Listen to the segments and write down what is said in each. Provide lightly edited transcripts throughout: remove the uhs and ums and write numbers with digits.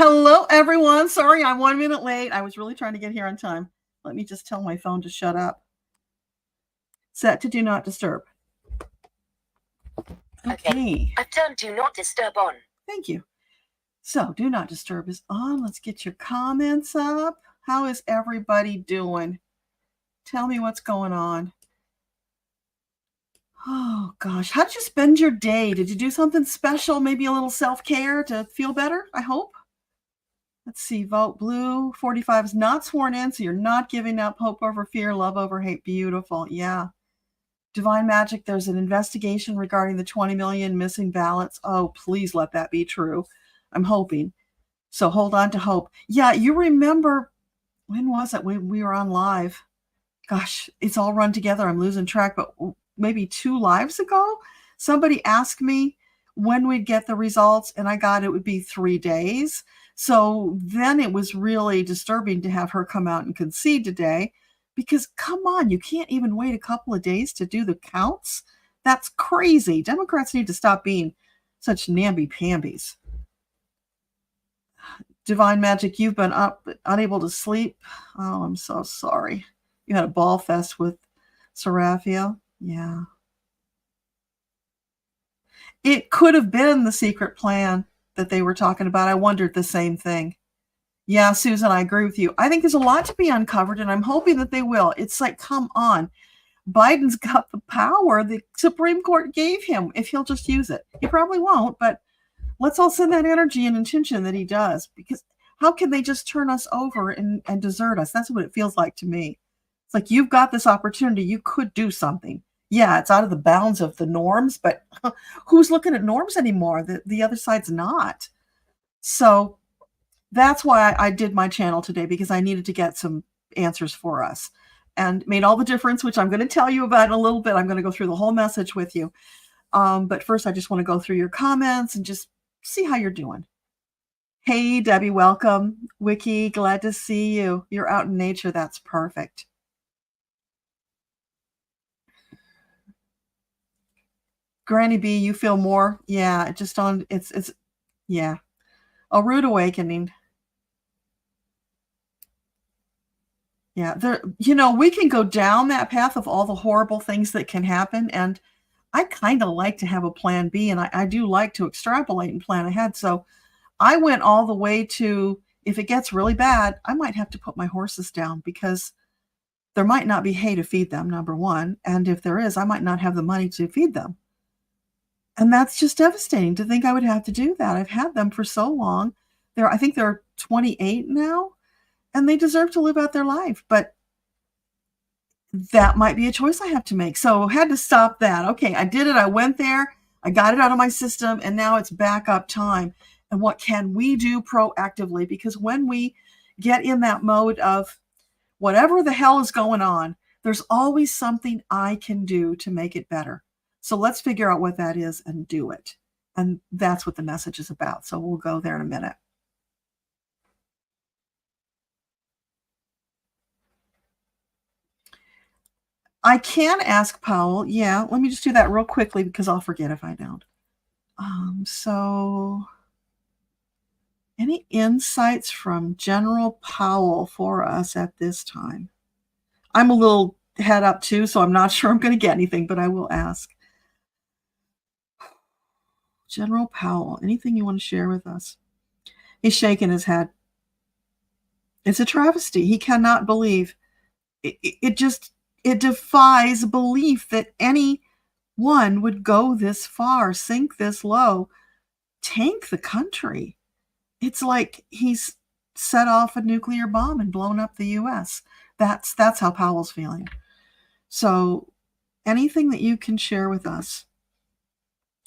Hello, everyone. Sorry, I'm 1 minute late. I was really trying to get here on time. Let me just tell my phone to shut up. Set to do not disturb. Okay. I've turned do not disturb on. Thank you. So, do not disturb is on. Let's get your comments up. How is everybody doing? Tell me what's going on. Oh, gosh. How did you spend your day? Did you do something special? Maybe a little self-care to feel better, I hope? Let's see. Vote blue. 45 is not sworn in, so you're not giving up. Hope over fear, love over hate. Beautiful. Yeah. Divine Magic, there's an investigation regarding the 20 million missing ballots. Oh, please let that be true. I'm hoping. So hold on to hope. Yeah, you remember, when was it? We were on live. Gosh, it's all run together. I'm losing track, but maybe 2 lives ago, somebody asked me when we'd get the results, and I got it would be 3 days. So then it was really disturbing to have her come out and concede today, because come on, you can't even wait a couple of days to do the counts. That's crazy. Democrats need to stop being such namby-pambies. Divine Magic, you've been unable to sleep. Oh, I'm so sorry. You had a ball fest with Seraphiel. Yeah. It could have been the secret plan that they were talking about. I wondered the same thing. Yeah, Susan, I agree with you. I think there's a lot to be uncovered, and I'm hoping that they will. It's like, come on. Biden's got the power the Supreme Court gave him if he'll just use it. He probably won't, but let's all send that energy and intention that he does, because how can they just turn us over and desert us? That's what it feels like to me. It's like, you've got this opportunity. You could do something. Yeah, it's out of the bounds of the norms, but who's looking at norms anymore? The other side's not. So that's why I did my channel today, because I needed to get some answers for us, and made all the difference, which I'm going to tell you about in a little bit. I'm going to go through the whole message with you. But first, I just want to go through your comments and just see how you're doing. Hey, Debbie, welcome. Wiki, glad to see you. You're out in nature. That's perfect. Granny B, you feel more? Yeah, it's yeah. A rude awakening. Yeah, we can go down that path of all the horrible things that can happen, and I kind of like to have a plan B, and I do like to extrapolate and plan ahead. So I went all the way to, if it gets really bad, I might have to put my horses down, because there might not be hay to feed them, number one, and if there is, I might not have the money to feed them. And that's just devastating to think I would have to do that. I've had them for so long. I think they're 28 now, and they deserve to live out their life. But that might be a choice I have to make. So I had to stop that. Okay, I did it. I went there. I got it out of my system, and now it's backup time. And what can we do proactively? Because when we get in that mode of whatever the hell is going on, there's always something I can do to make it better. So let's figure out what that is and do it. And that's what the message is about. So we'll go there in a minute. I can ask Powell. Yeah, let me just do that real quickly, because I'll forget if I don't. So any insights from General Powell for us at this time? I'm a little head up too, so I'm not sure I'm going to get anything, but I will ask. General Powell, anything you want to share with us? He's shaking his head. It's a travesty. He cannot believe. It defies belief that anyone would go this far, sink this low, tank the country. It's like he's set off a nuclear bomb and blown up the U.S. That's how Powell's feeling. So anything that you can share with us?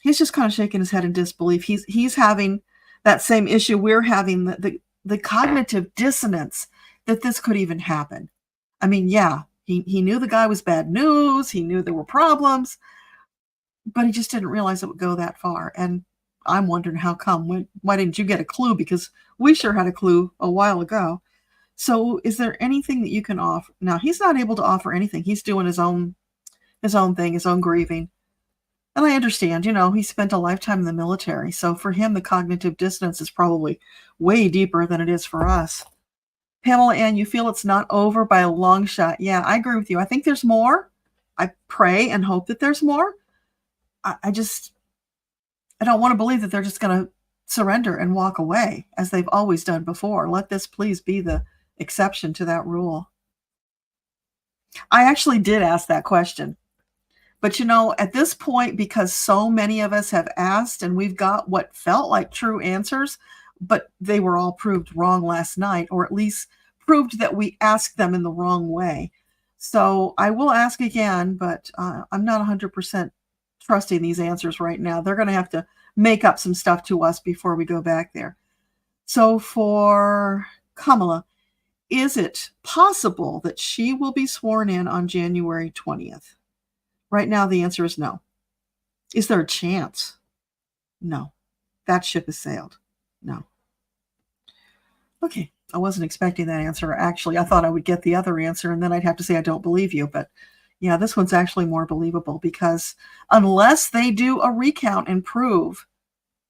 He's just kind of shaking his head in disbelief. He's having that same issue we're having, the cognitive dissonance that this could even happen. I mean, yeah, he knew the guy was bad news. He knew there were problems, but he just didn't realize it would go that far. And I'm wondering how come. Why didn't you get a clue? Because we sure had a clue a while ago. So is there anything that you can offer? Now, he's not able to offer anything. He's doing his own thing, his own grieving. And I understand, he spent a lifetime in the military, so for him, the cognitive dissonance is probably way deeper than it is for us. Pamela Ann, you feel it's not over by a long shot. Yeah, I agree with you. I think there's more. I pray and hope that there's more. I don't want to believe that they're just going to surrender and walk away as they've always done before. Let this please be the exception to that rule. I actually did ask that question. But at this point, because so many of us have asked and we've got what felt like true answers, but they were all proved wrong last night, or at least proved that we asked them in the wrong way. So I will ask again, but I'm not 100% trusting these answers right now. They're going to have to make up some stuff to us before we go back there. So for Kamala, is it possible that she will be sworn in on January 20th? Right now, the answer is no. Is there a chance? No. That ship has sailed. No. Okay. I wasn't expecting that answer. Actually, I thought I would get the other answer, and then I'd have to say I don't believe you. But yeah, this one's actually more believable because unless they do a recount and prove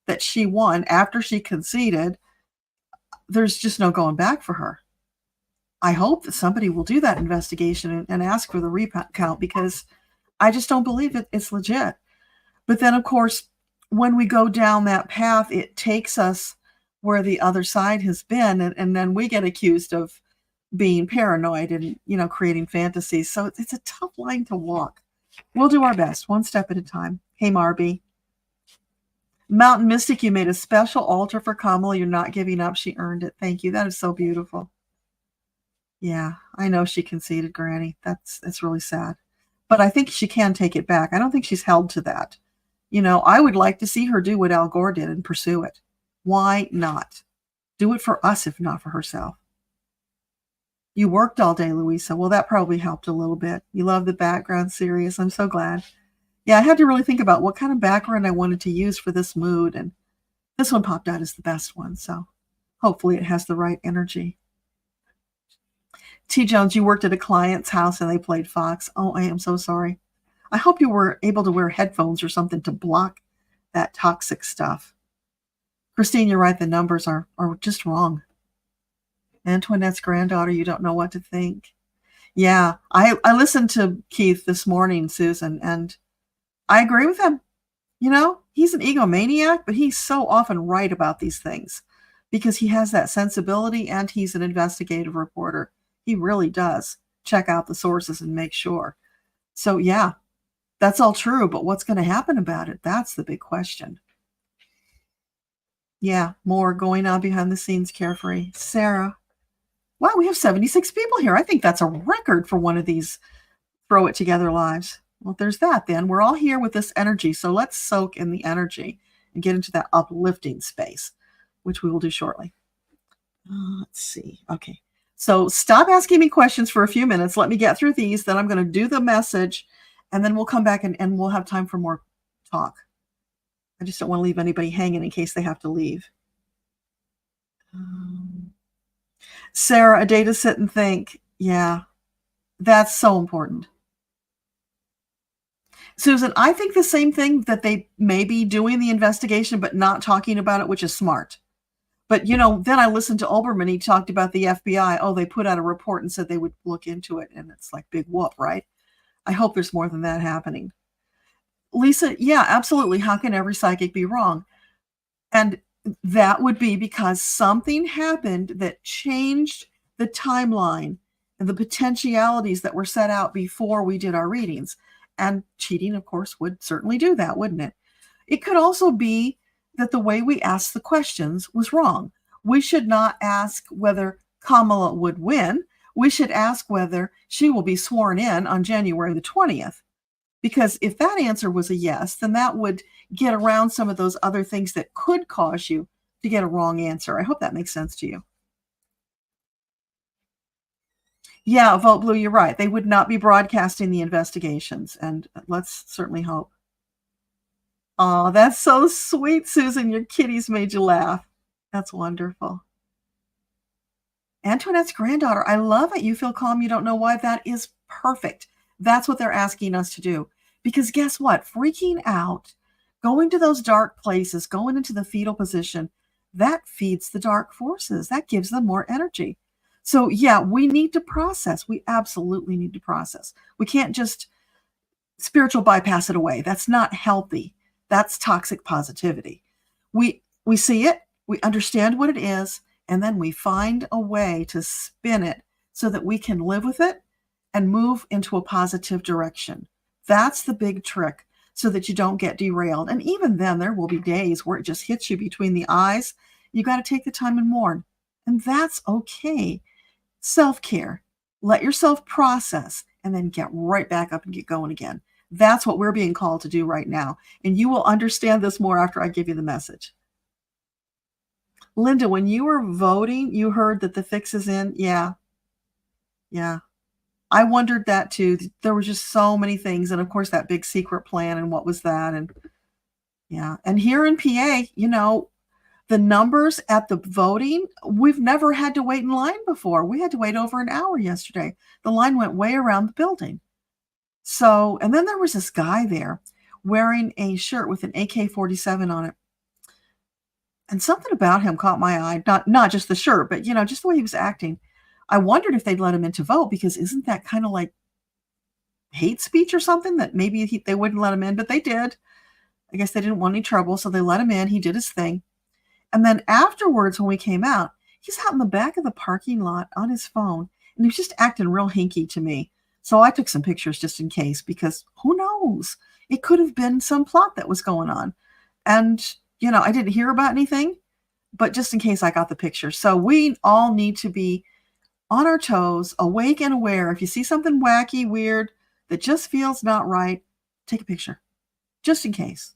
that she won after she conceded, there's just no going back for her. I hope that somebody will do that investigation and ask for the recount because I just don't believe it's legit. But then, of course, when we go down that path, it takes us where the other side has been, and then we get accused of being paranoid and, creating fantasies. So it's a tough line to walk. We'll do our best, one step at a time. Hey, Marby. Mountain Mystic, you made a special altar for Kamala. You're not giving up. She earned it. Thank you. That is so beautiful. Yeah, I know she conceded, Granny. That's really sad. But I think she can take it back. I don't think she's held to that. I would like to see her do what Al Gore did and pursue it. Why not? Do it for us, if not for herself. You worked all day, Louisa. Well, that probably helped a little bit. You love the background series. I'm so glad. Yeah, I had to really think about what kind of background I wanted to use for this mood, and this one popped out as the best one, so hopefully it has the right energy. T. Jones, you worked at a client's house and they played Fox. Oh, I am so sorry. I hope you were able to wear headphones or something to block that toxic stuff. Christine, you're right. The numbers are just wrong. Antoinette's granddaughter, you don't know what to think. Yeah, I listened to Keith this morning, Susan, and I agree with him. He's an egomaniac, but he's so often right about these things because he has that sensibility and he's an investigative reporter. He really does check out the sources and make sure. So yeah, that's all true, but what's going to happen about it? That's the big question. Yeah, more going on behind the scenes, Carefree. Sarah. Wow, we have 76 people here. I think that's a record for one of these Throw It Together lives. Well, there's that then. We're all here with this energy, so let's soak in the energy and get into that uplifting space, which we will do shortly. Let's see. Okay. So stop asking me questions for a few minutes. Let me get through these. Then I'm going to do the message, and then we'll come back and we'll have time for more talk. I just don't want to leave anybody hanging in case they have to leave. Sarah, a day to sit and think. Yeah, that's so important. Susan, I think the same thing, that they may be doing the investigation but not talking about it, which is smart. But, then I listened to Olbermann. He talked about the FBI. Oh, they put out a report and said they would look into it. And it's like big whoop, right? I hope there's more than that happening. Lisa, yeah, absolutely. How can every psychic be wrong? And that would be because something happened that changed the timeline and the potentialities that were set out before we did our readings. And cheating, of course, would certainly do that, wouldn't it? It could also be that the way we asked the questions was wrong. We should not ask whether Kamala would win. We should ask whether she will be sworn in on January the 20th. Because if that answer was a yes, then that would get around some of those other things that could cause you to get a wrong answer. I hope that makes sense to you. Yeah, Vote Blue, you're right. They would not be broadcasting the investigations, and let's certainly hope. Oh, that's so sweet, Susan. Your kitties made you laugh. That's wonderful. Antoinette's granddaughter. I love it. You feel calm. You don't know why. That is perfect. That's what they're asking us to do. Because guess what? Freaking out, going to those dark places, going into the fetal position, that feeds the dark forces. That gives them more energy. So yeah, we need to process. We absolutely need to process. We can't just spiritual bypass it away. That's not healthy. That's toxic positivity. We see it, we understand what it is, and then we find a way to spin it so that we can live with it and move into a positive direction. That's the big trick, so that you don't get derailed. And even then, there will be days where it just hits you between the eyes. You got to take the time and mourn. And that's okay. Self-care. Let yourself process and then get right back up and get going again. That's what we're being called to do right now. And you will understand this more after I give you the message. Linda, when you were voting, you heard that the fix is in? Yeah. I wondered that too. There were just so many things. And of course, that big secret plan, and what was that? And yeah. And here in PA, the numbers at the voting, we've never had to wait in line before. We had to wait over an hour yesterday. The line went way around the building. So, and then there was this guy there wearing a shirt with an AK-47 on it. And something about him caught my eye. Not just the shirt, but just the way he was acting. I wondered if they'd let him in to vote, because isn't that kind of like hate speech or something, that maybe they wouldn't let him in, but they did. I guess they didn't want any trouble, so they let him in. He did his thing. And then afterwards, when we came out, he's out in the back of the parking lot on his phone, and he was just acting real hinky to me. So I took some pictures just in case, because who knows? It could have been some plot that was going on. And, I didn't hear about anything, but just in case, I got the picture. So we all need to be on our toes, awake and aware. If you see something wacky, weird, that just feels not right, take a picture, just in case.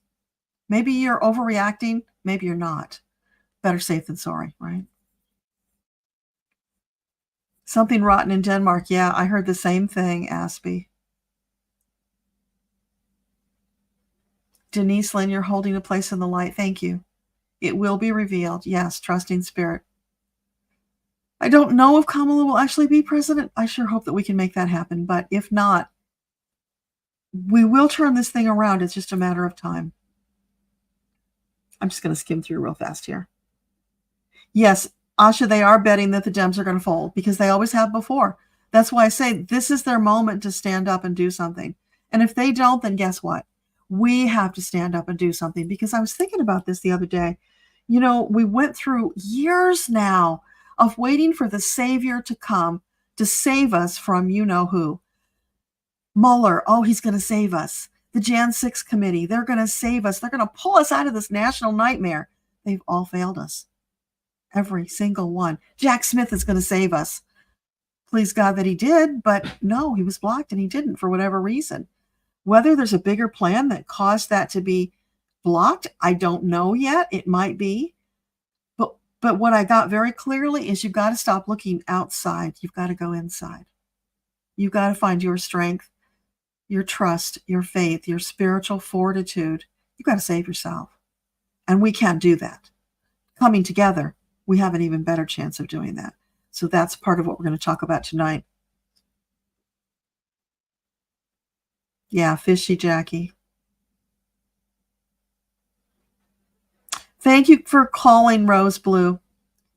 Maybe you're overreacting, maybe you're not. Better safe than sorry, right? Something rotten in Denmark. Yeah, I heard the same thing, Aspie. Denise Lynn, you're holding a place in the light. Thank you. It will be revealed. Yes, trusting spirit. I don't know if Kamala will actually be president. I sure hope that we can make that happen. But if not, we will turn this thing around. It's just a matter of time. I'm just going to skim through real fast here. Yes, Asha, they are betting that the Dems are going to fold, because they always have before. That's why I say this is their moment to stand up and do something. And if they don't, then guess what? We have to stand up and do something, because I was thinking about this the other day. We went through years now of waiting for the Savior to come to save us from who. Mueller, oh, he's going to save us. The Jan 6 committee, they're going to save us. They're going to pull us out of this national nightmare. They've all failed us. Every single one. Jack Smith is going to save us. Please God that he did, but no, he was blocked and he didn't, for whatever reason. Whether there's a bigger plan that caused that to be blocked, I don't know yet. It might be. But what I got very clearly is you've got to stop looking outside. You've got to go inside. You've got to find your strength, your trust, your faith, your spiritual fortitude. You've got to save yourself. And we can't do that. Coming together, we have an even better chance of doing that. So that's part of what we're going to talk about tonight. Yeah, fishy, Jackie. Thank you for calling, Rose Blue.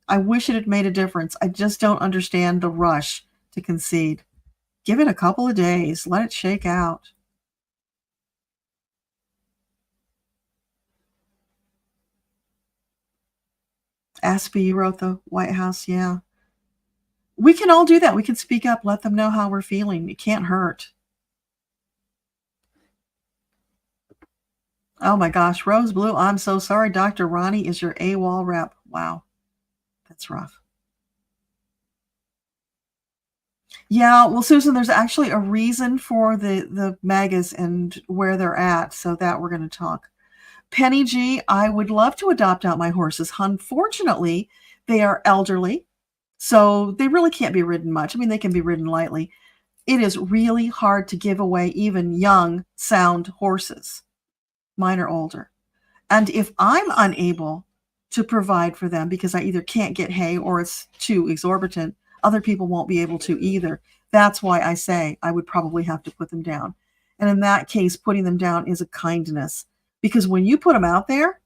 I wish it had made a difference. I just don't understand the rush to concede. Give it a couple of days. Let it shake out. Aspie, you wrote the White House. Yeah. We can all do that. We can speak up, let them know how we're feeling. It can't hurt. Oh my gosh, Rose Blue, I'm so sorry. Dr. Ronnie is your AWOL rep. Wow, that's rough. Yeah, well, Susan, there's actually a reason for the MAGAs and where they're at, so that we're going to talk. Penny G, I would love to adopt out my horses. Unfortunately, they are elderly, so they really can't be ridden much. I mean, they can be ridden lightly. It is really hard to give away even young, sound horses. Mine are older. And if I'm unable to provide for them because I either can't get hay or it's too exorbitant, other people won't be able to either. That's why I say I would probably have to put them down. And in that case, putting them down is a kindness, because when you put them out there,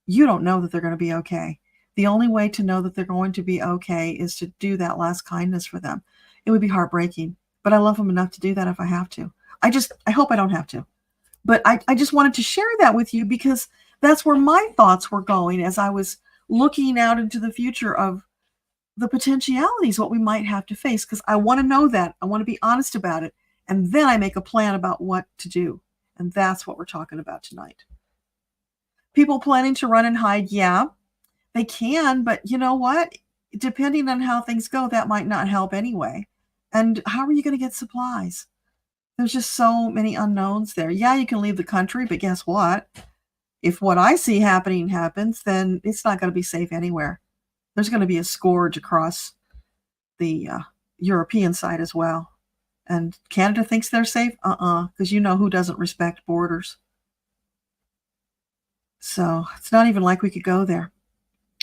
you don't know that they're going to be okay. The only way to know that they're going to be okay is to do that last kindness for them. It would be heartbreaking, but I love them enough to do that if I have to. I hope I don't have to. But I just wanted to share that with you, because that's where my thoughts were going as I was looking out into the future of the potentialities, what we might have to face, because I want to know that. I want to be honest about it. And then I make a plan about what to do. And that's what we're talking about tonight. People planning to run and hide, yeah, they can, but you know what? Depending on how things go, that might not help anyway. And how are you going to get supplies? There's just so many unknowns there. Yeah, you can leave the country, but guess what? If what I see happening happens, then it's not going to be safe anywhere. There's going to be a scourge across the European side as well. And Canada thinks they're safe? Because you know who doesn't respect borders. So it's not even like we could go there.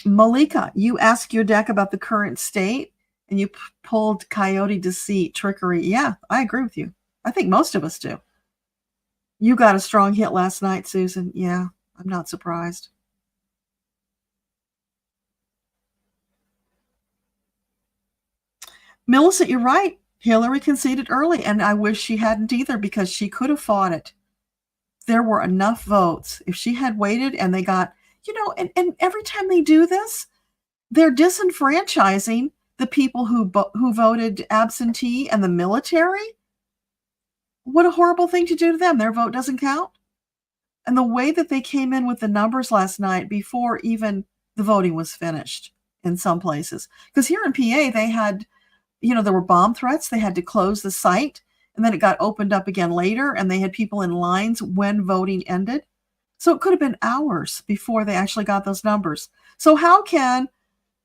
Malika, you asked your deck about the current state, and you pulled coyote, deceit, trickery. Yeah, I agree with you. I think most of us do. You got a strong hit last night, Susan. Yeah, I'm not surprised. Millicent, you're right. Hillary conceded early, and I wish she hadn't either, because she could have fought it. There were enough votes. If she had waited and they got, and every time they do this, they're disenfranchising the people who voted absentee and the military. What a horrible thing to do to them. Their vote doesn't count. And the way that they came in with the numbers last night before even the voting was finished in some places. Because here in PA, they had, there were bomb threats. They had to close the site, and then it got opened up again later, and they had people in lines when voting ended. So it could have been hours before they actually got those numbers. So how can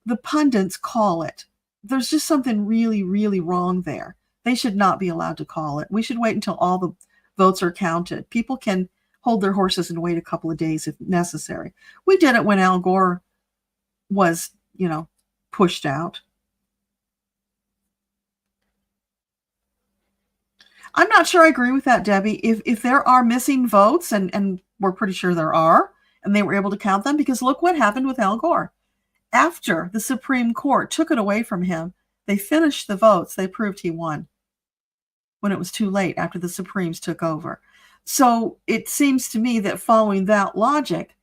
the pundits call it? There's just something really, really wrong there. They should not be allowed to call it. We should wait until all the votes are counted. People can hold their horses and wait a couple of days if necessary. We did it when Al Gore was, pushed out. I'm not sure I agree with that, Debbie. If there are missing votes, and we're pretty sure there are, and they were able to count them, because look what happened with Al Gore. After the Supreme Court took it away from him, they finished the votes. They proved he won when it was too late, after the Supremes took over. So it seems to me that following that logic,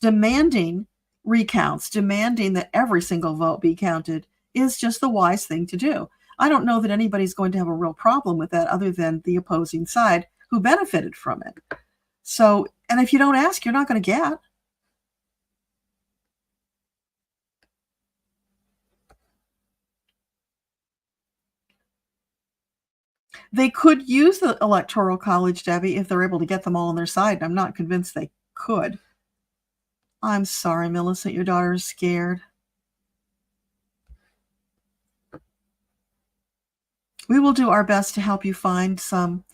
demanding recounts, demanding that every single vote be counted, is just the wise thing to do. I don't know that anybody's going to have a real problem with that other than the opposing side who benefited from it. So, and if you don't ask, you're not going to get. They could use the Electoral College, Debbie, if they're able to get them all on their side. I'm not convinced they could. I'm sorry, Millicent, your daughter is scared. We will do our best to help you find some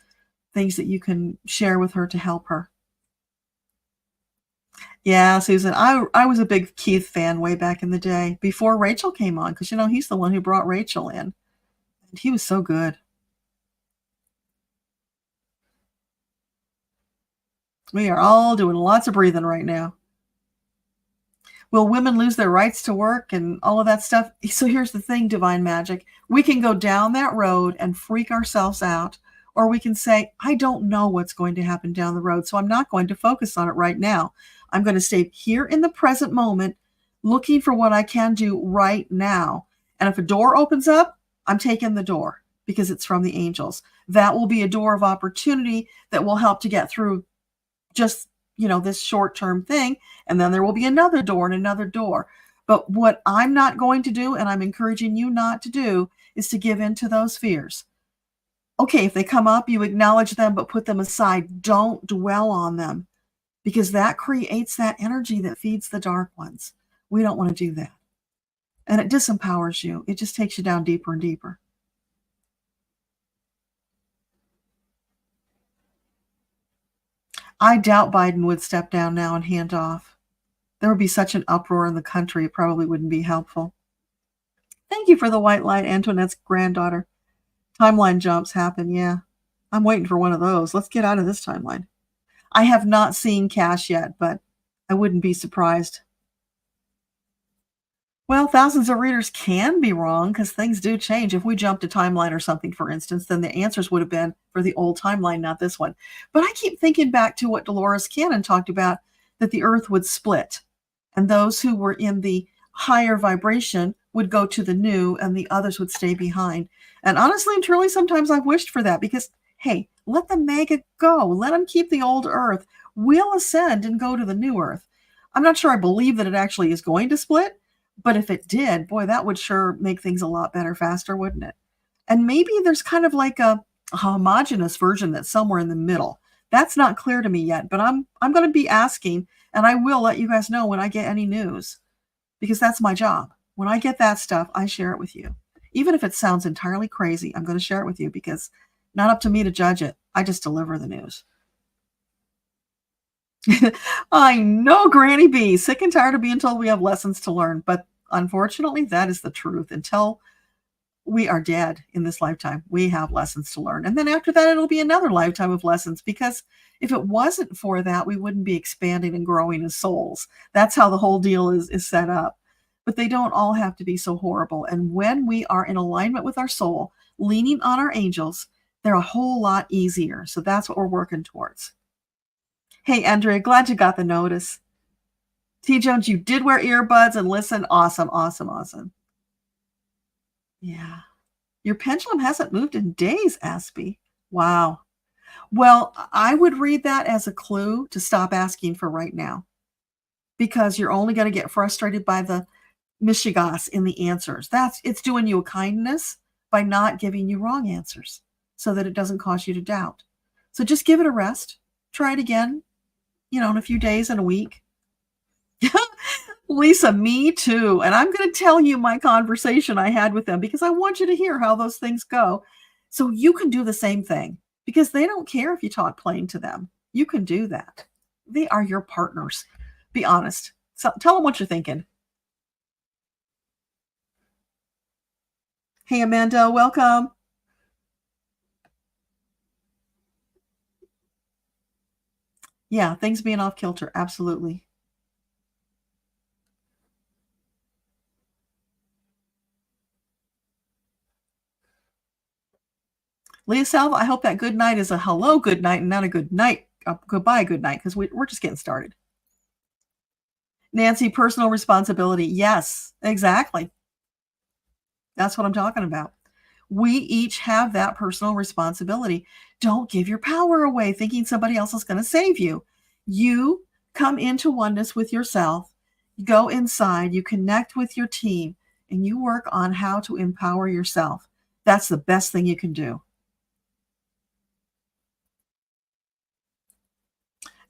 things that you can share with her to help her. Yeah, Susan, I was a big Keith fan way back in the day, before Rachel came on, because, he's the one who brought Rachel in. And he was so good. We are all doing lots of breathing right now. Will women lose their rights to work and all of that stuff? So here's the thing, Divine Magic. We can go down that road and freak ourselves out, or we can say, I don't know what's going to happen down the road, so I'm not going to focus on it right now. I'm going to stay here in the present moment, looking for what I can do right now. And if a door opens up, I'm taking the door, because it's from the angels. That will be a door of opportunity that will help to get through just, this short-term thing. And then there will be another door and another door. But what I'm not going to do, and I'm encouraging you not to do, is to give in to those fears. Okay, if they come up, you acknowledge them, but put them aside. Don't dwell on them, because that creates that energy that feeds the dark ones. We don't want to do that. And it disempowers you. It just takes you down deeper and deeper. I doubt Biden would step down now and hand off. There would be such an uproar in the country, it probably wouldn't be helpful. Thank you for the white light, Antoinette's granddaughter. Timeline jumps happen, yeah. I'm waiting for one of those. Let's get out of this timeline. I have not seen Cash yet, but I wouldn't be surprised. Well, thousands of readers can be wrong because things do change. If we jumped a timeline or something, for instance, then the answers would have been for the old timeline, not this one. But I keep thinking back to what Dolores Cannon talked about, that the earth would split, and those who were in the higher vibration would go to the new, and the others would stay behind. And honestly and truly, sometimes I've wished for that because, hey, let the maggot go. Let them keep the old earth. We'll ascend and go to the new earth. I'm not sure I believe that it actually is going to split, but if it did, boy, that would sure make things a lot better faster, wouldn't it? And maybe there's kind of like a homogenous version that's somewhere in the middle. That's not clear to me yet, but I'm going to be asking, and I will let you guys know when I get any news, because that's my job. When I get that stuff, I share it with you. Even if it sounds entirely crazy, I'm going to share it with you because not up to me to judge it. I just deliver the news. I know, Granny B, sick and tired of being told we have lessons to learn, but unfortunately, that is the truth. Until we are dead in this lifetime, we have lessons to learn. And then after that, it'll be another lifetime of lessons, because if it wasn't for that, we wouldn't be expanding and growing as souls. That's how the whole deal is set up. But they don't all have to be so horrible. And when we are in alignment with our soul, leaning on our angels, they're a whole lot easier. So that's what we're working towards. Hey, Andrea, glad you got the notice. T. Jones, you did wear earbuds and listen. Awesome, awesome, awesome. Yeah. Your pendulum hasn't moved in days, Aspie. Wow. Well, I would read that as a clue to stop asking for right now, because you're only going to get frustrated by the mishigas in the answers. It's doing you a kindness by not giving you wrong answers so that it doesn't cause you to doubt. So just give it a rest. Try it again, in a few days and a week. Lisa, me too. And I'm going to tell you my conversation I had with them, because I want you to hear how those things go. So you can do the same thing, because they don't care if you talk plain to them. You can do that. They are your partners. Be honest. So tell them what you're thinking. Hey, Amanda, welcome. Yeah, things being off kilter. Absolutely. Leah Salva, I hope that good night is a hello good night and not a good night, goodbye good night, because we're just getting started. Nancy, personal responsibility. Yes, exactly. That's what I'm talking about. We each have that personal responsibility. Don't give your power away thinking somebody else is going to save you. You come into oneness with yourself, you go inside, you connect with your team, and you work on how to empower yourself. That's the best thing you can do.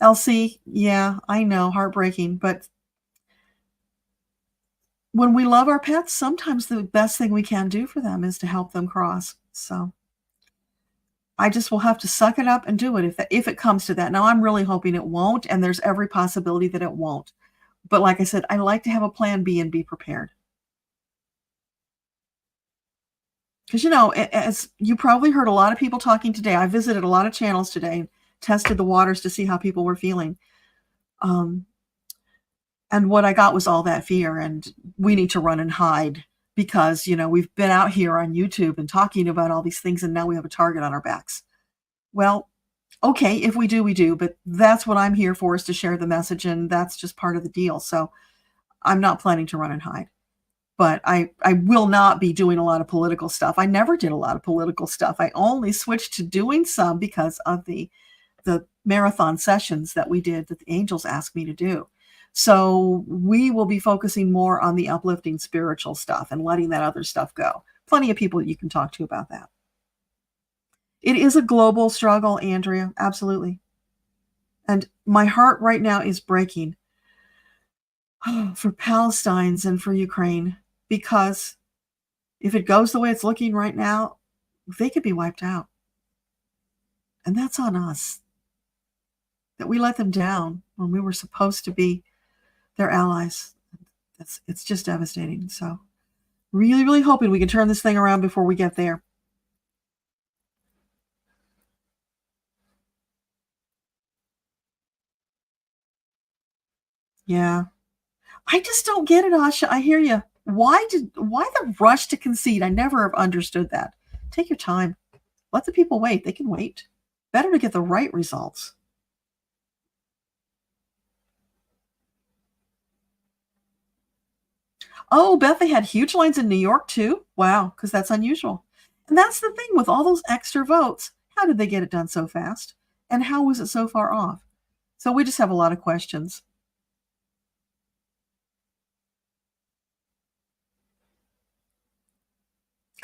Elsie, yeah, I know, heartbreaking, but when we love our pets, sometimes the best thing we can do for them is to help them cross. So I just will have to suck it up and do it if it comes to that. Now, I'm really hoping it won't, and there's every possibility that it won't. But like I said, I like to have a plan B and be prepared. Because, as you probably heard a lot of people talking today, I visited a lot of channels today and tested the waters to see how people were feeling. And what I got was all that fear, and we need to run and hide because, we've been out here on YouTube and talking about all these things, and now we have a target on our backs. Well, okay, if we do, we do, but that's what I'm here for, is to share the message, and that's just part of the deal. So I'm not planning to run and hide. But I will not be doing a lot of political stuff. I never did a lot of political stuff. I only switched to doing some because of the marathon sessions that we did that the angels asked me to do. So we will be focusing more on the uplifting spiritual stuff and letting that other stuff go. Plenty of people you can talk to about that. It is a global struggle, Andrea. Absolutely. And my heart right now is breaking for Palestinians and for Ukraine, because if it goes the way it's looking right now, they could be wiped out. And that's on us, that we let them down when we were supposed to be their allies. It's just devastating. So really, really hoping we can turn this thing around before we get there. Yeah. I just don't get it, Asha. I hear you. Why the rush to concede? I never have understood that. Take your time. Let the people wait. They can wait. Better to get the right results. Oh, Beth, they had huge lines in New York too? Wow, because that's unusual. And that's the thing with all those extra votes. How did they get it done so fast? And how was it so far off? So we just have a lot of questions.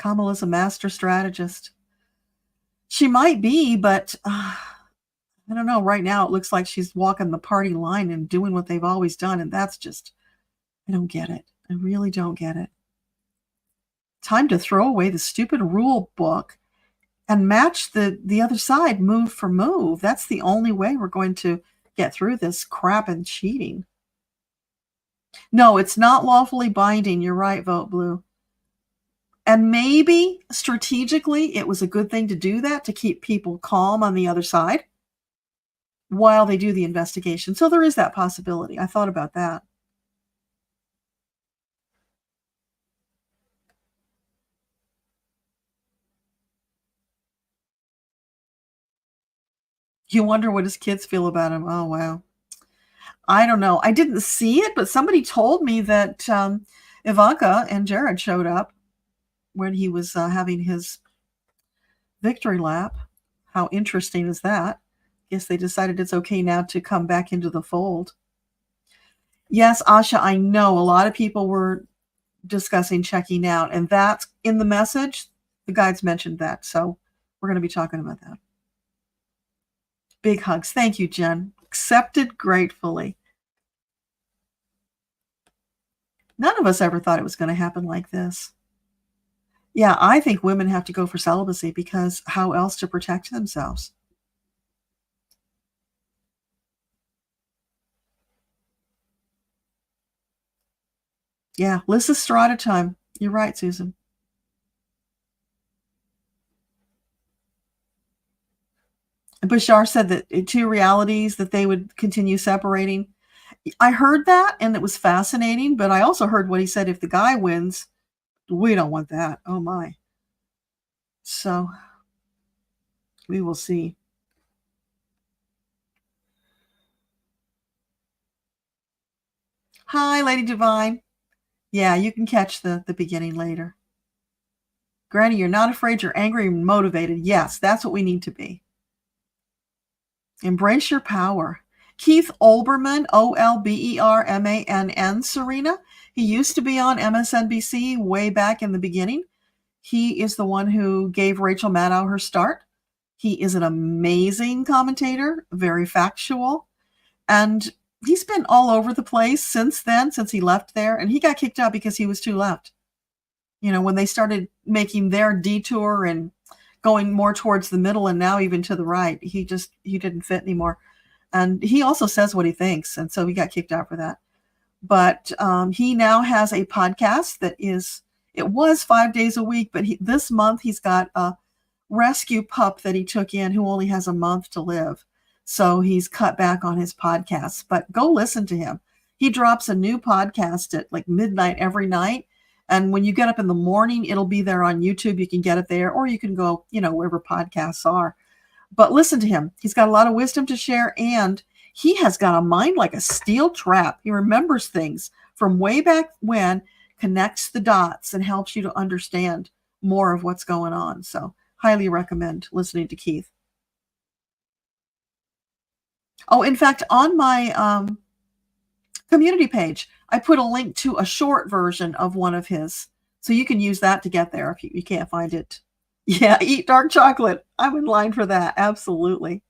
Kamala's a master strategist. She might be, but I don't know. Right now, it looks like she's walking the party line and doing what they've always done. And that's just, I don't get it. I really don't get it. Time to throw away the stupid rule book and match the other side move for move. That's the only way we're going to get through this crap and cheating. No, it's not lawfully binding. You're right, Vote Blue. And maybe strategically, it was a good thing to do that to keep people calm on the other side while they do the investigation. So there is that possibility. I thought about that. You wonder what his kids feel about him. Oh, wow. I don't know. I didn't see it, but somebody told me that Ivanka and Jared showed up when he was having his victory lap. How interesting is that? Guess they decided it's okay now to come back into the fold. Yes, Asha, I know a lot of people were discussing checking out, and that's in the message. The guides mentioned that, so we're going to be talking about that. Big hugs. Thank you, Jen. Accepted gratefully. None of us ever thought it was going to happen like this. Yeah, I think women have to go for celibacy because how else to protect themselves? Yeah, Lysistrata time. You're right, Susan. Bashar said that two realities that they would continue separating. I heard that and it was fascinating, but I also heard what he said if the guy wins, we don't want that. Oh my. So we will see. Hi, Lady Divine. Yeah, you can catch the beginning later. Granny, you're not afraid, you're angry and motivated. Yes, that's what we need to be. Embrace your power. Keith Olbermann, Olbermann, Serena. He used to be on MSNBC way back in the beginning. He is the one who gave Rachel Maddow her start. He is an amazing commentator, very factual, and he's been all over the place since then, since he left there, and he got kicked out because he was too left. You know, when they started making their detour and going more towards the middle and now even to the right, he didn't fit anymore. And he also says what he thinks, and so he got kicked out for that. But he now has a podcast that it was 5 days a week, but this month he's got a rescue pup that he took in who only has a month to live. So he's cut back on his podcasts, but go listen to him. He drops a new podcast at like midnight every night. And when you get up in the morning, it'll be there on YouTube. You can get it there, or you can go, wherever podcasts are. But listen to him. He's got a lot of wisdom to share, and he has got a mind like a steel trap. He remembers things from way back when, connects the dots, and helps you to understand more of what's going on. So highly recommend listening to Keith. Oh, in fact, on my community page, I put a link to a short version of one of his. So you can use that to get there if you can't find it. Yeah, eat dark chocolate. I'm in line for that. Absolutely.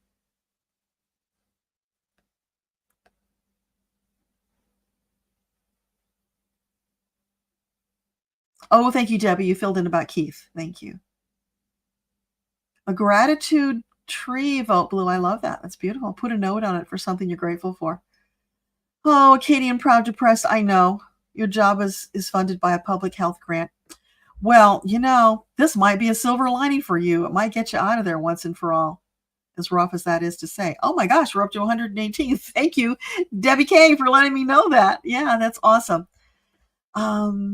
Oh, thank you, Debbie. You filled in about Keith. Thank you. A gratitude tree, Vote Blue. I love that. That's beautiful. Put a note on it for something you're grateful for. Oh, Katie and Proud Depressed, I know. Your job is funded by a public health grant. Well, this might be a silver lining for you. It might get you out of there once and for all. as rough as that is to say. Oh my gosh, we're up to 118. Thank you, Debbie K, for letting me know that. Yeah, that's awesome.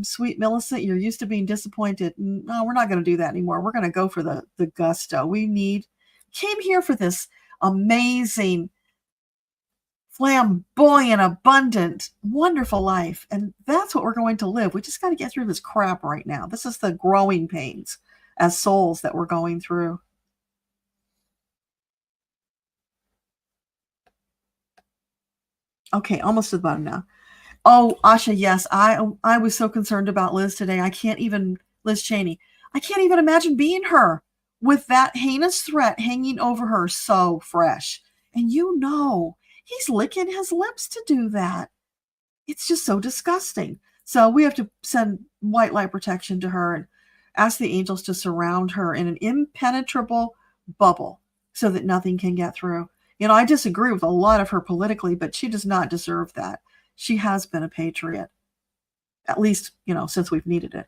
Sweet Millicent, you're used to being disappointed. No, we're not going to do that anymore. We're going to go for the gusto. Came here for this amazing, flamboyant, abundant, wonderful life. And that's what we're going to live. We just got to get through this crap right now. This is the growing pains as souls that we're going through. Okay, almost to the bottom now. Oh, Asha, yes. I was so concerned about Liz today. Liz Cheney. I can't even imagine being her with that heinous threat hanging over her so fresh. And he's licking his lips to do that. It's just so disgusting. So we have to send white light protection to her and ask the angels to surround her in an impenetrable bubble so that nothing can get through. I disagree with a lot of her politically, but she does not deserve that. She has been a patriot, at least, since we've needed it.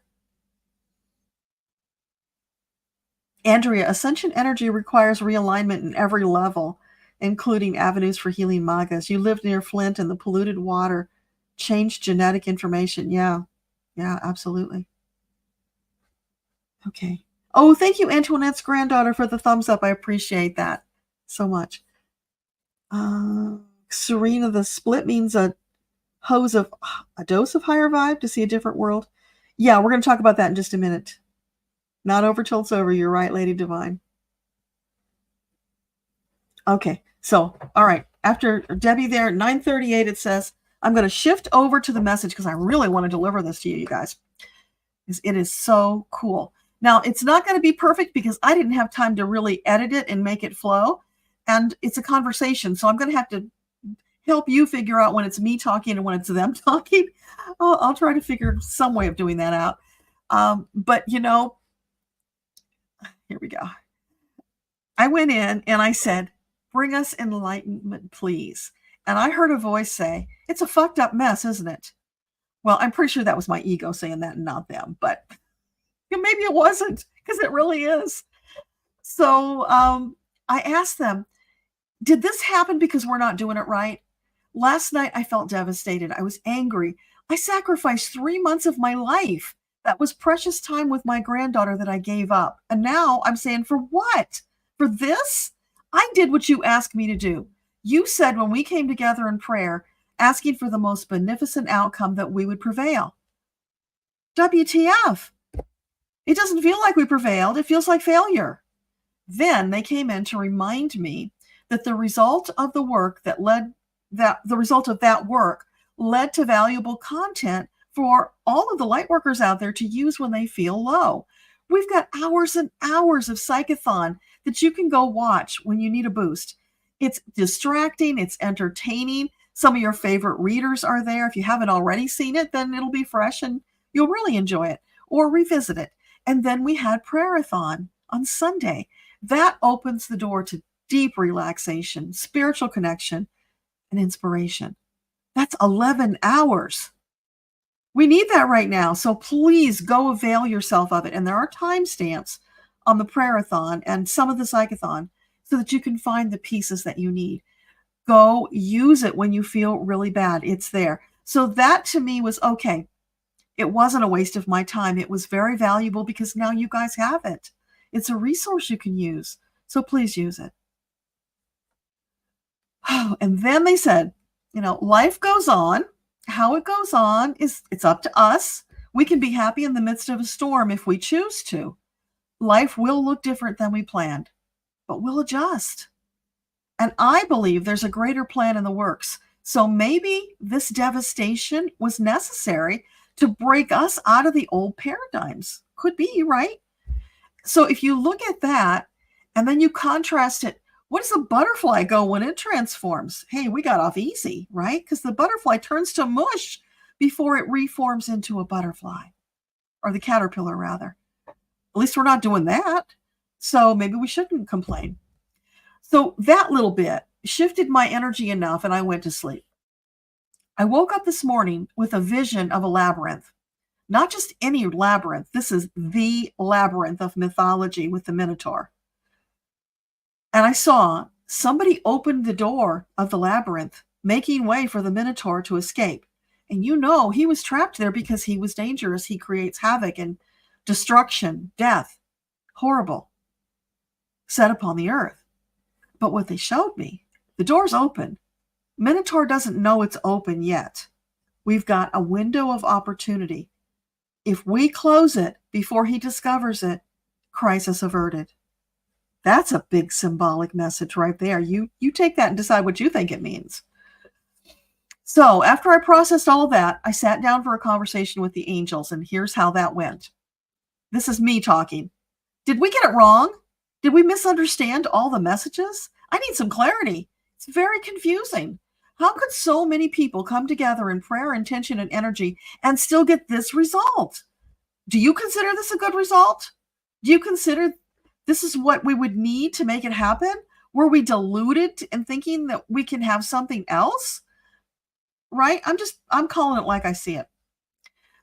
Andrea, ascension energy requires realignment in every level, including avenues for healing magas. You lived near Flint and the polluted water changed genetic information. Yeah, absolutely. Okay. Oh, thank you, Antoinette's granddaughter, for the thumbs up. I appreciate that so much. Serena, the split means a dose of higher vibe to see a different world. Yeah, we're going to talk about that in just a minute. Not over till it's over. You're right, Lady Divine. Okay, so, all right. After Debbie there, 9:38, it says, I'm going to shift over to the message because I really want to deliver this to you guys. It is so cool. Now, it's not going to be perfect because I didn't have time to really edit it and make it flow. And it's a conversation, so I'm going to have to help you figure out when it's me talking and when it's them talking. I'll try to figure some way of doing that out. But, here we go. I went in and I said, bring us enlightenment, please. And I heard a voice say, it's a fucked up mess, isn't it? Well, I'm pretty sure that was my ego saying that and not them, but maybe it wasn't, because it really is. So I asked them, did this happen because we're not doing it right? Last night, I felt devastated. I was angry. I sacrificed 3 months of my life. That was precious time with my granddaughter that I gave up. And now I'm saying, for what? For this? I did what you asked me to do. You said when we came together in prayer, asking for the most beneficent outcome that we would prevail. WTF? It doesn't feel like we prevailed. It feels like failure. Then they came in to remind me that the result of that work led to valuable content for all of the light workers out there to use when they feel low. We've got hours and hours of Psychathon that you can go watch when you need a boost. It's distracting. It's entertaining. Some of your favorite readers are there. If you haven't already seen it, then it'll be fresh and you'll really enjoy it or revisit it. And then we had prayer-a-thon on Sunday. That opens the door to deep relaxation, spiritual connection, and inspiration. That's 11 hours. We need that right now. So please go avail yourself of it. And there are timestamps on the prayer-a-thon and some of the Psychathon so that you can find the pieces that you need. Go use it when you feel really bad. It's there. So that to me was okay. It wasn't a waste of my time. It was very valuable because now you guys have it. It's a resource you can use. So please use it. And then they said, life goes on. How it goes on it's up to us. We can be happy in the midst of a storm if we choose to. Life will look different than we planned, but we'll adjust. And I believe there's a greater plan in the works. So maybe this devastation was necessary to break us out of the old paradigms. Could be, right? So if you look at that and then you contrast it, what does a butterfly go when it transforms? Hey, we got off easy, right? Because the butterfly turns to mush before it reforms into a butterfly, or the caterpillar rather. At least we're not doing that. So maybe we shouldn't complain. So that little bit shifted my energy enough and I went to sleep. I woke up this morning with a vision of a labyrinth. Not just any labyrinth. This is the labyrinth of mythology with the Minotaur. And I saw Somebody opened the door of the labyrinth, making way for the Minotaur to escape. And he was trapped there because he was dangerous. He creates havoc and destruction, death, horrible, set upon the earth. But what they showed me, the door's open. Minotaur doesn't know it's open yet. We've got a window of opportunity. If we close it before he discovers it, crisis averted. That's a big symbolic message right there. You take that and decide what you think it means. So after I processed all of that, I sat down for a conversation with the angels, and here's how that went. This is me talking. Did we get it wrong? Did we misunderstand all the messages? I need some clarity. It's very confusing. How could so many people come together in prayer, intention, and energy and still get this result? Do you consider this a good result? Do you consider this is what we would need to make it happen? Were we deluded in thinking that we can have something else? Right? I'm calling it like I see it.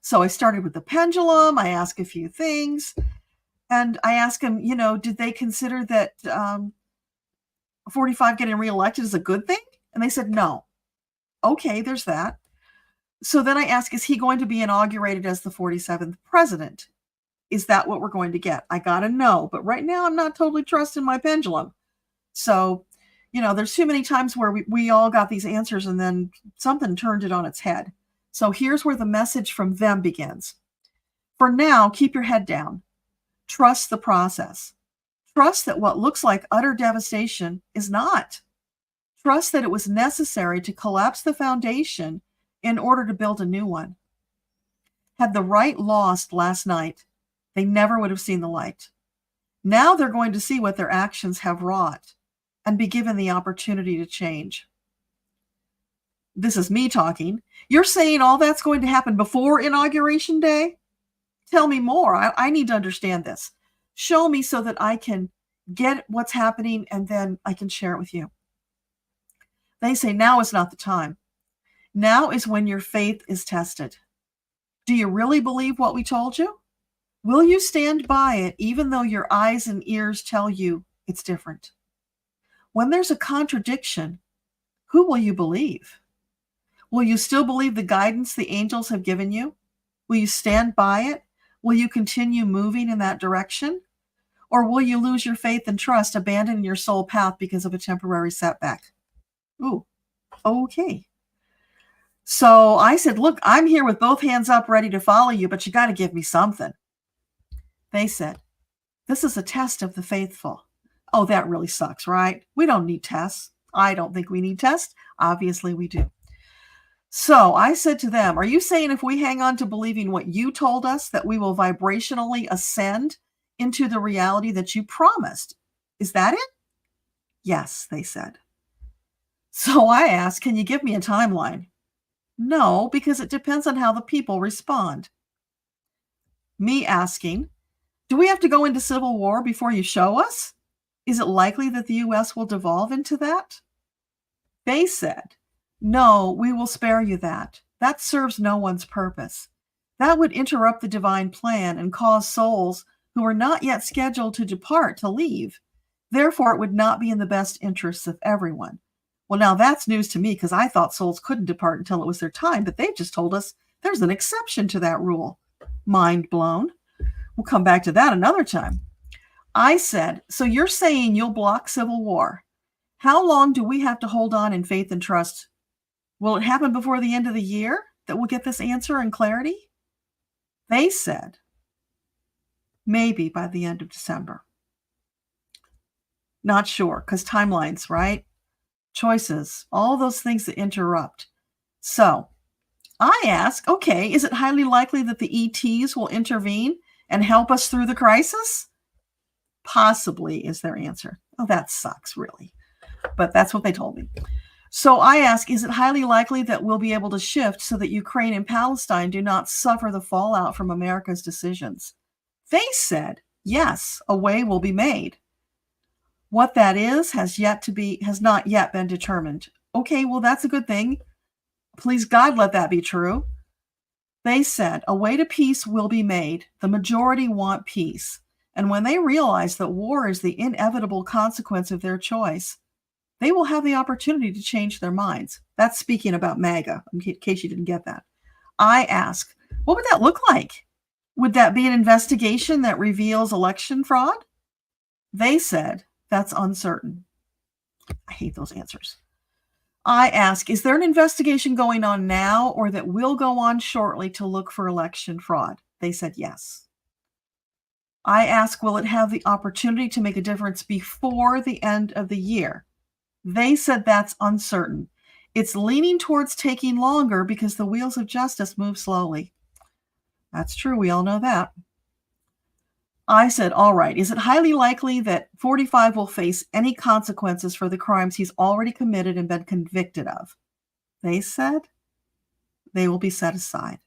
So I started with the pendulum. I asked a few things. And I asked him, did they consider that 45 getting reelected is a good thing? And they said, no. Okay, there's that. So then I asked, is he going to be inaugurated as the 47th president? Is that what we're going to get? I got a no, but right now I'm not totally trusting my pendulum. So, there's too many times where we all got these answers and then something turned it on its head. So here's where the message from them begins. For now, keep your head down. Trust the process. Trust that what looks like utter devastation is not. Trust that it was necessary to collapse the foundation in order to build a new one. Had the right lost last night, they never would have seen the light. Now they're going to see what their actions have wrought and be given the opportunity to change. This is me talking. You're saying all that's going to happen before Inauguration Day? Tell me more. I need to understand this. Show me so that I can get what's happening and then I can share it with you. They say now is not the time. Now is when your faith is tested. Do you really believe what we told you? Will you stand by it even though your eyes and ears tell you it's different? When there's a contradiction, who will you believe? Will you still believe the guidance the angels have given you? Will you stand by it? Will you continue moving in that direction? Or will you lose your faith and trust, abandon your soul path because of a temporary setback? Ooh, okay. So I said, look, I'm here with both hands up ready to follow you, but you got to give me something. They said, this is a test of the faithful. Oh, that really sucks, right? We don't need tests. I don't think we need tests. Obviously we do. So I said to them, are you saying if we hang on to believing what you told us, that we will vibrationally ascend into the reality that you promised? Is that it? Yes, they said. So I asked, can you give me a timeline? No, because it depends on how the people respond. Me asking, do we have to go into civil war before you show us? Is it likely that the U.S. will devolve into that? They said, no, we will spare you that. That serves no one's purpose. That would interrupt the divine plan and cause souls who are not yet scheduled to depart to leave. Therefore, it would not be in the best interests of everyone. Well, now that's news to me because I thought souls couldn't depart until it was their time, but they've just told us there's an exception to that rule. Mind blown. We'll come back to that another time. I said, so you're saying you'll block civil war. How long do we have to hold on in faith and trust? Will it happen before the end of the year that we'll get this answer and clarity? They said, maybe by the end of December. Not sure, because timelines, right? Choices, all those things that interrupt. So I ask, okay, is it highly likely that the ETs will intervene and help us through the crisis? Possibly is their answer. Oh, that sucks, really. But that's what they told me. So I ask, is it highly likely that we'll be able to shift so that Ukraine and Palestine do not suffer the fallout from America's decisions? They said, yes, a way will be made. What that is has not yet been determined. Okay, well, that's a good thing. Please God, let that be true. They said, a way to peace will be made. The majority want peace. And when they realize that war is the inevitable consequence of their choice, they will have the opportunity to change their minds. That's speaking about MAGA, in case you didn't get that. I ask, what would that look like? Would that be an investigation that reveals election fraud? They said, that's uncertain. I hate those answers. I ask, is there an investigation going on now or that will go on shortly to look for election fraud? They said yes. I ask, will it have the opportunity to make a difference before the end of the year? They said that's uncertain. It's leaning towards taking longer because the wheels of justice move slowly. That's true. We all know that. I said, all right, is it highly likely that 45 will face any consequences for the crimes he's already committed and been convicted of? They said they will be set aside.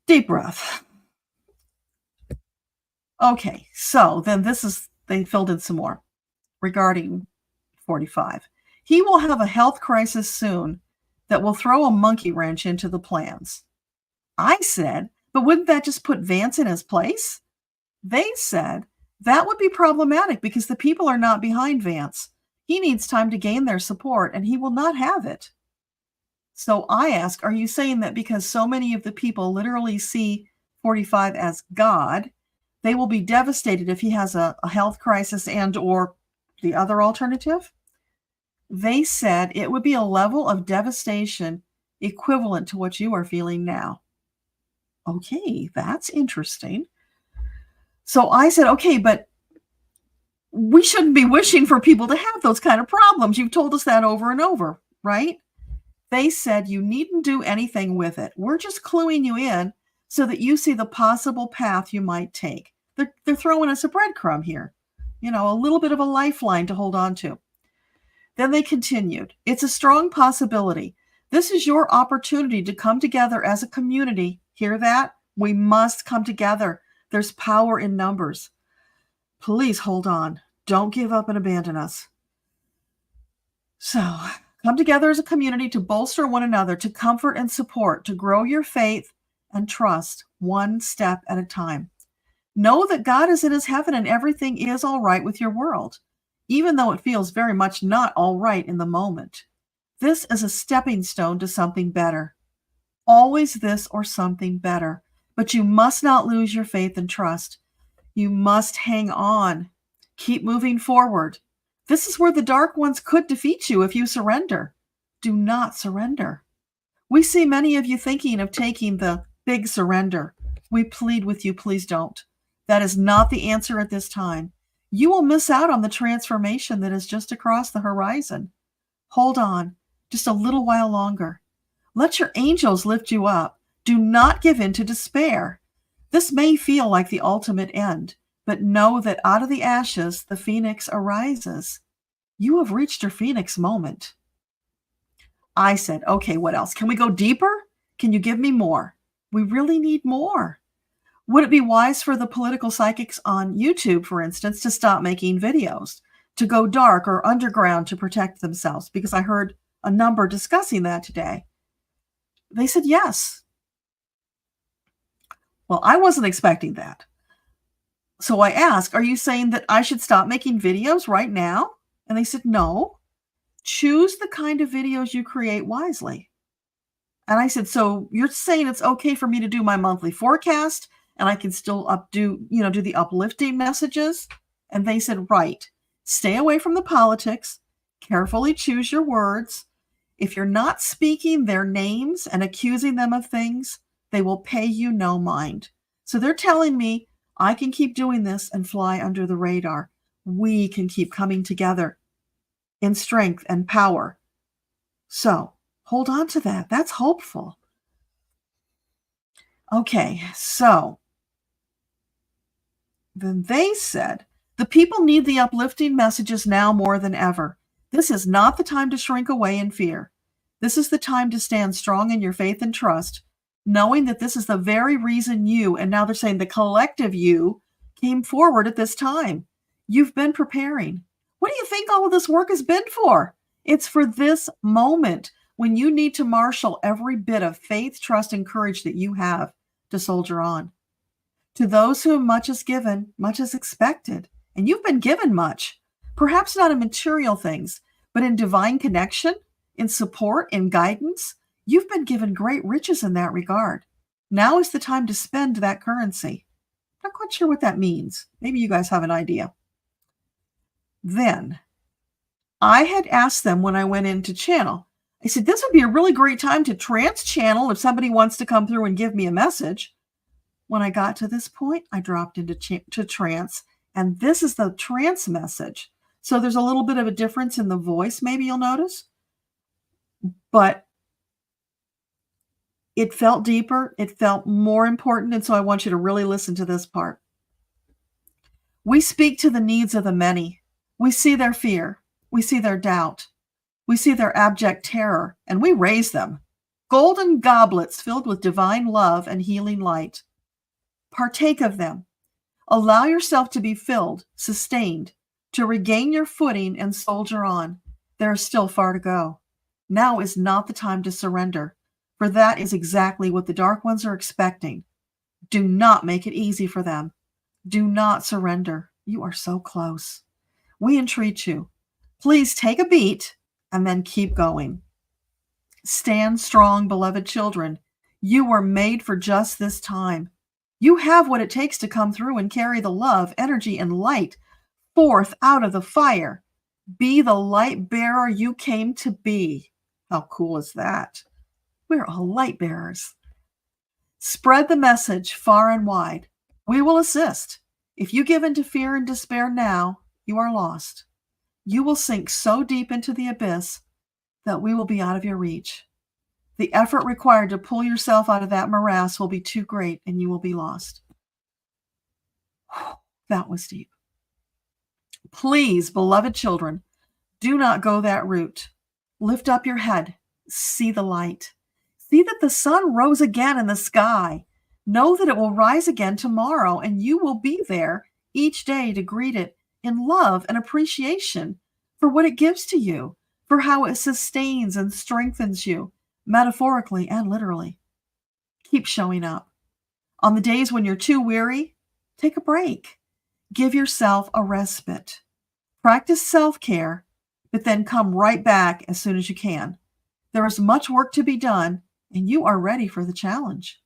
Deep breath. Okay, so then they filled in some more regarding 45. He will have a health crisis soon that will throw a monkey wrench into the plans. I said, but wouldn't that just put Vance in his place? They said that would be problematic because the people are not behind Vance. He needs time to gain their support, and he will not have it. So I ask, are you saying that because so many of the people literally see 45 as God, they will be devastated if he has a health crisis and or the other alternative? They said it would be a level of devastation equivalent to what you are feeling now. Okay, that's interesting. So I said, okay, but we shouldn't be wishing for people to have those kind of problems. You've told us that over and over, right? They said you needn't do anything with it. We're just cluing you in so that you see the possible path you might take. They're throwing us a breadcrumb here, a little bit of a lifeline to hold on to. Then they continued, it's a strong possibility. This is your opportunity to come together as a community. Hear that? We must come together. There's power in numbers. Please hold on. Don't give up and abandon us. So, come together as a community to bolster one another, to comfort and support, to grow your faith and trust one step at a time. Know that God is in his heaven and everything is all right with your world, even though it feels very much not all right in the moment. This is a stepping stone to something better. Always this or something better. But you must not lose your faith and trust. You must hang on. Keep moving forward. This is where the dark ones could defeat you if you surrender. Do not surrender. We see many of you thinking of taking the big surrender. We plead with you, please don't. That is not the answer at this time. You will miss out on the transformation that is just across the horizon. Hold on, just a little while longer. Let your angels lift you up. Do not give in to despair. This may feel like the ultimate end, but know that out of the ashes, the phoenix arises. You have reached your phoenix moment. I said, okay, what else? Can we go deeper? Can you give me more? We really need more. Would it be wise for the political psychics on YouTube, for instance, to stop making videos, to go dark or underground to protect themselves? Because I heard a number discussing that today. They said yes. Well, I wasn't expecting that. So I asked, are you saying that I should stop making videos right now? And they said, no. Choose the kind of videos you create wisely. And I said, so you're saying it's okay for me to do my monthly forecast and I can still do the uplifting messages? And they said, right. Stay away from the politics. Carefully choose your words. If you're not speaking their names and accusing them of things, they will pay you no mind. So they're telling me I can keep doing this and fly under the radar. We can keep coming together in strength and power. So hold on to that. That's hopeful. Okay, so then they said, the people need the uplifting messages now more than ever. This is not the time to shrink away in fear. This is the time to stand strong in your faith and trust, knowing that this is the very reason you, and now they're saying the collective you, came forward at this time. You've been preparing. What do you think all of this work has been for? It's for this moment when you need to marshal every bit of faith, trust, and courage that you have to soldier on. To those whom much is given, much is expected. And you've been given much. Perhaps not in material things, but in divine connection, in support, in guidance. You've been given great riches in that regard. Now is the time to spend that currency. Not quite sure what that means. Maybe you guys have an idea. Then I had asked them when I went into channel, I said, this would be a really great time to trance channel if somebody wants to come through and give me a message. When I got to this point, I dropped into trance, and this is the trance message. So there's a little bit of a difference in the voice, maybe you'll notice, but it felt deeper. It felt more important. And so I want you to really listen to this part. We speak to the needs of the many. We see their fear. We see their doubt. We see their abject terror, and we raise them. Golden goblets filled with divine love and healing light. Partake of them. Allow yourself to be filled, sustained, to regain your footing and soldier on. There is still far to go. Now is not the time to surrender, for that is exactly what the Dark Ones are expecting. Do not make it easy for them. Do not surrender. You are so close. We entreat you. Please take a beat and then keep going. Stand strong, beloved children. You were made for just this time. You have what it takes to come through and carry the love, energy, and light forth out of the fire. Be the light bearer you came to be. How cool is that? We're all light bearers. Spread the message far and wide. We will assist. If you give in to fear and despair now, you are lost. You will sink so deep into the abyss that we will be out of your reach. The effort required to pull yourself out of that morass will be too great, and you will be lost. That was deep. Please, beloved children, do not go that route. Lift up your head. See the light. See that the sun rose again in the sky. Know that it will rise again tomorrow, and you will be there each day to greet it in love and appreciation for what it gives to you, for how it sustains and strengthens you, metaphorically and literally. Keep showing up. On the days when you're too weary, take a break. Give yourself a respite. Practice self-care, but then come right back as soon as you can. There is much work to be done, and you are ready for the challenge.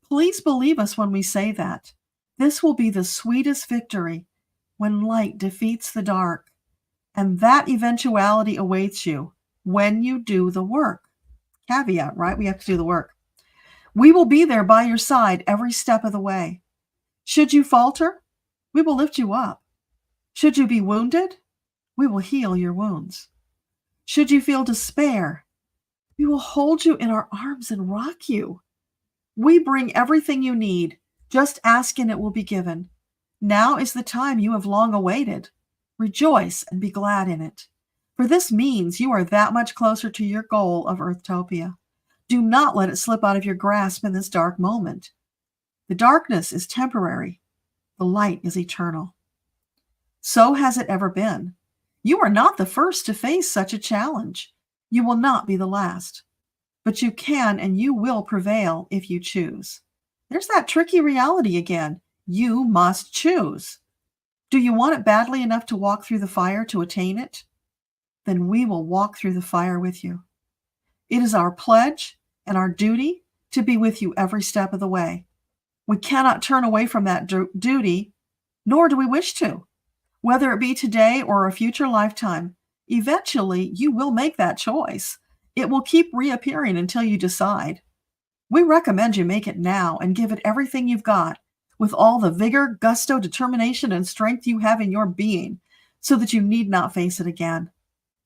Please believe us when we say that. This will be the sweetest victory when light defeats the dark, and that eventuality awaits you when you do the work. Caveat, right? We have to do the work. We will be there by your side every step of the way. Should you falter, we will lift you up. Should you be wounded, we will heal your wounds. Should you feel despair, we will hold you in our arms and rock you. We bring everything you need. Just ask and it will be given. Now is the time you have long awaited. Rejoice and be glad in it. For this means you are that much closer to your goal of Earthtopia. Do not let it slip out of your grasp in this dark moment. The darkness is temporary. The light is eternal. So has it ever been. You are not the first to face such a challenge. You will not be the last. But you can and you will prevail if you choose. There's that tricky reality again. You must choose. Do you want it badly enough to walk through the fire to attain it? Then we will walk through the fire with you. It is our pledge and our duty to be with you every step of the way. We cannot turn away from that duty, nor do we wish to. Whether it be today or a future lifetime, eventually you will make that choice. It will keep reappearing until you decide. We recommend you make it now and give it everything you've got, with all the vigor, gusto, determination, and strength you have in your being, so that you need not face it again.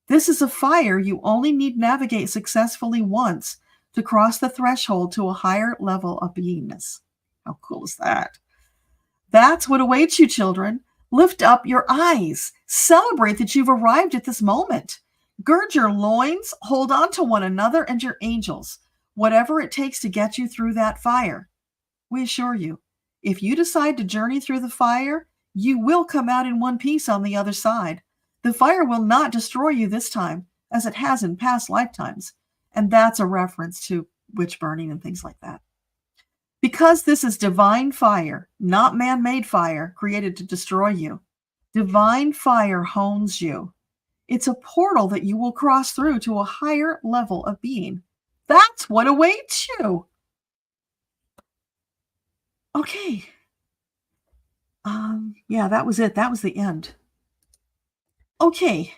This is a fire you only need navigate successfully once to cross the threshold to a higher level of beingness. How cool is that? That's what awaits you, children. Lift up your eyes. Celebrate that you've arrived at this moment. Gird your loins, hold on to one another and your angels, whatever it takes to get you through that fire. We assure you, if you decide to journey through the fire, you will come out in one piece on the other side. The fire will not destroy you this time, as it has in past lifetimes. And that's a reference to witch burning and things like that. Because this is divine fire, not man-made fire created to destroy you, Divine fire hones you. It's a portal that you will cross through to a higher level of being. That's what awaits you. Okay. Yeah, that was it. That was the end. Okay.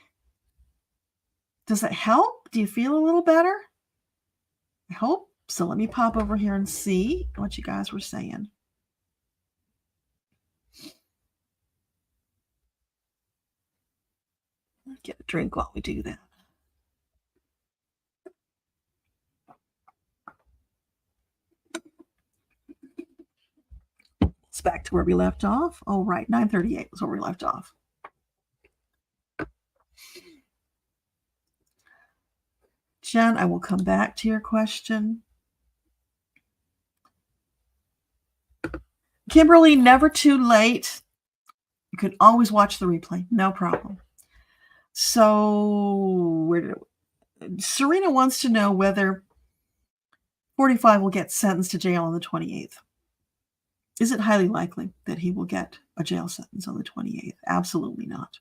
Does it help? Do you feel a little better? I hope. So let me pop over here and see what you guys were saying. Get a drink while we do that. It's back to where we left off. Oh, right. 9:38 was where we left off. Jen, I will come back to your question. Kimberly, never too late. You can always watch the replay. No problem. So, Serena wants to know whether 45 will get sentenced to jail on the 28th. Is it highly likely that he will get a jail sentence on the 28th? Absolutely not.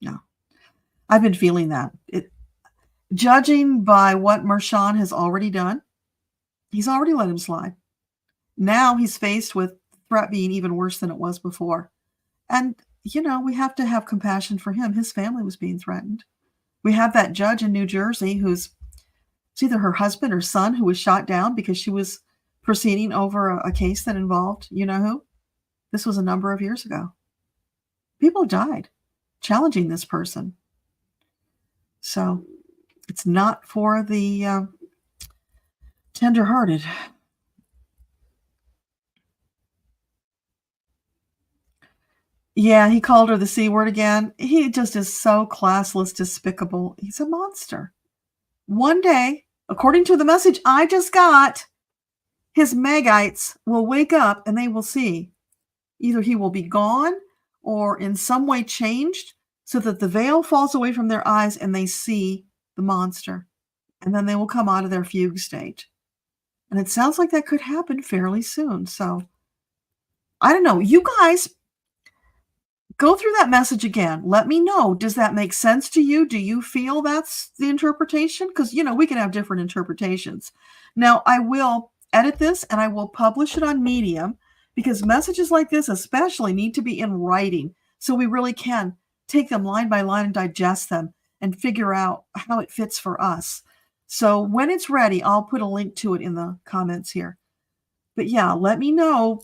No. I've been feeling that. Judging by what Mershon has already done, he's already let him slide. Now he's faced with threat being even worse than it was before. And, we have to have compassion for him. His family was being threatened. We have that judge in New Jersey it's either her husband or son who was shot down because she was proceeding over a case that involved who. This was a number of years ago. People died challenging this person. So it's not for the tender-hearted. Yeah, he called her the C word again. He just is so classless, despicable. He's a monster. One day, according to the message I just got, his Magites will wake up and they will see either he will be gone or in some way changed so that the veil falls away from their eyes and they see the monster. And then they will come out of their fugue state. And it sounds like that could happen fairly soon. So, I don't know. You guys go through that message again. Let me know. Does that make sense to you? Do you feel that's the interpretation? Because, we can have different interpretations. Now, I will edit this and I will publish it on Medium because messages like this especially need to be in writing so we really can take them line by line and digest them and figure out how it fits for us. So when it's ready, I'll put a link to it in the comments here. But yeah, let me know.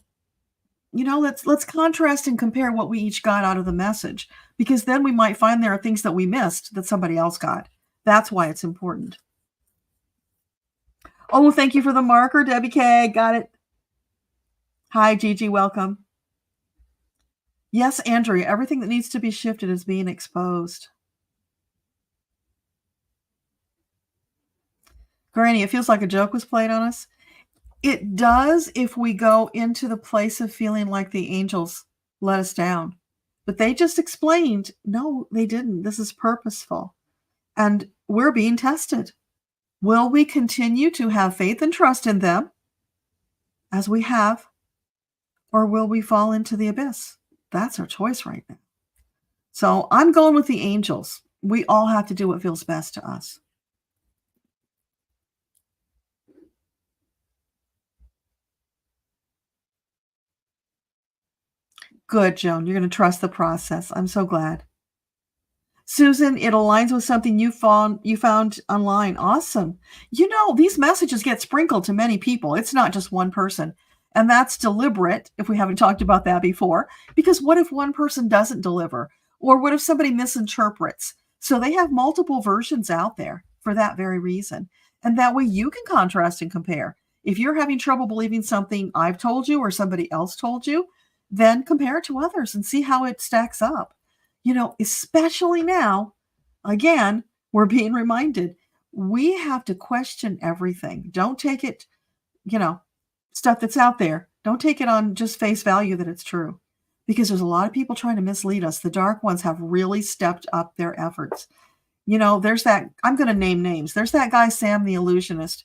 Let's contrast and compare what we each got out of the message, because then we might find there are things that we missed that somebody else got. That's why it's important. Oh, thank you for the marker, Debbie K. Got it. Hi, Gigi. Welcome. Yes, Andrea, everything that needs to be shifted is being exposed. Granny, it feels like a joke was played on us. It does if we go into the place of feeling like the angels let us down. But they just explained, no, they didn't. This is purposeful. And we're being tested. Will we continue to have faith and trust in them as we have? Or will we fall into the abyss? That's our choice right now. So I'm going with the angels. We all have to do what feels best to us. Good, Joan. You're going to trust the process. I'm so glad. Susan, it aligns with something you found online. Awesome. These messages get sprinkled to many people. It's not just one person. And that's deliberate, if we haven't talked about that before. Because what if one person doesn't deliver? Or what if somebody misinterprets? So they have multiple versions out there for that very reason. And that way you can contrast and compare. If you're having trouble believing something I've told you or somebody else told you, then compare it to others and see how it stacks up. Especially now, again, we're being reminded, we have to question everything. Don't take it, stuff that's out there. Don't take it on just face value that it's true, because there's a lot of people trying to mislead us. The dark ones have really stepped up their efforts. There's that, I'm going to name names. There's that guy, Sam the Illusionist.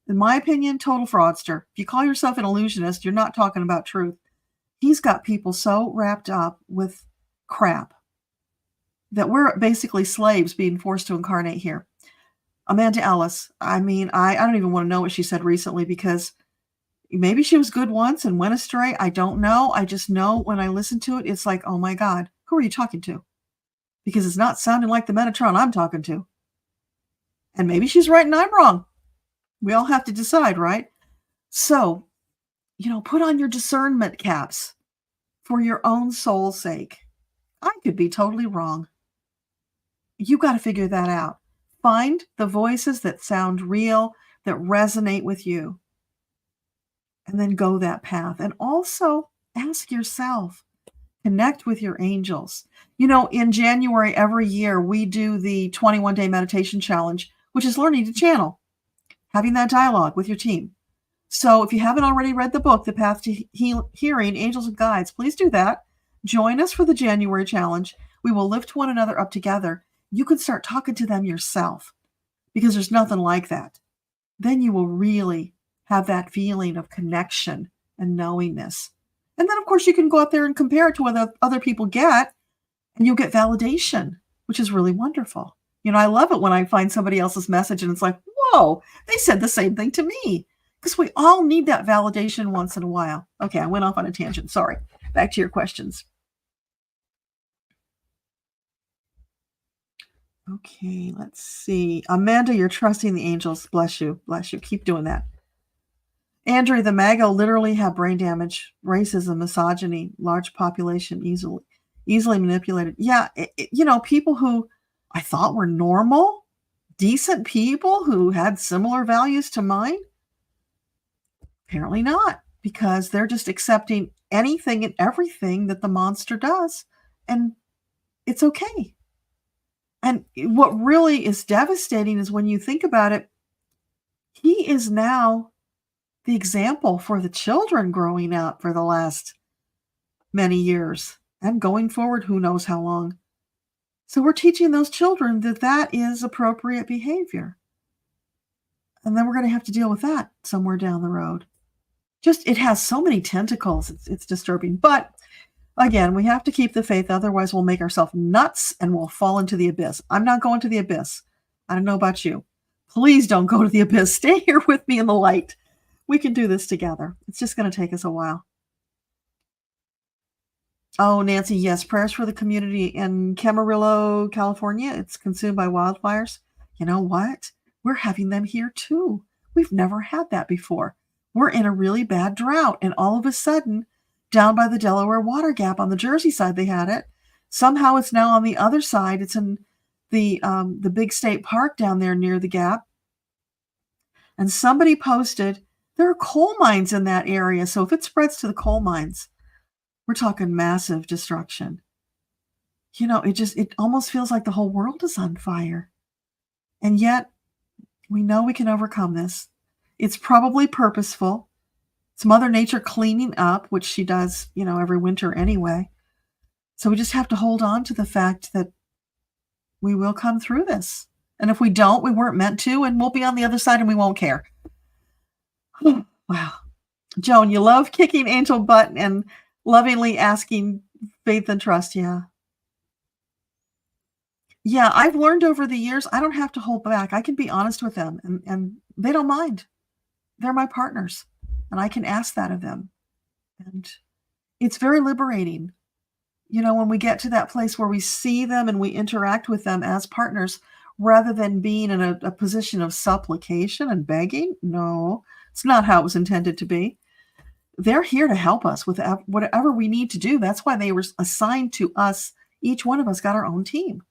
In my opinion, total fraudster. If you call yourself an illusionist, you're not talking about truth. He's got people so wrapped up with crap that we're basically slaves being forced to incarnate here. Amanda Ellis, I mean, I don't even wanna know what she said recently because maybe she was good once and went astray, I don't know. I just know when I listen to it, it's like, "Oh my god, who are you talking to?" Because it's not sounding like the Metatron I'm talking to. And maybe she's right and I'm wrong. We all have to decide, right? So, put on your discernment caps for your own soul's sake. I could be totally wrong. You gotta figure that out. Find the voices that sound real, that resonate with you, and then go that path. And also ask yourself, connect with your angels. In January every year, we do the 21-day meditation challenge, which is learning to channel, having that dialogue with your team. So if you haven't already read the book, The Path to Hearing, Angels and Guides, please do that. Join us for the January challenge. We will lift one another up together. You can start talking to them yourself because there's nothing like that. Then you will really have that feeling of connection and knowingness. And then, of course, you can go out there and compare it to what other people get, and you'll get validation, which is really wonderful. I love it when I find somebody else's message and it's like, whoa, they said the same thing to me. Because we all need that validation once in a while. Okay, I went off on a tangent. Sorry. Back to your questions. Okay, let's see. Amanda, you're trusting the angels. Bless you. Bless you. Keep doing that. Andrew, the MAGA literally have brain damage, racism, misogyny, large population, easily manipulated. Yeah, people who I thought were normal, decent people who had similar values to mine, apparently not, because they're just accepting anything and everything that the monster does, and it's okay. And what really is devastating is when you think about it, he is now the example for the children growing up for the last many years and going forward, who knows how long. So we're teaching those children that that is appropriate behavior. And then we're going to have to deal with that somewhere down the road. It has so many tentacles. It's disturbing. But again, we have to keep the faith. Otherwise, we'll make ourselves nuts and we'll fall into the abyss. I'm not going to the abyss. I don't know about you. Please don't go to the abyss. Stay here with me in the light. We can do this together. It's just going to take us a while. Oh, Nancy, yes. Prayers for the community in Camarillo, California. It's consumed by wildfires. You know what? We're having them here too. We've never had that before. We're in a really bad drought. And all of a sudden, down by the Delaware Water Gap on the Jersey side, they had it. Somehow it's now on the other side. It's in the big state park down there near the gap. And somebody posted, there are coal mines in that area. So if it spreads to the coal mines, we're talking massive destruction. It almost feels like the whole world is on fire. And yet, we know we can overcome this. It's probably purposeful. It's Mother Nature cleaning up, which she does, every winter anyway. So we just have to hold on to the fact that we will come through this. And if we don't, we weren't meant to, and we'll be on the other side and we won't care. Wow. Joan, you love kicking angel butt and lovingly asking faith and trust. Yeah. Yeah, I've learned over the years, I don't have to hold back. I can be honest with them and they don't mind. They're my partners and I can ask that of them. And it's very liberating. When we get to that place where we see them and we interact with them as partners, rather than being in a position of supplication and begging. No, it's not how it was intended to be. They're here to help us with whatever we need to do. That's why they were assigned to us. Each one of us got our own team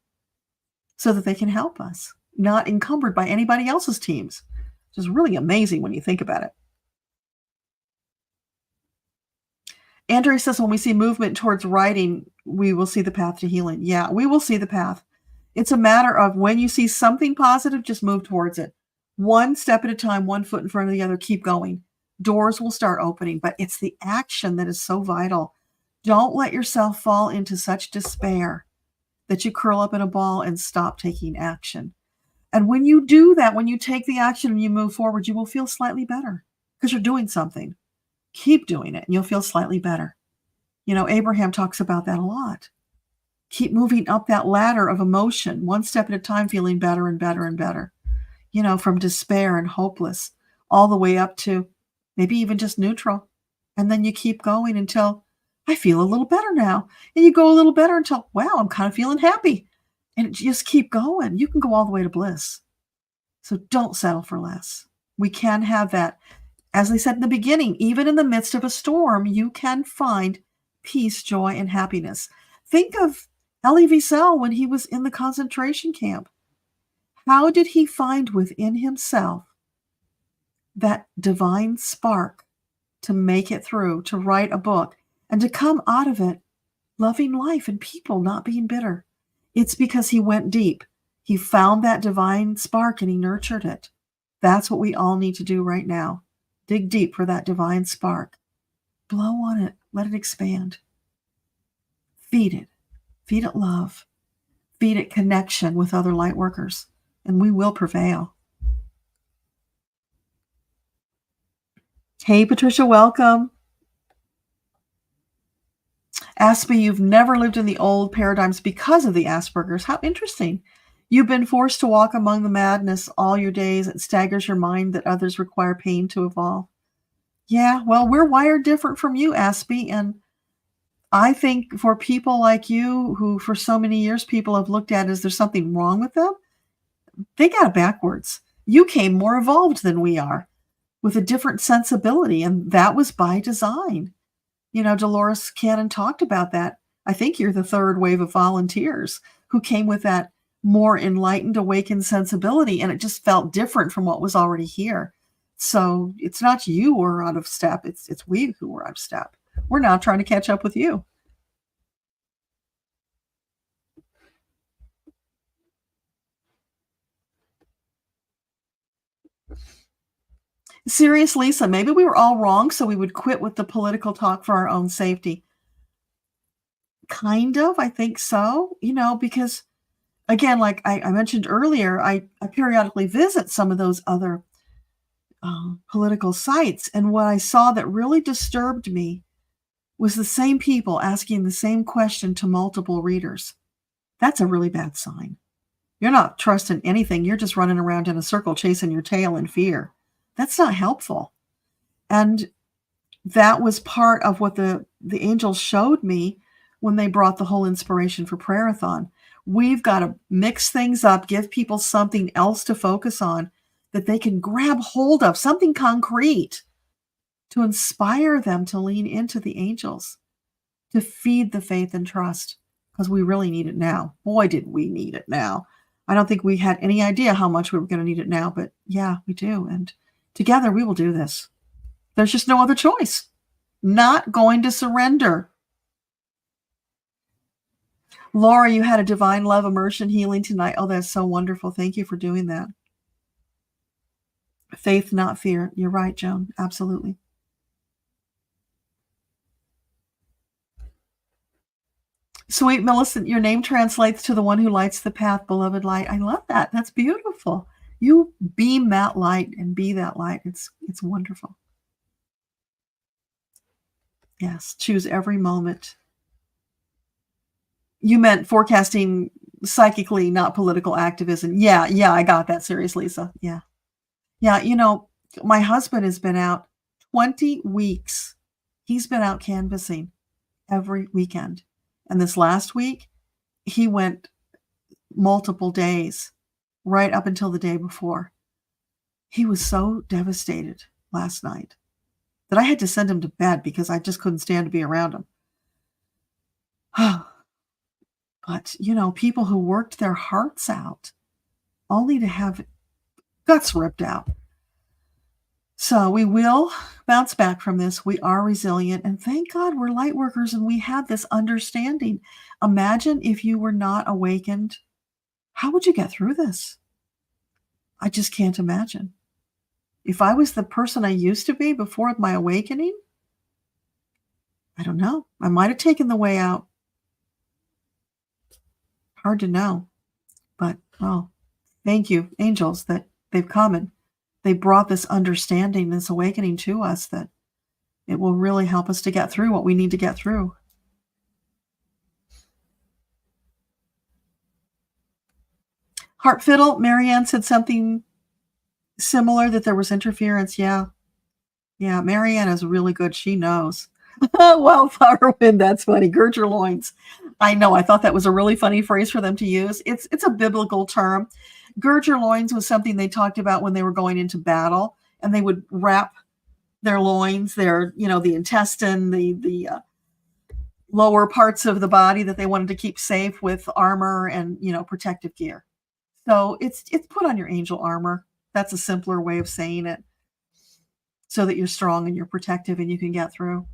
so that they can help us, not encumbered by anybody else's teams, which is really amazing when you think about it. Andrea says, when we see movement towards writing, we will see the path to healing. Yeah, we will see the path. It's a matter of when you see something positive, just move towards it. One step at a time, one foot in front of the other, keep going. Doors will start opening, but it's the action that is so vital. Don't let yourself fall into such despair that you curl up in a ball and stop taking action. And when you do that, when you take the action and you move forward, you will feel slightly better because you're doing something. Keep doing it and you'll feel slightly better. Abraham talks about that a lot. Keep moving up that ladder of emotion, one step at a time, feeling better and better and better, from despair and hopeless all the way up to maybe even just neutral. And then you keep going until I feel a little better now. And you go a little better until, wow, I'm kind of feeling happy. And just keep going. You can go all the way to bliss. So don't settle for less. We can have that. As I said in the beginning, even in the midst of a storm, you can find peace, joy, and happiness. Think of Elie Wiesel when he was in the concentration camp. How did he find within himself that divine spark to make it through, to write a book, and to come out of it loving life and people, not being bitter? It's because he went deep. He found that divine spark and he nurtured it. That's what we all need to do right now. Dig deep for that divine spark. Blow on it. Let it expand. Feed it. Feed it love. Feed it connection with other light workers. And we will prevail. Hey, Patricia, welcome. Aspie, you've never lived in the old paradigms because of the Asperger's. How interesting. You've been forced to walk among the madness all your days. It staggers your mind that others require pain to evolve. Yeah, well, we're wired different from you, Aspie. And I think for people like you, who for so many years people have looked at as there's something wrong with them, they got it backwards. You came more evolved than we are, with a different sensibility, and that was by design. Dolores Cannon talked about that. I think you're the third wave of volunteers who came with that more enlightened, awakened sensibility, and it just felt different from what was already here. So it's not you who are out of step. It's we who are out of step. We're now trying to catch up with you. Serious, Lisa, maybe we were all wrong, so we would quit with the political talk for our own safety. Kind of, I think so, because, again, like I mentioned earlier, I periodically visit some of those other political sites, and what I saw that really disturbed me was the same people asking the same question to multiple readers. That's a really bad sign. You're not trusting anything. You're just running around in a circle chasing your tail in fear. That's not helpful. And that was part of what the angels showed me when they brought the whole inspiration for prayer-a-thon. We've got to mix things up, give people something else to focus on that they can grab hold of, something concrete to inspire them to lean into the angels, to feed the faith and trust, because we really need it now. Boy, did we need it now. I don't think we had any idea how much we were going to need it now, but yeah, we do. And together we will do this. There's just no other choice. Not going to surrender. Laura, you had a divine love immersion healing tonight. Oh, that's so wonderful. Thank you for doing that. Faith, not fear. You're right, Joan. Absolutely. Sweet Millicent, your name translates to the one who lights the path, beloved light. I love that. That's beautiful. You beam that light and be that light. It's wonderful. Yes, choose every moment. You meant forecasting psychically, not political activism. Yeah, I got that. Seriously, Lisa. Yeah. My husband has been out 20 weeks. He's been out canvassing every weekend. And this last week, he went multiple days, right up until the day before. He was so devastated last night that I had to send him to bed because I just couldn't stand to be around him. But, people who worked their hearts out only to have guts ripped out. So we will bounce back from this. We are resilient. And thank God we're light workers and we have this understanding. Imagine if you were not awakened. How would you get through this? I just can't imagine. If I was the person I used to be before my awakening, I don't know. I might have taken the way out. Hard to know. But, thank you, angels, that they've come and they brought this understanding, this awakening to us, that it will really help us to get through what we need to get through. Heart fiddle, Marianne said something similar, that there was interference. Yeah. Yeah, Marianne is really good. She knows. Wildflower wind, that's funny. Gird your loins. I know. I thought that was a really funny phrase for them to use. It's a biblical term. Gird your loins was something they talked about when they were going into battle, and they would wrap their loins, the intestine, the lower parts of the body that they wanted to keep safe, with armor and protective gear. So it's put on your angel armor. That's a simpler way of saying it, so that you're strong and you're protective and you can get through.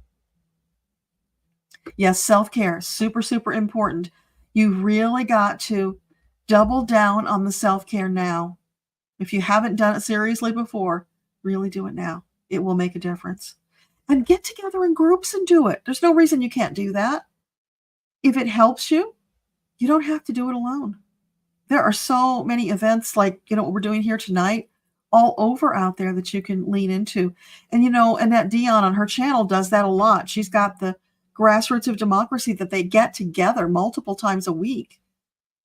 Yes, self-care, super, super important. You really got to double down on the self-care now. If you haven't done it seriously before, really do it now. It will make a difference. And get together in groups and do it. There's no reason you can't do that. If it helps you, you don't have to do it alone. There are so many events like, what we're doing here tonight, all over out there that you can lean into. And, Annette Dion on her channel does that a lot. She's got the Grassroots of Democracy that they get together multiple times a week.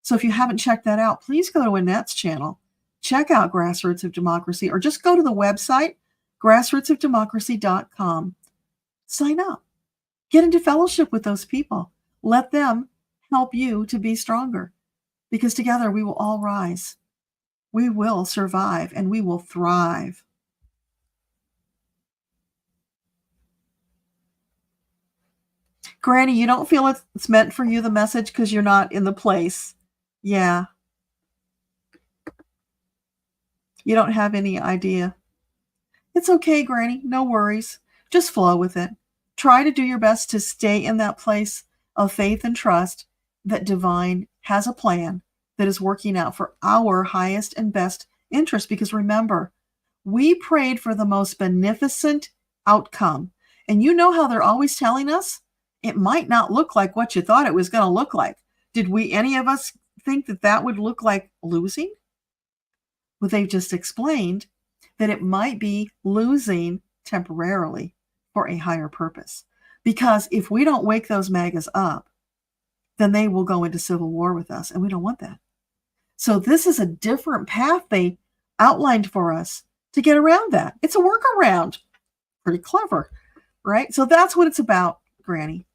So if you haven't checked that out, please go to Annette's channel. Check out Grassroots of Democracy, or just go to the website, grassrootsofdemocracy.com. Sign up. Get into fellowship with those people. Let them help you to be stronger, because together we will all rise. We will survive and we will thrive. Granny, you don't feel it's meant for you, the message, because you're not in the place. Yeah. You don't have any idea. It's okay, Granny. No worries. Just flow with it. Try to do your best to stay in that place of faith and trust that divine has a plan that is working out for our highest and best interest. Because remember, we prayed for the most beneficent outcome. And you know how they're always telling us it might not look like what you thought it was going to look like. Did any of us think that would look like losing? Well, they've just explained that it might be losing temporarily for a higher purpose. Because if we don't wake those MAGAs up, then they will go into civil war with us, and we don't want that. So this is a different path they outlined for us to get around that. It's a workaround. Pretty clever, right? So that's what it's about, Granny.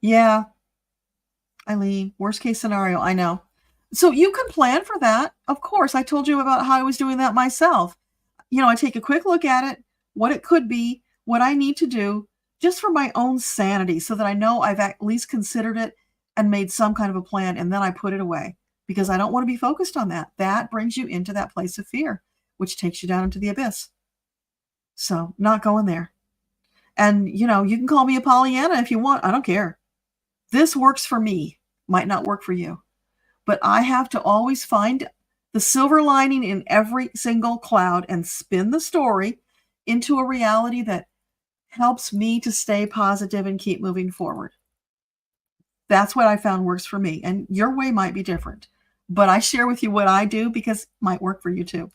Yeah, Eileen, worst case scenario, I know. So you can plan for that. Of course, I told you about how I was doing that myself. I take a quick look at it, what it could be, what I need to do, just for my own sanity, so that I know I've at least considered it and made some kind of a plan, and then I put it away, because I don't want to be focused on that. That brings you into that place of fear, which takes you down into the abyss. So not going there. And, you can call me a Pollyanna if you want. I don't care. This works for me. Might not work for you. But I have to always find the silver lining in every single cloud and spin the story into a reality that helps me to stay positive and keep moving forward. That's what I found works for me. And your way might be different. But I share with you what I do because it might work for you too.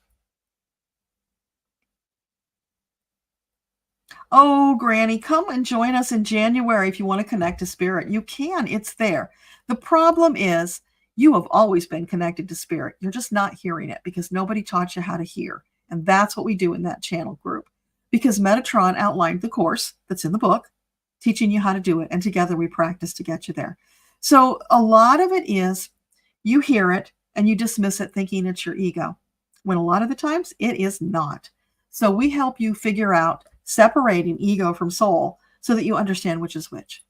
Oh, Granny, come and join us in January if you want to connect to Spirit. You can. It's there. The problem is you have always been connected to Spirit. You're just not hearing it because nobody taught you how to hear. And that's what we do in that channel group. Because Metatron outlined the course that's in the book, teaching you how to do it. And together we practice to get you there. So a lot of it is you hear it and you dismiss it thinking it's your ego, when a lot of the times it is not. So we help you figure out separating ego from soul so that you understand which is which.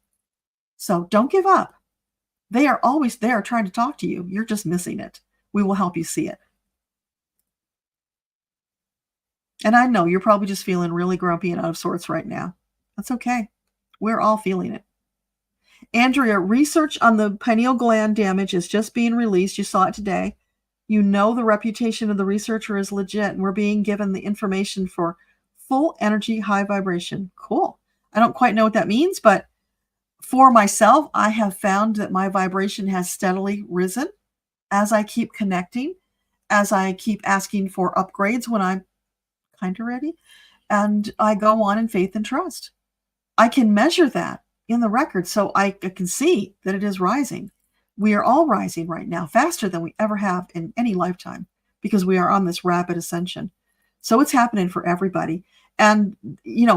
So don't give up. They are always there trying to talk to you. You're just missing it. We will help you see it. And I know you're probably just feeling really grumpy and out of sorts right now. That's okay. We're all feeling it. Andrea, research on the pineal gland damage is just being released. You saw it today. You know the reputation of the researcher is legit, and we're being given the information for full energy, high vibration. Cool. I don't quite know what that means, but for myself, I have found that my vibration has steadily risen as I keep connecting, as I keep asking for upgrades when I'm kind of ready, and I go on in faith and trust. I can measure that in the record, so I can see that it is rising. We are all rising right now, faster than we ever have in any lifetime, because we are on this rapid ascension. So it's happening for everybody. And,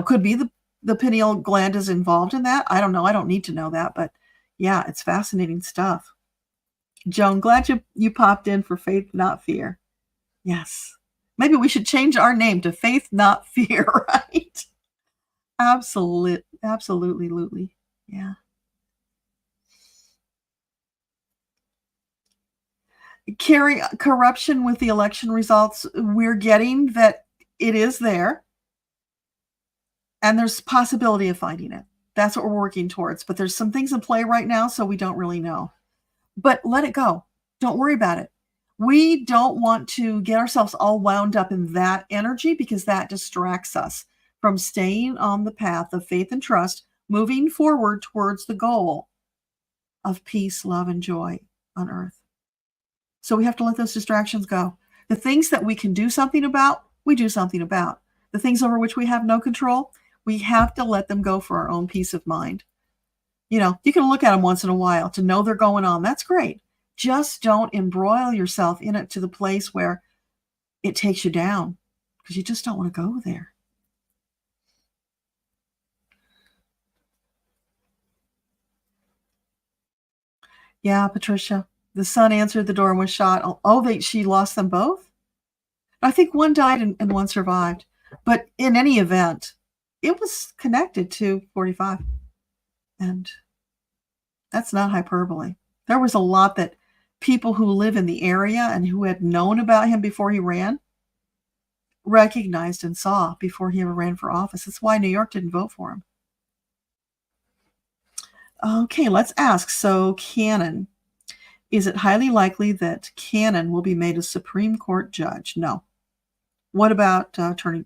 could be the pineal gland is involved in that. I don't know. I don't need to know that. But yeah, it's fascinating stuff. Joan, glad you popped in for Faith, Not Fear. Yes. Maybe we should change our name to Faith, Not Fear, right? Absolutely. Yeah. Carrie, corruption with the election results, we're getting that it is there, and there's possibility of finding it. That's what we're working towards. But there's some things in play right now, so we don't really know. But let it go. Don't worry about it. We don't want to get ourselves all wound up in that energy, because that distracts us from staying on the path of faith and trust, moving forward towards the goal of peace, love, and joy on earth. So we have to let those distractions go. The things that we can do something about, we do something about. The things over which we have no control, we have to let them go for our own peace of mind. You can look at them once in a while to know they're going on. That's great. Just don't embroil yourself in it to the place where it takes you down, because you just don't want to go there. Yeah, Patricia. The son answered the door and was shot. Oh, she lost them both? I think one died and one survived. But in any event, it was connected to 45. And that's not hyperbole. There was a lot that people who live in the area and who had known about him before he ran recognized and saw before he ever ran for office. That's why New York didn't vote for him. Okay, let's ask. So, Cannon. Is it highly likely that Cannon will be made a Supreme Court judge? No. What about attorney?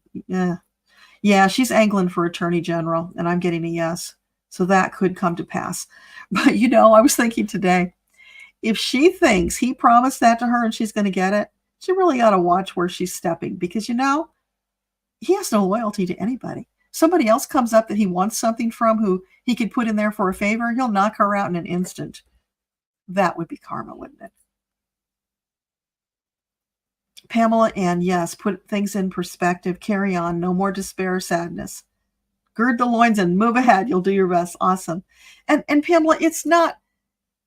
Yeah, she's angling for attorney general, and I'm getting a yes. So that could come to pass. But, I was thinking today, if she thinks he promised that to her and she's going to get it, she really ought to watch where she's stepping, because, he has no loyalty to anybody. Somebody else comes up that he wants something from, who he could put in there for a favor, he'll knock her out in an instant. That would be karma, wouldn't it? Pamela, and yes, put things in perspective. Carry on. No more despair or sadness. Gird the loins and move ahead. You'll do your best. Awesome. And Pamela, it's not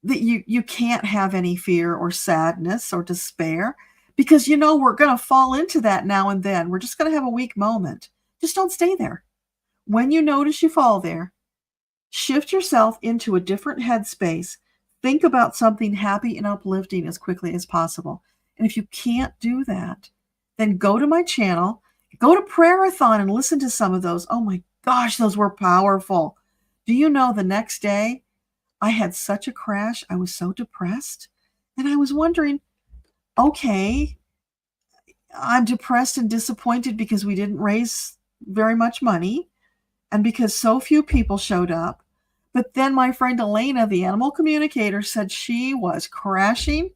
that you can't have any fear or sadness or despair, because, we're going to fall into that now and then. We're just going to have a weak moment. Just don't stay there. When you notice you fall there, shift yourself into a different headspace. Think about something happy and uplifting as quickly as possible. And if you can't do that, then go to my channel, go to prayer-a-thon and listen to some of those. Oh my gosh, those were powerful. Do you know, the next day I had such a crash. I was so depressed. And I was wondering, okay, I'm depressed and disappointed because we didn't raise very much money and because so few people showed up. But then my friend Elena, the animal communicator, said she was crashing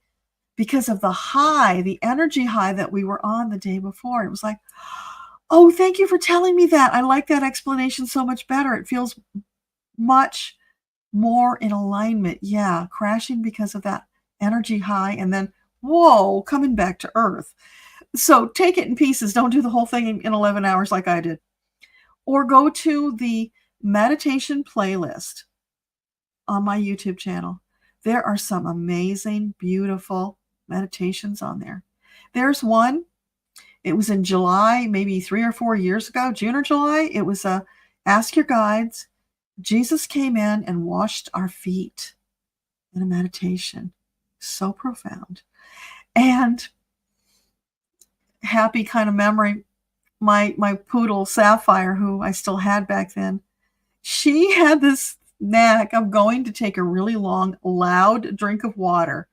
because of the energy high that we were on the day before. It was like, oh, thank you for telling me that. I like that explanation so much better. It feels much more in alignment. Yeah, crashing because of that energy high, and then, whoa, coming back to earth. So take it in pieces. Don't do the whole thing in 11 hours like I did. Or go to the meditation playlist on my YouTube channel. There are some amazing, beautiful meditations on there. There's one, it was in July, maybe 3 or 4 years ago, June or July. It was Ask Your Guides. Jesus came in and washed our feet in a meditation. So profound. And happy kind of memory, my poodle Sapphire, who I still had back then, she had this knack of going to take a really long, loud drink of water.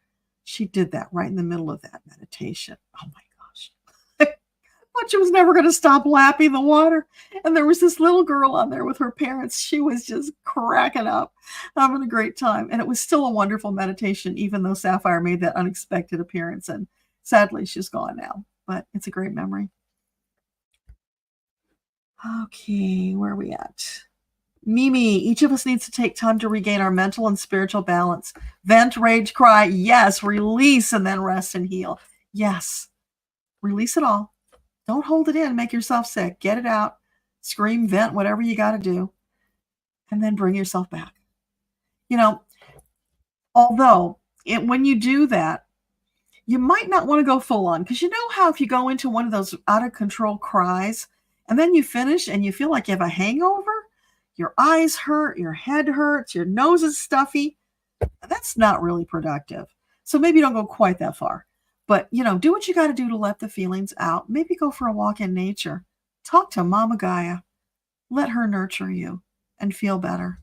She did that right in the middle of that meditation. Oh my gosh. But she was never going to stop lapping the water. And there was this little girl on there with her parents. She was just cracking up, having a great time. And it was still a wonderful meditation, even though Sapphire made that unexpected appearance. And sadly, she's gone now. But it's a great memory. Okay, where are we at? Mimi, each of us needs to take time to regain our mental and spiritual balance. Vent, rage, cry. Yes. Release and then rest and heal. Yes. Release it all. Don't hold it in. Make yourself sick. Get it out. Scream, vent, whatever you got to do. And then bring yourself back. Although when you do that, you might not want to go full on, because you know how if you go into one of those out of control cries and then you finish and you feel like you have a hangover, your eyes hurt, your head hurts, your nose is stuffy, that's not really productive. So maybe don't go quite that far. But, do what you got to do to let the feelings out. Maybe go for a walk in nature. Talk to Mama Gaia. Let her nurture you and feel better.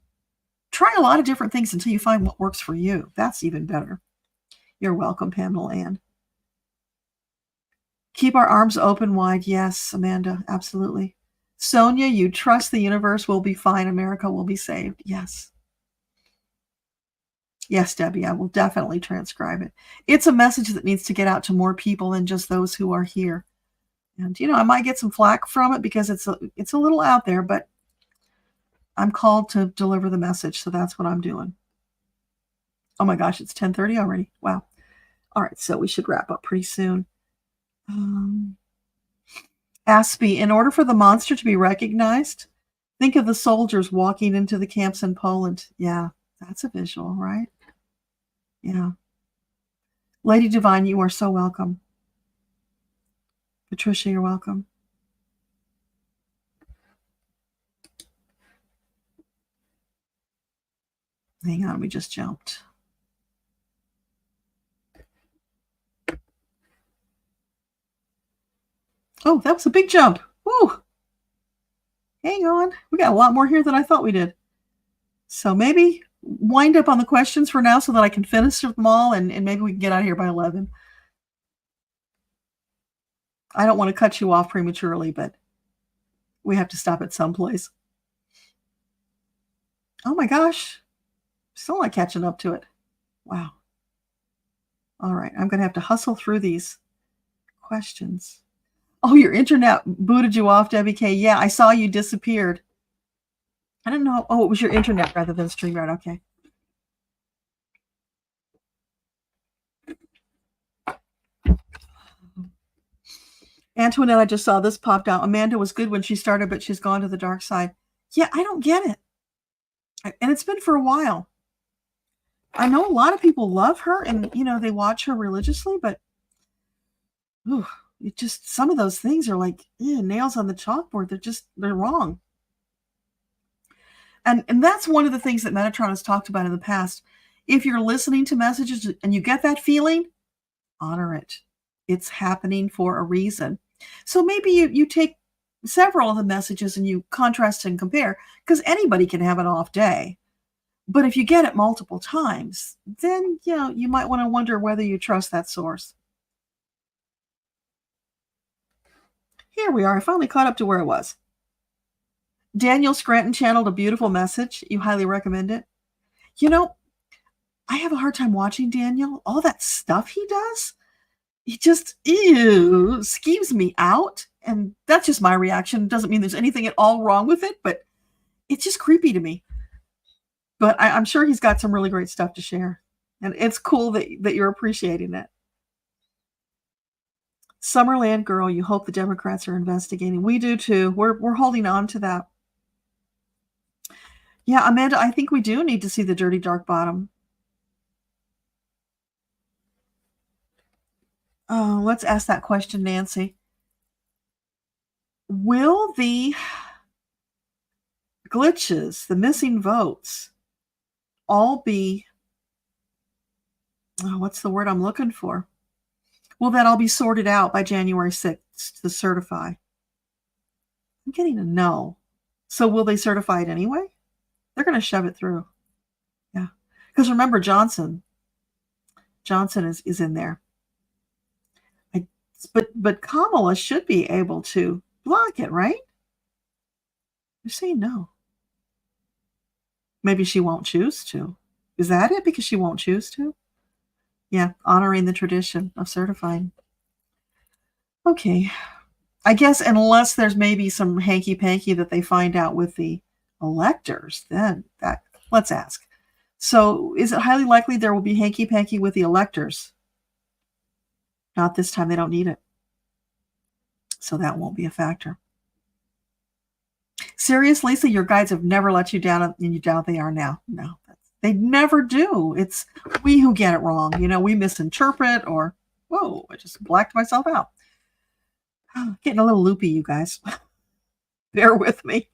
Try a lot of different things until you find what works for you. That's even better. You're welcome, Pamela Ann. Keep our arms open wide. Yes, Amanda, absolutely. Sonia, you trust the universe will be fine. America will be saved. Yes. Yes, Debbie, I will definitely transcribe it. It's a message that needs to get out to more people than just those who are here. And, I might get some flack from it because it's a little out there, but I'm called to deliver the message, so that's what I'm doing. Oh my gosh, it's 10:30 already. Wow. All right, so we should wrap up pretty soon. Aspie, in order for the monster to be recognized, think of the soldiers walking into the camps in Poland. Yeah, that's a visual, right? Yeah. Lady Divine, you are so welcome. Patricia, you're welcome. Hang on, we just jumped. Oh, that was a big jump. Woo! Hang on. We got a lot more here than I thought we did. So maybe wind up on the questions for now so that I can finish them all and maybe we can get out of here by 11. I don't want to cut you off prematurely, but we have to stop at some place. Oh my gosh. Still not catching up to it. Wow. All right. I'm going to have to hustle through these questions. Oh, your internet booted you off, Debbie K. Yeah, I saw you disappeared. I don't know. Oh, it was your internet rather than StreamYard. Okay. Antoinette, I just saw this popped out. Amanda was good when she started, but she's gone to the dark side. Yeah, I don't get it. And it's been for a while. I know a lot of people love her and, they watch her religiously, but it just, some of those things are like nails on the chalkboard. They're wrong. And that's one of the things that Metatron has talked about in the past. If you're listening to messages and you get that feeling, honor it. It's happening for a reason. So maybe you take several of the messages and you contrast and compare, because anybody can have an off day. But if you get it multiple times, then, you might want to wonder whether you trust that source. Here we are. I finally caught up to where it was. Daniel Scranton channeled a beautiful message. You highly recommend it. I have a hard time watching Daniel. All that stuff he does, he just skeeves me out. And that's just my reaction. Doesn't mean there's anything at all wrong with it, but it's just creepy to me. But I'm sure he's got some really great stuff to share. And it's cool that you're appreciating it. Summerland Girl, you hope the Democrats are investigating. We do too. We're holding on to that. Yeah, Amanda, I think we do need to see the dirty dark bottom. Oh, let's ask that question, Nancy. Will the glitches, the missing votes, all be, what's the word I'm looking for? Will that all be sorted out by January 6th to certify? I'm getting a no. So will they certify it anyway? They're going to shove it through. Yeah. Because remember, Johnson is in there. But Kamala should be able to block it, right? You're saying no. Maybe she won't choose to. Is that it? Because she won't choose to? Yeah, honoring the tradition of certifying. Okay. I guess unless there's maybe some hanky-panky that they find out with the Electors, let's ask. So is it highly likely there will be hanky-panky with the electors? Not this time. They don't need it. So that won't be a factor. Serious, Lisa, your guides have never let you down, and you doubt they are now. No, they never do. It's we who get it wrong. We misinterpret or, whoa, I just blacked myself out. Getting a little loopy, you guys. Bear with me.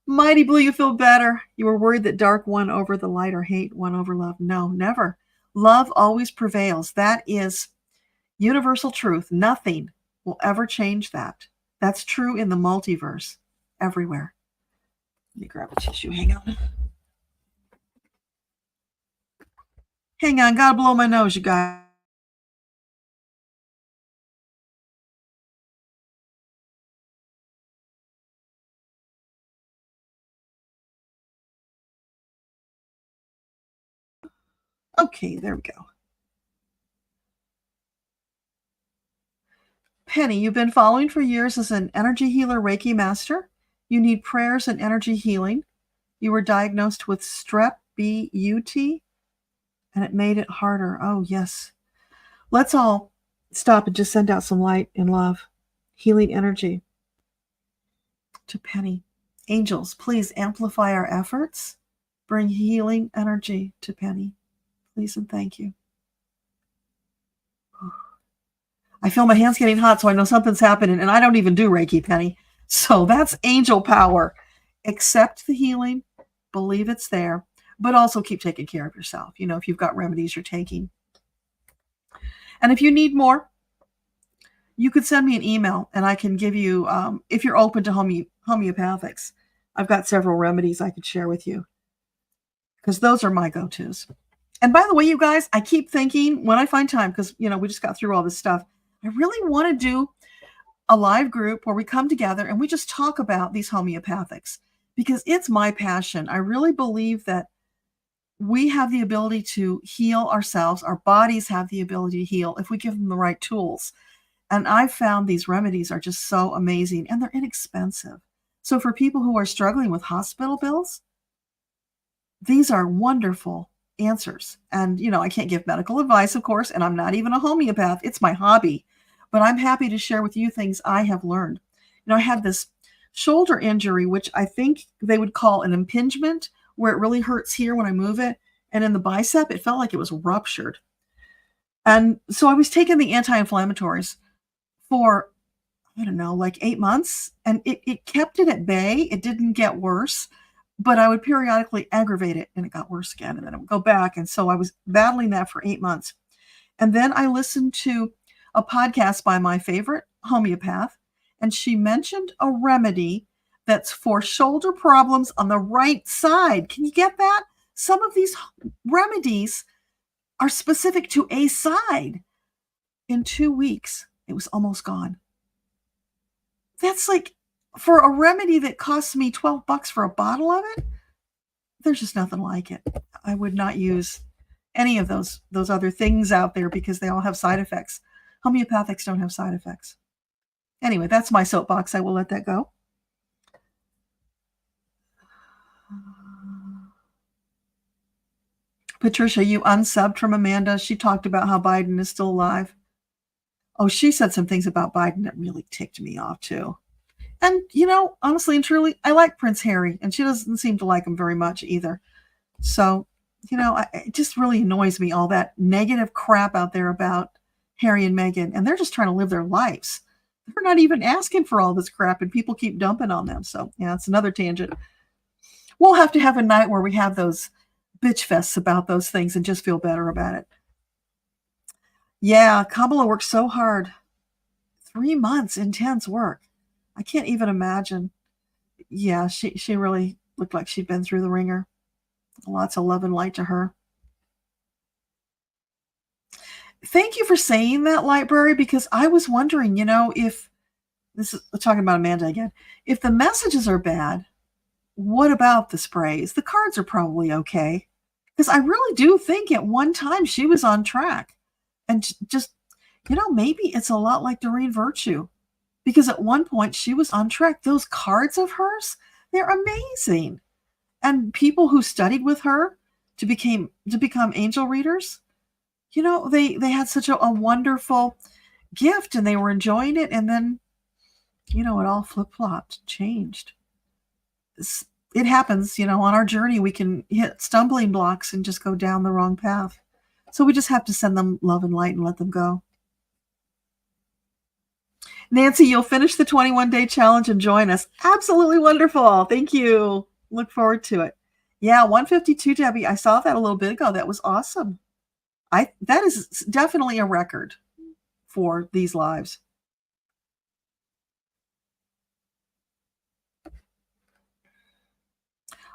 Mighty Blue, you feel better. You were worried that dark won over the light or hate won over love. No, never. Love always prevails. That is universal truth. Nothing will ever change that. That's true in the multiverse, everywhere. Let me grab a tissue. Hang on. Hang on. Gotta blow my nose, you guys. Okay, there we go. Penny, you've been following for years as an energy healer Reiki master. You need prayers and energy healing. You were diagnosed with strep B-U-T, and it made it harder. Oh, yes. Let's all stop and just send out some light and love, healing energy to Penny. Angels, please amplify our efforts. Bring healing energy to Penny. Please and thank you. I feel my hands getting hot, so I know something's happening, and I don't even do Reiki, Penny. So that's angel power. Accept the healing, believe it's there, but also keep taking care of yourself. If you've got remedies you're taking. And if you need more, you could send me an email, and I can give you, if you're open to homeopathics, I've got several remedies I could share with you, because those are my go-tos. And by the way, you guys, I keep thinking when I find time, because, we just got through all this stuff, I really want to do a live group where we come together and we just talk about these homeopathics, because it's my passion. I really believe that we have the ability to heal ourselves. Our bodies have the ability to heal if we give them the right tools. And I've found these remedies are just so amazing, and they're inexpensive. So for people who are struggling with hospital bills, these are wonderful answers. And, I can't give medical advice, of course, and I'm not even a homeopath. It's my hobby. But I'm happy to share with you things I have learned. I had this shoulder injury, which I think they would call an impingement, where it really hurts here when I move it. And in the bicep, it felt like it was ruptured. And so I was taking the anti-inflammatories for, I don't know, like 8 months. And it kept it at bay. It didn't get worse. But I would periodically aggravate it, and it got worse again. And then it would go back. And so I was battling that for 8 months. And then I listened to a podcast by my favorite homeopath, and she mentioned a remedy that's for shoulder problems on the right side. Can you get that? Some of these remedies are specific to a side. In 2 weeks, it was almost gone. That's like, for a remedy that costs me $12 for a bottle of it, there's just nothing like it. I would not use any of those other things out there, because they all have side effects. Homeopathics don't have side effects. Anyway, that's my soapbox. I will let that go. Patricia, you unsubbed from Amanda. She talked about how Biden is still alive. Oh, she said some things about Biden that really ticked me off too. And, honestly and truly, I like Prince Harry, and she doesn't seem to like him very much either. So, it just really annoys me, all that negative crap out there about Harry and Meghan, and they're just trying to live their lives. They're not even asking for all this crap, and people keep dumping on them. So, yeah, it's another tangent. We'll have to have a night where we have those bitch fests about those things and just feel better about it. Yeah, Kamala worked so hard. 3 months, intense work. I can't even imagine. Yeah, she really looked like she'd been through the ringer. Lots of love and light to her. Thank you for saying that, Library, because I was wondering, if this is talking about Amanda again, if the messages are bad, what about the sprays? The cards are probably okay, because I really do think at one time she was on track. And just, maybe it's a lot like Doreen Virtue, because at one point she was on track. Those cards of hers, They're amazing. And people who studied with her to become angel readers, they had such a wonderful gift and they were enjoying it, and then it all flip-flopped, changed. It happens, on our journey we can hit stumbling blocks and just go down the wrong path. So we just have to send them love and light and let them go. Nancy, you'll finish the 21-day challenge and join us. Absolutely wonderful. Thank you. Look forward to it. Yeah, 152, Debbie. I saw that a little bit ago. That was awesome. That is definitely a record for these lives.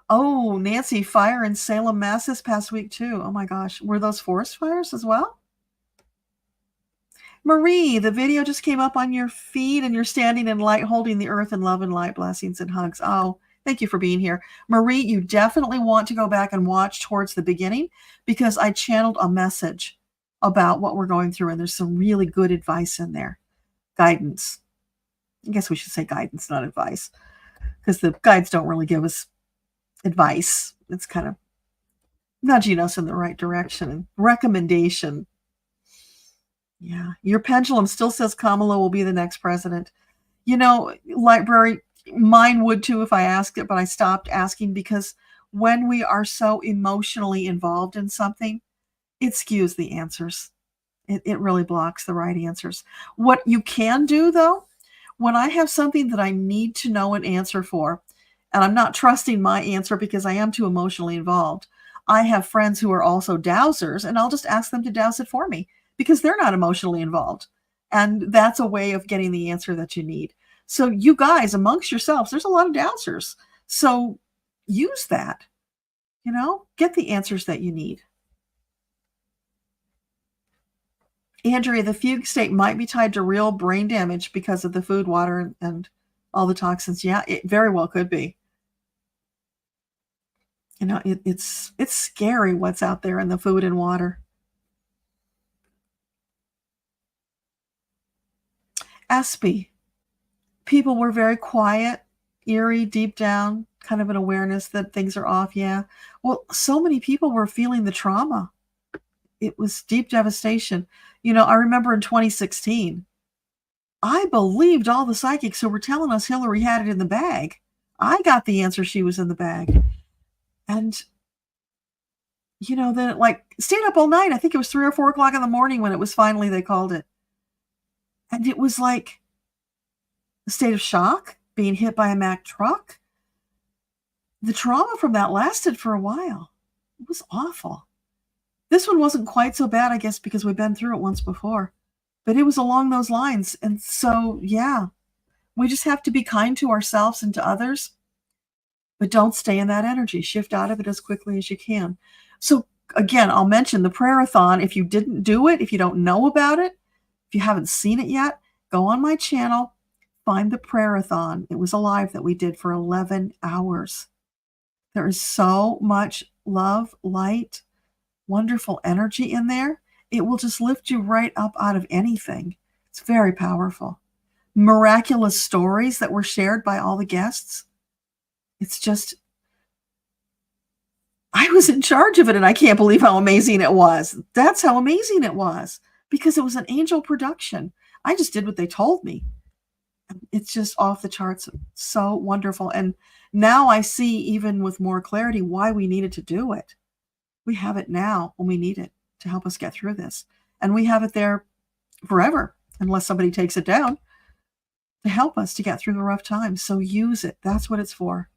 Oh, Nancy, fire in Salem, Mass this past week too. Oh my gosh. Were those forest fires as well? Marie, the video just came up on your feed and you're standing in light, holding the earth in love and light, blessings and hugs. Oh, thank you for being here. Marie, you definitely want to go back and watch towards the beginning because I channeled a message about what we're going through and there's some really good advice in there. Guidance. I guess we should say guidance, not advice, because the guides don't really give us advice. It's kind of nudging us in the right direction and recommendation. Yeah, your pendulum still says Kamala will be the next president. Library, mine would too if I asked it, but I stopped asking because when we are so emotionally involved in something, it skews the answers. It really blocks the right answers. What you can do, though, when I have something that I need to know an answer for, and I'm not trusting my answer because I am too emotionally involved, I have friends who are also dowsers, and I'll just ask them to douse it for me because they're not emotionally involved. And that's a way of getting the answer that you need. So you guys, amongst yourselves, there's a lot of dowsers. So use that, get the answers that you need. Andrea, the fugue state might be tied to real brain damage because of the food, water, and all the toxins. Yeah, it very well could be. It's scary what's out there in the food and water. Espy, people were very quiet, eerie, deep down, kind of an awareness that things are off. Yeah. Well, so many people were feeling the trauma. It was deep devastation. I remember in 2016, I believed all the psychics who were telling us Hillary had it in the bag. I got the answer she was in the bag. And, then stayed up all night. I think it was 3 or 4 o'clock in the morning when it was finally, they called it. And it was like a state of shock, being hit by a Mack truck. The trauma from that lasted for a while. It was awful. This one wasn't quite so bad, I guess, because we've been through it once before. But it was along those lines. And so, yeah, we just have to be kind to ourselves and to others. But don't stay in that energy. Shift out of it as quickly as you can. So, again, I'll mention the prayer-a-thon. If you didn't do it, if you don't know about it, if you haven't seen it yet, go on my channel, find the prayer-a-thon. It was a live that we did for 11 hours. There is so much love, light, wonderful energy in there. It will just lift you right up out of anything. It's very powerful. Miraculous stories that were shared by all the guests. It's just, I was in charge of it and I can't believe how amazing it was. That's how amazing it was because it was an angel production. I just did what they told me. It's just off the charts. So wonderful. And now I see even with more clarity why we needed to do it. We have it now when we need it to help us get through this. And we have it there forever, unless somebody takes it down, to help us to get through the rough times. So use it. That's what it's for.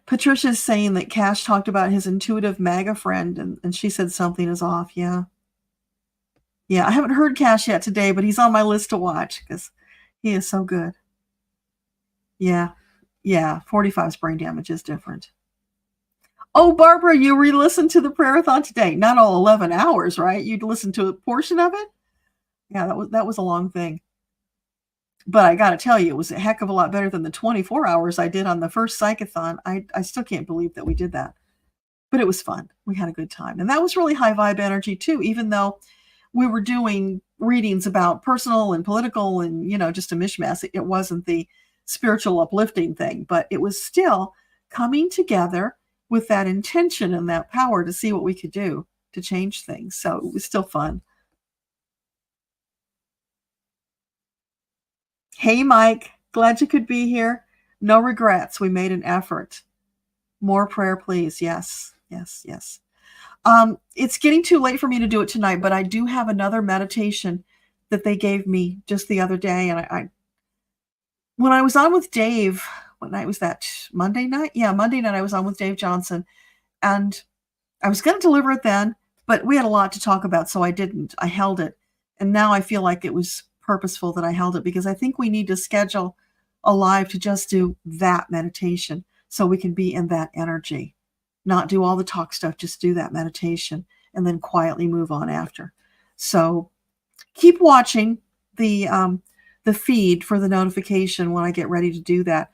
Patricia's saying that Cash talked about his intuitive MAGA friend, and she said something is off. Yeah. Yeah, I haven't heard Cash yet today, but he's on my list to watch because he is so good. Yeah. Yeah, 45's brain damage is different. Oh, Barbara, you re-listened to the prayer-a-thon today. Not all 11 hours, right? You'd listen to a portion of it? Yeah, that was a long thing. But I got to tell you, it was a heck of a lot better than the 24 hours I did on the first Psychathon. I still can't believe that we did that. But it was fun. We had a good time. And that was really high vibe energy too, even though we were doing readings about personal and political and, just a mishmash. It wasn't the spiritual uplifting thing, but it was still coming together with that intention and that power to see what we could do to change things. So it was still fun. Hey, Mike, glad you could be here. No regrets. We made an effort. More prayer, please. Yes, yes, yes. It's getting too late for me to do it tonight, but I do have another meditation that they gave me just the other day. And when I was on with Dave, what night was that? Monday night? Yeah, Monday night I was on with Dave Johnson, and I was going to deliver it then, but we had a lot to talk about, so I didn't. I held it. And now I feel like it was purposeful that I held it, because I think we need to schedule a live to just do that meditation so we can be in that energy. Not do all the talk stuff, just do that meditation and then quietly move on after. So keep watching the feed for the notification when I get ready to do that.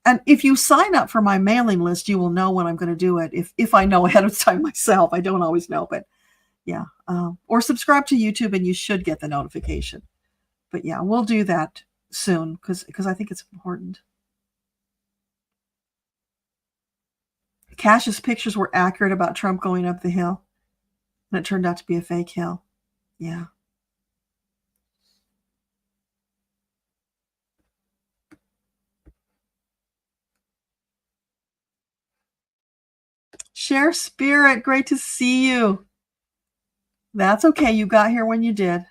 And if you sign up for my mailing list, you will know when I'm going to do it. If I know ahead of time myself, I don't always know, but yeah. Or subscribe to YouTube and you should get the notification. But yeah, we'll do that soon because I think it's important. Cash's pictures were accurate about Trump going up the hill, and it turned out to be a fake hill. Yeah. Share Spirit, great to see you. That's okay. You got here when you did.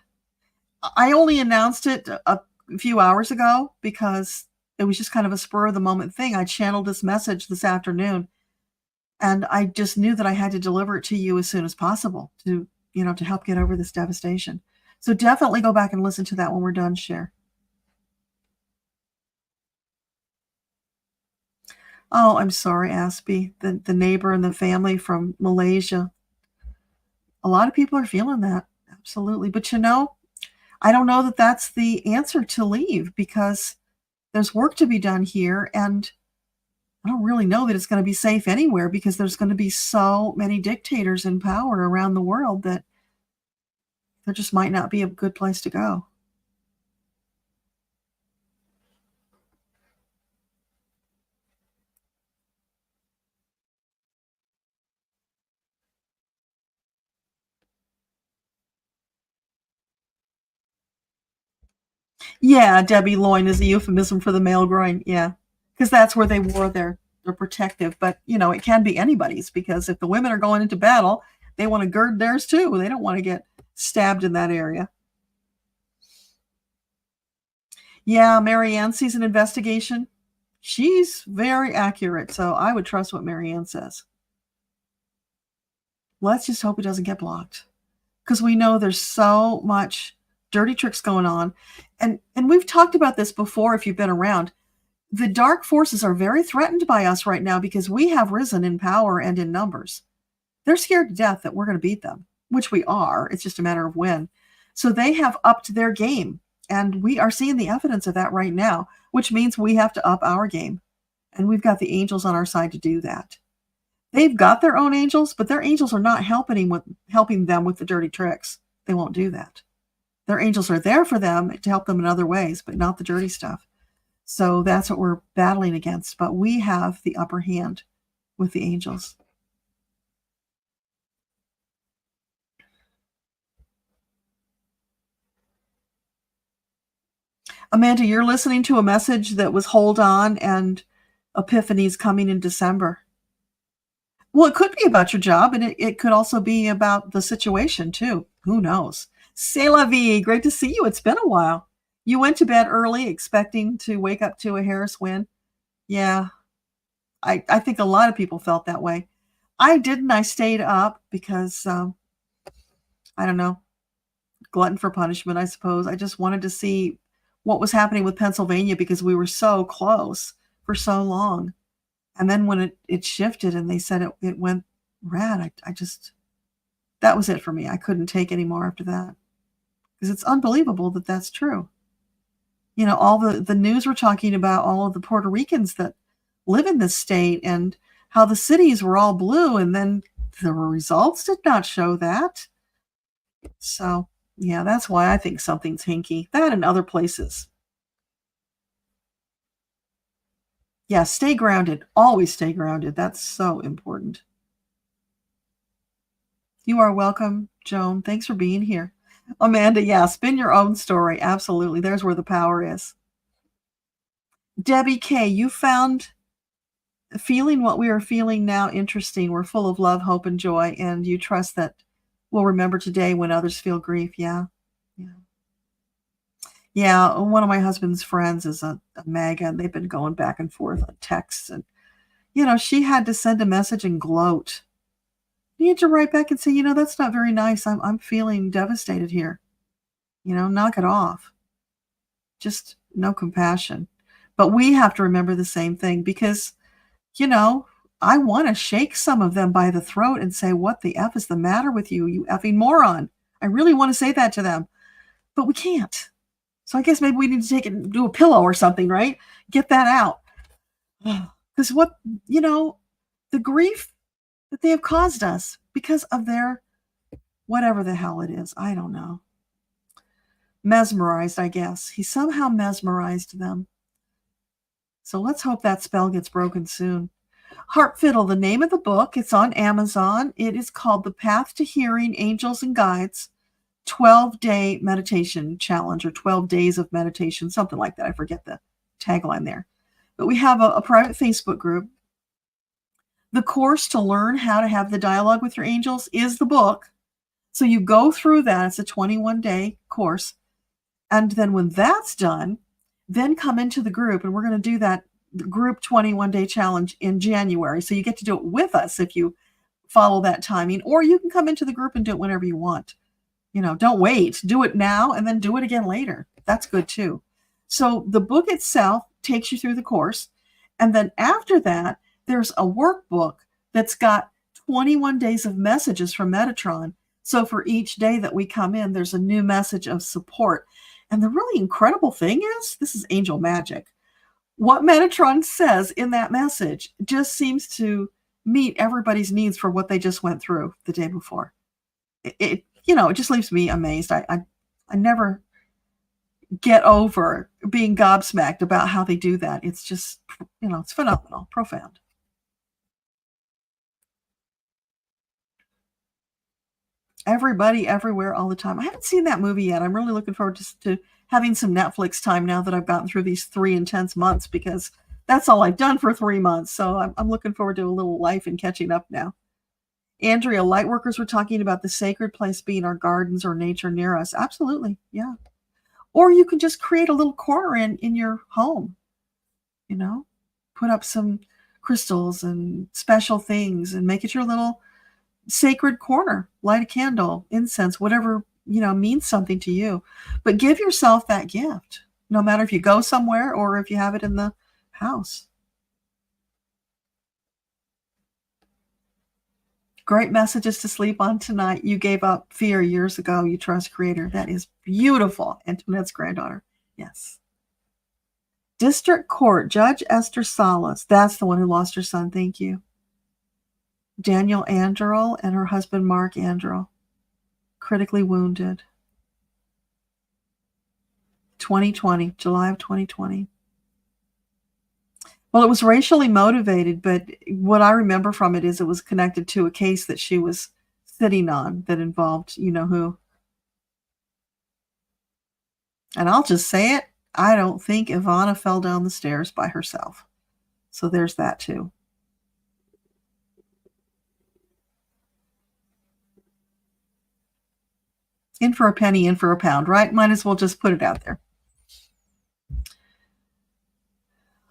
I only announced it a few hours ago because it was just kind of a spur of the moment thing. I channeled this message this afternoon, and I just knew that I had to deliver it to you as soon as possible to help get over this devastation. So definitely go back and listen to that when we're done, Share. Oh, I'm sorry, Aspie, the neighbor and the family from Malaysia. A lot of people are feeling that, absolutely. But I don't know that that's the answer to leave, because there's work to be done here, and I don't really know that it's going to be safe anywhere, because there's going to be so many dictators in power around the world that there just might not be a good place to go. Yeah, Debbie, loin is a euphemism for the male groin. Yeah, because that's where they wore their protective. But it can be anybody's, because if the women are going into battle, they want to gird theirs too. They don't want to get stabbed in that area. Yeah, Marianne sees an investigation. She's very accurate, so I would trust what Marianne says. Let's just hope it doesn't get blocked, because we know there's so much dirty tricks going on. And we've talked about this before if you've been around. The dark forces are very threatened by us right now because we have risen in power and in numbers. They're scared to death that we're going to beat them, which we are. It's just a matter of when. So they have upped their game, and we are seeing the evidence of that right now, which means we have to up our game. And we've got the angels on our side to do that. They've got their own angels, but their angels are not helping them with the dirty tricks. They won't do that. Their angels are there for them to help them in other ways, but not the dirty stuff. So that's what we're battling against. But we have the upper hand with the angels. Amanda, you're listening to a message that was hold on and epiphanies coming in December. Well, it could be about your job, and it could also be about the situation too. Who knows? C'est la vie. Great to see you. It's been a while. You went to bed early expecting to wake up to a Harris win. Yeah, I think a lot of people felt that way. I didn't. I stayed up because, I don't know, glutton for punishment, I suppose. I just wanted to see what was happening with Pennsylvania, because we were so close for so long. And then when it shifted and they said it went red, that was it for me. I couldn't take any more after that, because it's unbelievable that that's true. All the news were talking about all of the Puerto Ricans that live in this state and how the cities were all blue, and then the results did not show that. So Yeah, that's why I think something's hinky. That and other places. Yeah, stay grounded. Always stay grounded. That's so important. You are welcome, Joan. Thanks for being here. Amanda, yeah, spin your own story. Absolutely. There's where the power is. Debbie K, you found feeling what we are feeling now interesting. We're full of love, hope, and joy, and you trust that we'll remember today when others feel grief. Yeah. Yeah. Yeah. One of my husband's friends is a MAGA, and they've been going back and forth on texts. And, she had to send a message and gloat. You had to write back and say, that's not very nice. I'm feeling devastated here. Knock it off. Just no compassion. But we have to remember the same thing because, I want to shake some of them by the throat and say, what the F is the matter with you, you effing moron? I really want to say that to them, but we can't. So I guess maybe we need to take it and do a pillow or something, right? Get that out. Because the grief that they have caused us because of their whatever the hell it is. I don't know. Mesmerized, I guess. He somehow mesmerized them. So let's hope that spell gets broken soon. Heart Fiddle, the name of the book. It's on Amazon. It is called The Path to Hearing, Angels and Guides, 12-Day Meditation Challenge, or 12 Days of Meditation, something like that. I forget the tagline there. But we have a private Facebook group. The course to learn how to have the dialogue with your angels is the book. So you go through that. It's a 21-day course. And then when that's done, then come into the group. And we're going to do that group 21-day challenge in January. So you get to do it with us if you follow that timing. Or you can come into the group and do it whenever you want. Don't wait. Do it now and then do it again later. That's good too. So the book itself takes you through the course. And then after that, there's a workbook that's got 21 days of messages from Metatron. So for each day that we come in, there's a new message of support. And the really incredible thing is, this is angel magic. What Metatron says in that message just seems to meet everybody's needs for what they just went through the day before. It just leaves me amazed. I never get over being gobsmacked about how they do that. It's just, it's phenomenal, profound. Everybody, everywhere, all the time. I haven't seen that movie yet. I'm really looking forward to having some Netflix time now that I've gotten through these 3 intense months, because that's all I've done for 3 months. So I'm looking forward to a little life and catching up now. Andrea, lightworkers were talking about the sacred place being our gardens or nature near us. Absolutely. Yeah. Or you can just create a little corner in your home, put up some crystals and special things and make it your little sacred corner. Light a candle, incense, whatever, means something to you. But give yourself that gift, no matter if you go somewhere or if you have it in the house. Great messages to sleep on tonight. You gave up fear years ago. You trust Creator. That is beautiful. Antoinette's granddaughter. Yes. District Court, Judge Esther Salas. That's the one who lost her son. Thank you. Daniel Anderl and her husband, Mark Anderl, critically wounded. 2020, July of 2020. Well, it was racially motivated, but what I remember from it is it was connected to a case that she was sitting on that involved who. And I'll just say it, I don't think Ivana fell down the stairs by herself. So there's that too. In for a penny, in for a pound, right? Might as well just put it out there.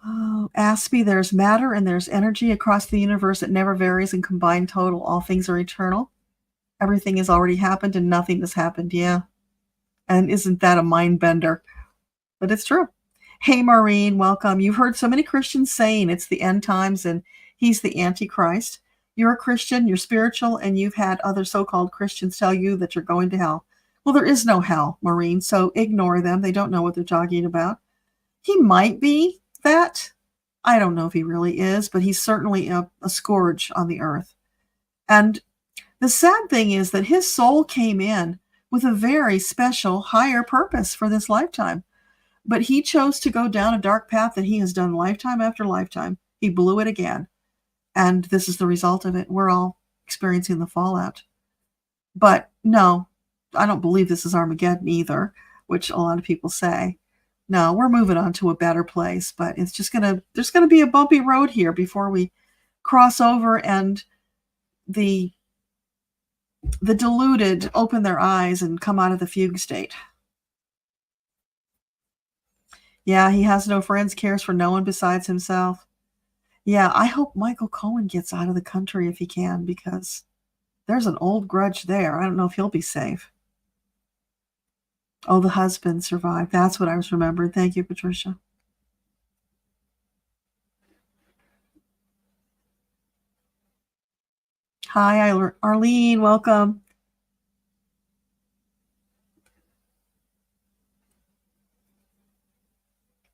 Oh, Aspie, there's matter and there's energy across the universe that never varies in combined total. All things are eternal. Everything has already happened and nothing has happened. Yeah. And isn't that a mind bender? But it's true. Hey, Maureen, welcome. You've heard so many Christians saying it's the end times and he's the Antichrist. You're a Christian, you're spiritual, and you've had other so-called Christians tell you that you're going to hell. Well, there is no hell, Maureen, so ignore them. They don't know what they're talking about. He might be that. I don't know if he really is, but he's certainly a scourge on the earth. And the sad thing is that his soul came in with a very special higher purpose for this lifetime. But he chose to go down a dark path that he has done lifetime after lifetime. He blew it again. And this is the result of it. We're all experiencing the fallout. But no, I don't believe this is Armageddon either, which a lot of people say. No, we're moving on to a better place, but it's just there's gonna be a bumpy road here before we cross over and the deluded open their eyes and come out of the fugue state. Yeah, he has no friends, cares for no one besides himself. Yeah, I hope Michael Cohen gets out of the country if he can, because there's an old grudge there. I don't know if he'll be safe. Oh, the husband survived. That's what I was remembering. Thank you, Patricia. Hi, Arlene. Welcome.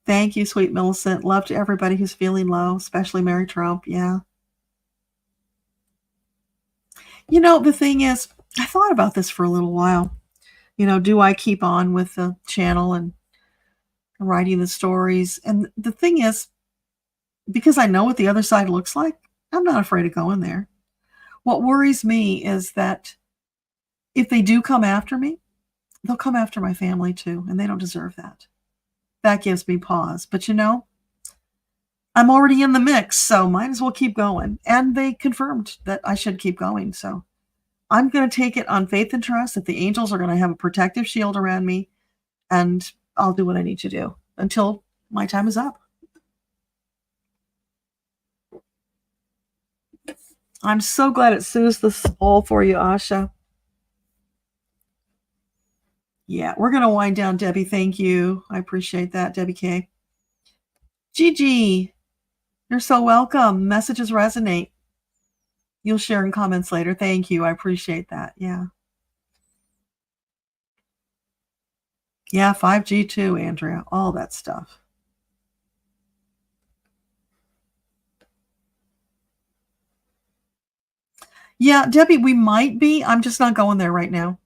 Thank you, sweet Millicent. Love to everybody who's feeling low, especially Mary Trump. Yeah. You know, the thing is, I thought about this for a little while. You know, do I keep on with the channel and writing the stories? And the thing is, because I know what the other side looks like, I'm not afraid of going there. What worries me is that if they do come after me, they'll come after my family too, and they don't deserve that. That gives me pause. But you know, I'm already in the mix, so might as well keep going. And they confirmed that I should keep going. So I'm going to take it on faith and trust that the angels are going to have a protective shield around me, and I'll do what I need to do until my time is up. I'm so glad it soothes the soul for you, Asha. Yeah, we're going to wind down, Debbie. Thank you. I appreciate that, Debbie K. Gigi, you're so welcome. Messages resonate. You'll share in comments later. Thank you. I appreciate that. Yeah. Yeah, 5G too, Andrea. All that stuff. Yeah, Debbie, we might be. I'm just not going there right now.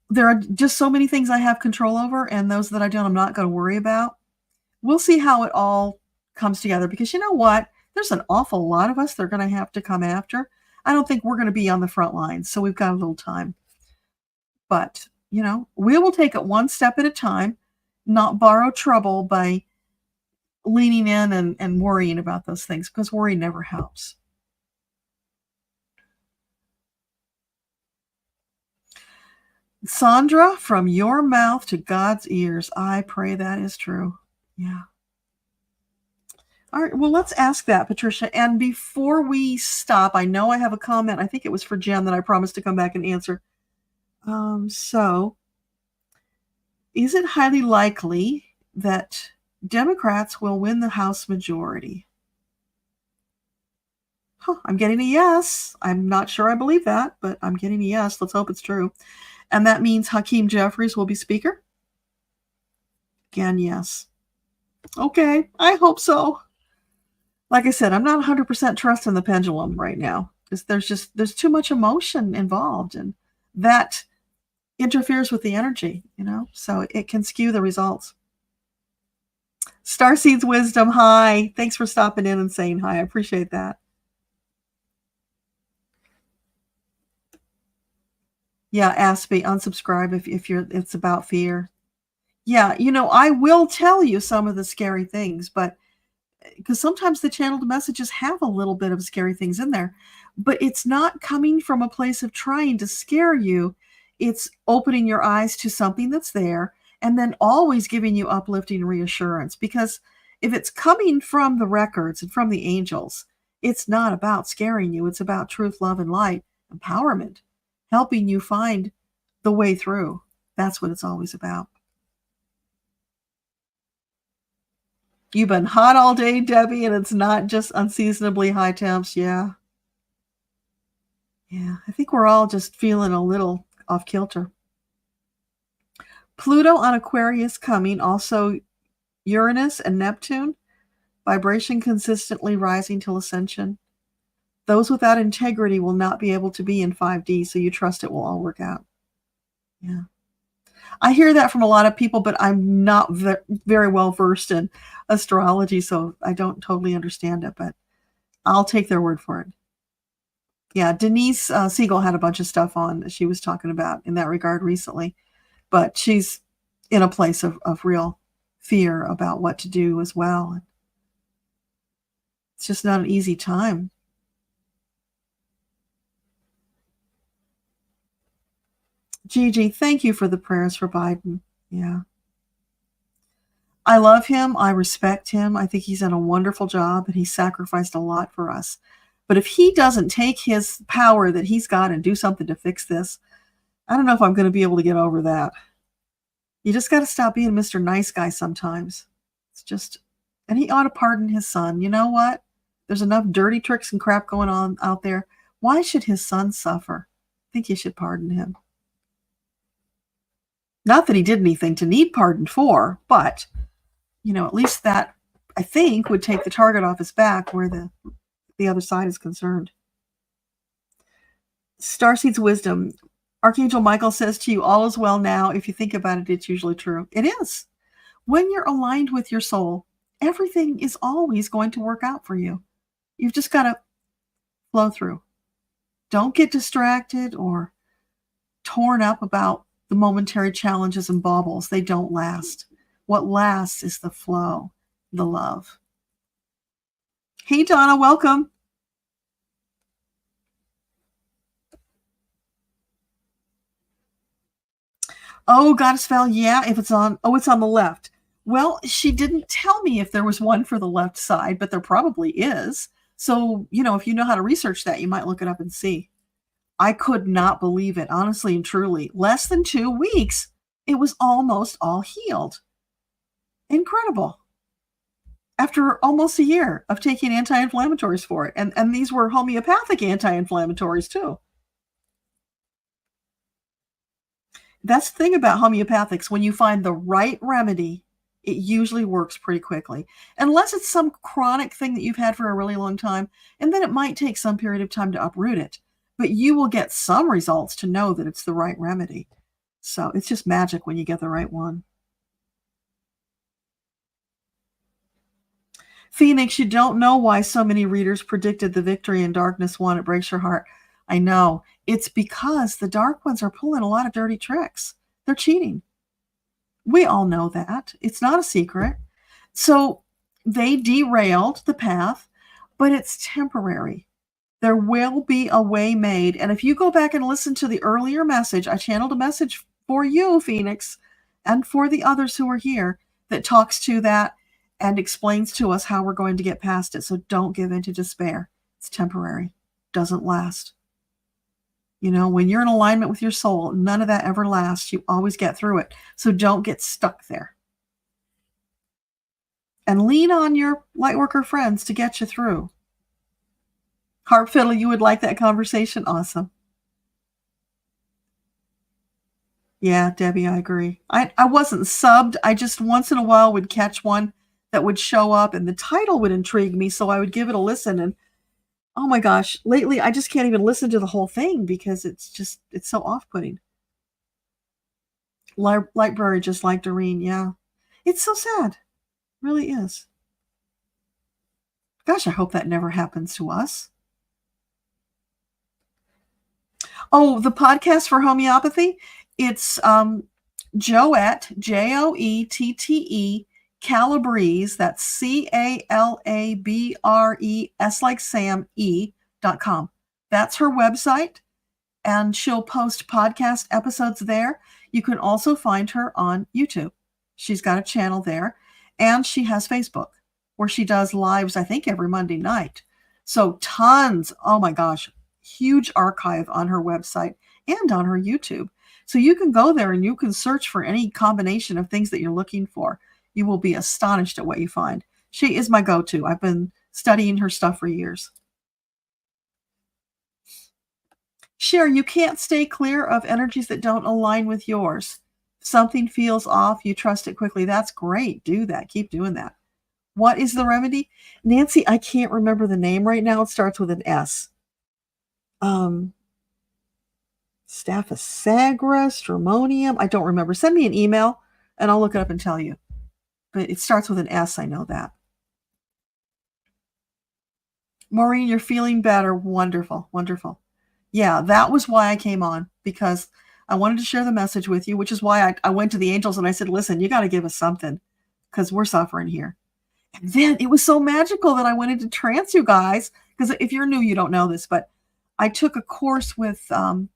There are just so many things I have control over, and those that I don't, I'm not going to worry about. We'll see how it all comes together, because you know what? There's an awful lot of us that are going to have to come after. I don't think we're going to be on the front lines, so we've got a little time. But, you know, we will take it one step at a time, not borrow trouble by leaning in and worrying about those things, because worry never helps. Sandra, from your mouth to God's ears, I pray that is true. Yeah. All right, well, let's ask that, Patricia. And before we stop, I know I have a comment. I think it was for Jen that I promised to come back and answer. So, is it highly likely that Democrats will win the House majority? I'm getting a yes. I'm not sure I believe that, but I'm getting a yes. Let's hope it's true. And that means Hakeem Jeffries will be Speaker? Again, yes. Okay, I hope so. Like I said, I'm not 100% trusting the pendulum right now. There's too much emotion involved, and that interferes with the energy, you know, so it can skew the results. Starseeds Wisdom, hi. Thanks for stopping in and saying hi. I appreciate that. Yeah, Aspie, unsubscribe if it's about fear. Yeah, you know, I will tell you some of the scary things, but because sometimes the channeled messages have a little bit of scary things in there, but it's not coming from a place of trying to scare you. It's opening your eyes to something that's there, and then always giving you uplifting reassurance. Because if it's coming from the records and from the angels, it's not about scaring you. It's about truth, love, and light, empowerment, helping you find the way through. That's what it's always about. You've been hot all day, Debbie, and it's not just unseasonably high temps. Yeah. Yeah, I think we're all just feeling a little off kilter. Pluto on Aquarius coming, also Uranus and Neptune, vibration consistently rising till ascension. Those without integrity will not be able to be in 5D, so you trust it will all work out. Yeah. I hear that from a lot of people, but I'm not very well versed in astrology, so I don't totally understand it, but I'll take their word for it. Yeah, Denise Siegel had a bunch of stuff on that she was talking about in that regard recently, but she's in a place of real fear about what to do as well. It's just not an easy time. Gigi, thank you for the prayers for Biden. Yeah. I love him. I respect him. I think he's done a wonderful job and he sacrificed a lot for us. But if he doesn't take his power that he's got and do something to fix this, I don't know if I'm going to be able to get over that. You just got to stop being Mr. Nice Guy sometimes. It's just, and he ought to pardon his son. You know what? There's enough dirty tricks and crap going on out there. Why should his son suffer? I think you should pardon him. Not that he did anything to need pardon for, but, at least that, I think, would take the target off his back where the other side is concerned. Starseed's wisdom. Archangel Michael says to you, all is well now. If you think about it, it's usually true. It is. When you're aligned with your soul, everything is always going to work out for you. You've just got to flow through. Don't get distracted or torn up about the momentary challenges and baubles. They don't last. What lasts is the flow, the love. Hey, Donna, welcome. Oh, Goddess Val, yeah, it's on the left. Well, she didn't tell me if there was one for the left side, but there probably is. So, if you know how to research that, you might look it up and see. I could not believe it, honestly and truly. Less than 2 weeks, it was almost all healed. Incredible. After almost a year of taking anti-inflammatories for it. And these were homeopathic anti-inflammatories too. That's the thing about homeopathics. When you find the right remedy, it usually works pretty quickly. Unless it's some chronic thing that you've had for a really long time, and then it might take some period of time to uproot it. But you will get some results to know that it's the right remedy. So it's just magic when you get the right one. Phoenix, you don't know why so many readers predicted the victory in Darkness 1. It breaks your heart. I know. It's because the dark ones are pulling a lot of dirty tricks. They're cheating. We all know that. It's not a secret. So they derailed the path, but it's temporary. There will be a way made. And if you go back and listen to the earlier message, I channeled a message for you, Phoenix, and for the others who are here that talks to that and explains to us how we're going to get past it. So don't give in to despair. It's temporary. Doesn't last. When you're in alignment with your soul, none of that ever lasts. You always get through it. So don't get stuck there. And lean on your lightworker friends to get you through. Harp Fiddle, you would like that conversation? Awesome. Yeah, Debbie, I agree. I wasn't subbed. I just once in a while would catch one that would show up and the title would intrigue me, so I would give it a listen. And oh my gosh, lately I just can't even listen to the whole thing because it's so off-putting. Lightbrary just like Doreen, yeah. It's so sad. It really is. Gosh, I hope that never happens to us. Oh, the podcast for homeopathy, it's Joette, Joette, Calabrese, that's CALABRES like Sam, .com. That's her website, and she'll post podcast episodes there. You can also find her on YouTube. She's got a channel there, and she has Facebook, where she does lives, I think, every Monday night. So tons, oh my gosh, huge archive on her website and on her YouTube. So you can go there and you can search for any combination of things that you're looking for. You will be astonished at what you find. She is my go-to. I've been studying her stuff for years. Cher, you can't stay clear of energies that don't align with yours. If something feels off, you trust it quickly. That's great. Do that. Keep doing that. What is the remedy? Nancy, I can't remember the name right now. It starts with an S. Staphysagra, stramonium. I don't remember. Send me an email and I'll look it up and tell you. But it starts with an S, I know that. Maureen, you're feeling better. Wonderful, wonderful. Yeah, that was why I came on, because I wanted to share the message with you, which is why I went to the angels and I said, listen, you got to give us something because we're suffering here. And then it was so magical that I went into trance, you guys, because if you're new, you don't know this, but I took a course with, the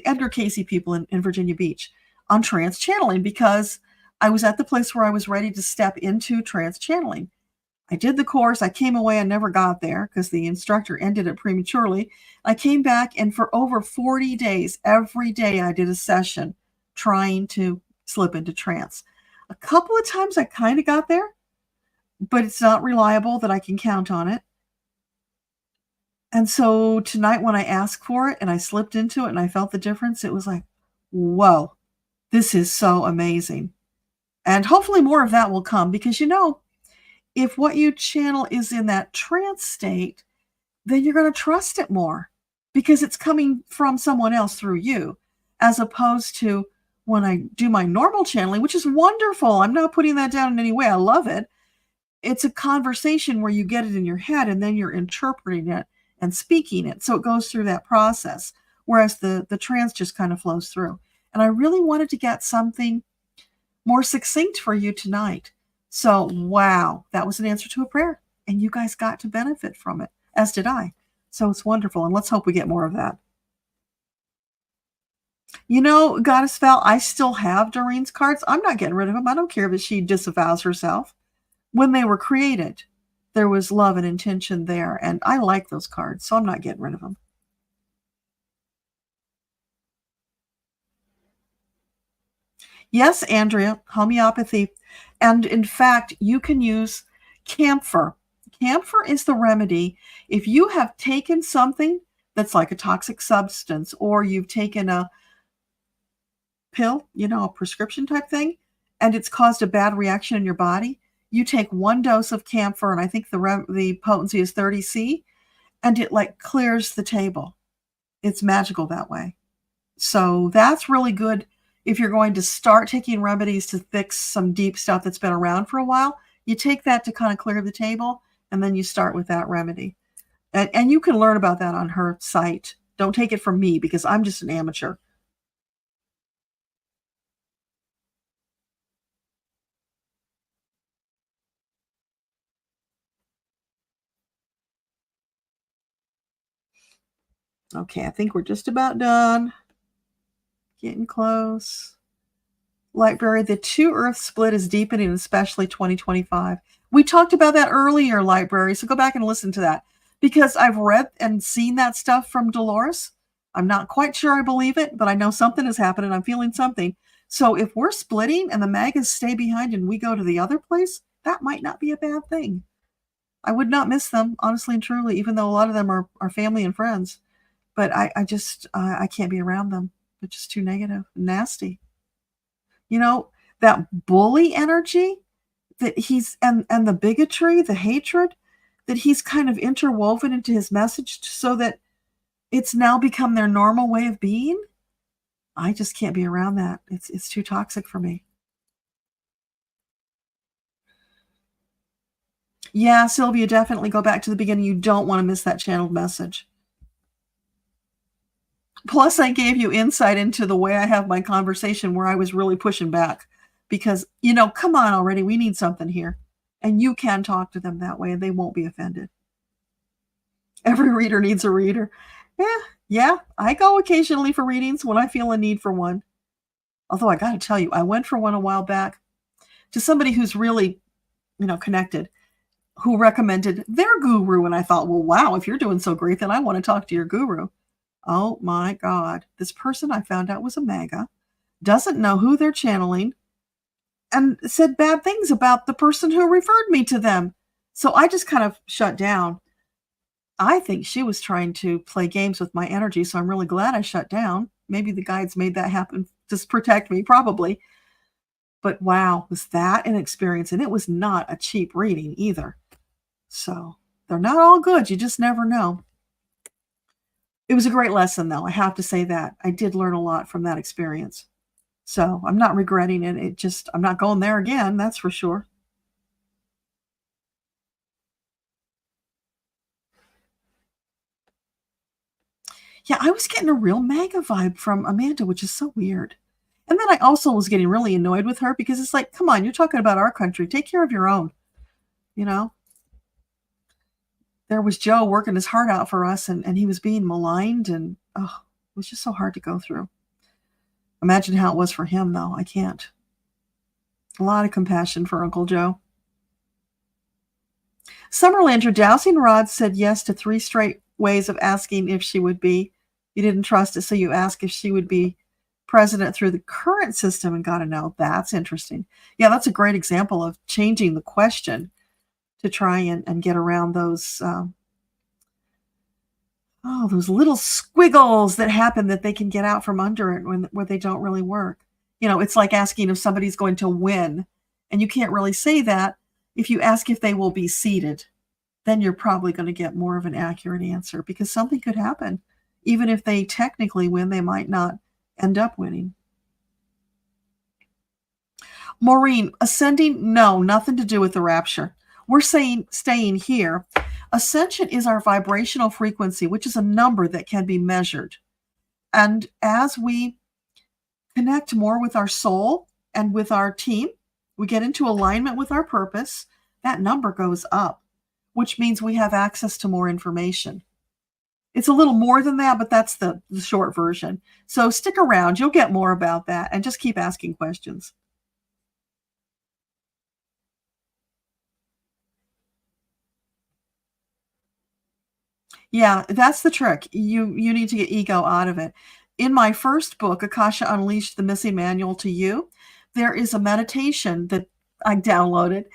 Edgar Casey people in Virginia Beach on trance channeling, because I was at the place where I was ready to step into trance channeling. I did the course. I came away and never got there because the instructor ended it prematurely. I came back, and for over 40 days, every day I did a session trying to slip into trance. A couple of times I kind of got there, but it's not reliable that I can count on it. And so tonight when I asked for it and I slipped into it and I felt the difference, it was like, whoa, this is so amazing. And hopefully more of that will come, because, if what you channel is in that trance state, then you're going to trust it more because it's coming from someone else through you, as opposed to when I do my normal channeling, which is wonderful. I'm not putting that down in any way. I love it. It's a conversation where you get it in your head and then you're interpreting it and speaking it. So it goes through that process, whereas the trance just kind of flows through. And I really wanted to get something more succinct for you tonight. So, wow, that was an answer to a prayer. And you guys got to benefit from it, as did I. So it's wonderful. And let's hope we get more of that. Goddess Val, I still have Doreen's cards. I'm not getting rid of them. I don't care that she disavows herself. When they were created, there was love and intention there. And I like those cards, so I'm not getting rid of them. Yes, Andrea, homeopathy. And in fact, you can use camphor. Camphor is the remedy. If you have taken something that's like a toxic substance, or you've taken a pill, a prescription type thing, and it's caused a bad reaction in your body, you take 1 dose of camphor, and I think the potency is 30C, and it like clears the table. It's magical that way. So that's really good. If you're going to start taking remedies to fix some deep stuff that's been around for a while, you take that to kind of clear the table, and then you start with that remedy. And you can learn about that on her site. Don't take it from me, because I'm just an amateur. Okay, I think we're just about done. Getting close. Lightberry, the two Earth split is deepening, especially 2025. We talked about that earlier, Lightberry, so go back and listen to that. Because I've read and seen that stuff from Dolores. I'm not quite sure I believe it, but I know something is happening. I'm feeling something. So if we're splitting and the Magas stay behind and we go to the other place, that might not be a bad thing. I would not miss them, honestly and truly, even though a lot of them are family and friends. But I can't be around them. They're just too negative and nasty. That bully energy that he's, and the bigotry, the hatred that he's kind of interwoven into his message, so that it's now become their normal way of being. I just can't be around that. It's too toxic for me. Yeah, Sylvia, definitely go back to the beginning. You don't want to miss that channeled message. Plus, I gave you insight into the way I have my conversation, where I was really pushing back because, come on already. We need something here. And you can talk to them that way and they won't be offended. Every reader needs a reader. Yeah. I go occasionally for readings when I feel a need for one. Although I got to tell you, I went for one a while back to somebody who's really, connected, who recommended their guru. And I thought, well, wow, if you're doing so great, then I want to talk to your guru. Oh my God. This person, I found out, was a MAGA, doesn't know who they're channeling, and said bad things about the person who referred me to them. So I just kind of shut down. I think she was trying to play games with my energy, so I'm really glad I shut down. Maybe the guides made that happen to protect me, probably. But wow, was that an experience? And it was not a cheap reading either. So they're not all good. You just never know. It was a great lesson, though. I have to say that. I did learn a lot from that experience. So I'm not regretting it. I'm not going there again. That's for sure. Yeah, I was getting a real MAGA vibe from Amanda, which is so weird. And then I also was getting really annoyed with her because it's like, come on, you're talking about our country. Take care of your own. You know, there was Joe working his heart out for us, and he was being maligned, and oh, it was just so hard to go through. Imagine how it was for him, though. I can't. A lot of compassion for Uncle Joe. Summerland, your dowsing rod said yes to 3 straight ways of asking if she would be. You didn't trust it, so you asked if she would be president through the current system and got a no. That's interesting. Yeah, that's a great example of changing the question to try and get around those those little squiggles that happen that they can get out from under it where they don't really work. It's like asking if somebody's going to win, and you can't really say that. If you ask if they will be seated, then you're probably going to get more of an accurate answer because something could happen. Even if they technically win, they might not end up winning. Maureen, ascending, no, nothing to do with the rapture. We're saying staying here. Ascension is our vibrational frequency, which is a number that can be measured. And as we connect more with our soul and with our team, we get into alignment with our purpose, that number goes up, which means we have access to more information. It's a little more than that, but that's the short version. So stick around. You'll get more about that, and just keep asking questions. Yeah, that's the trick. You need to get ego out of it. In my first book, Akasha Unleashed: The Missing Manual to You, there is a meditation that I downloaded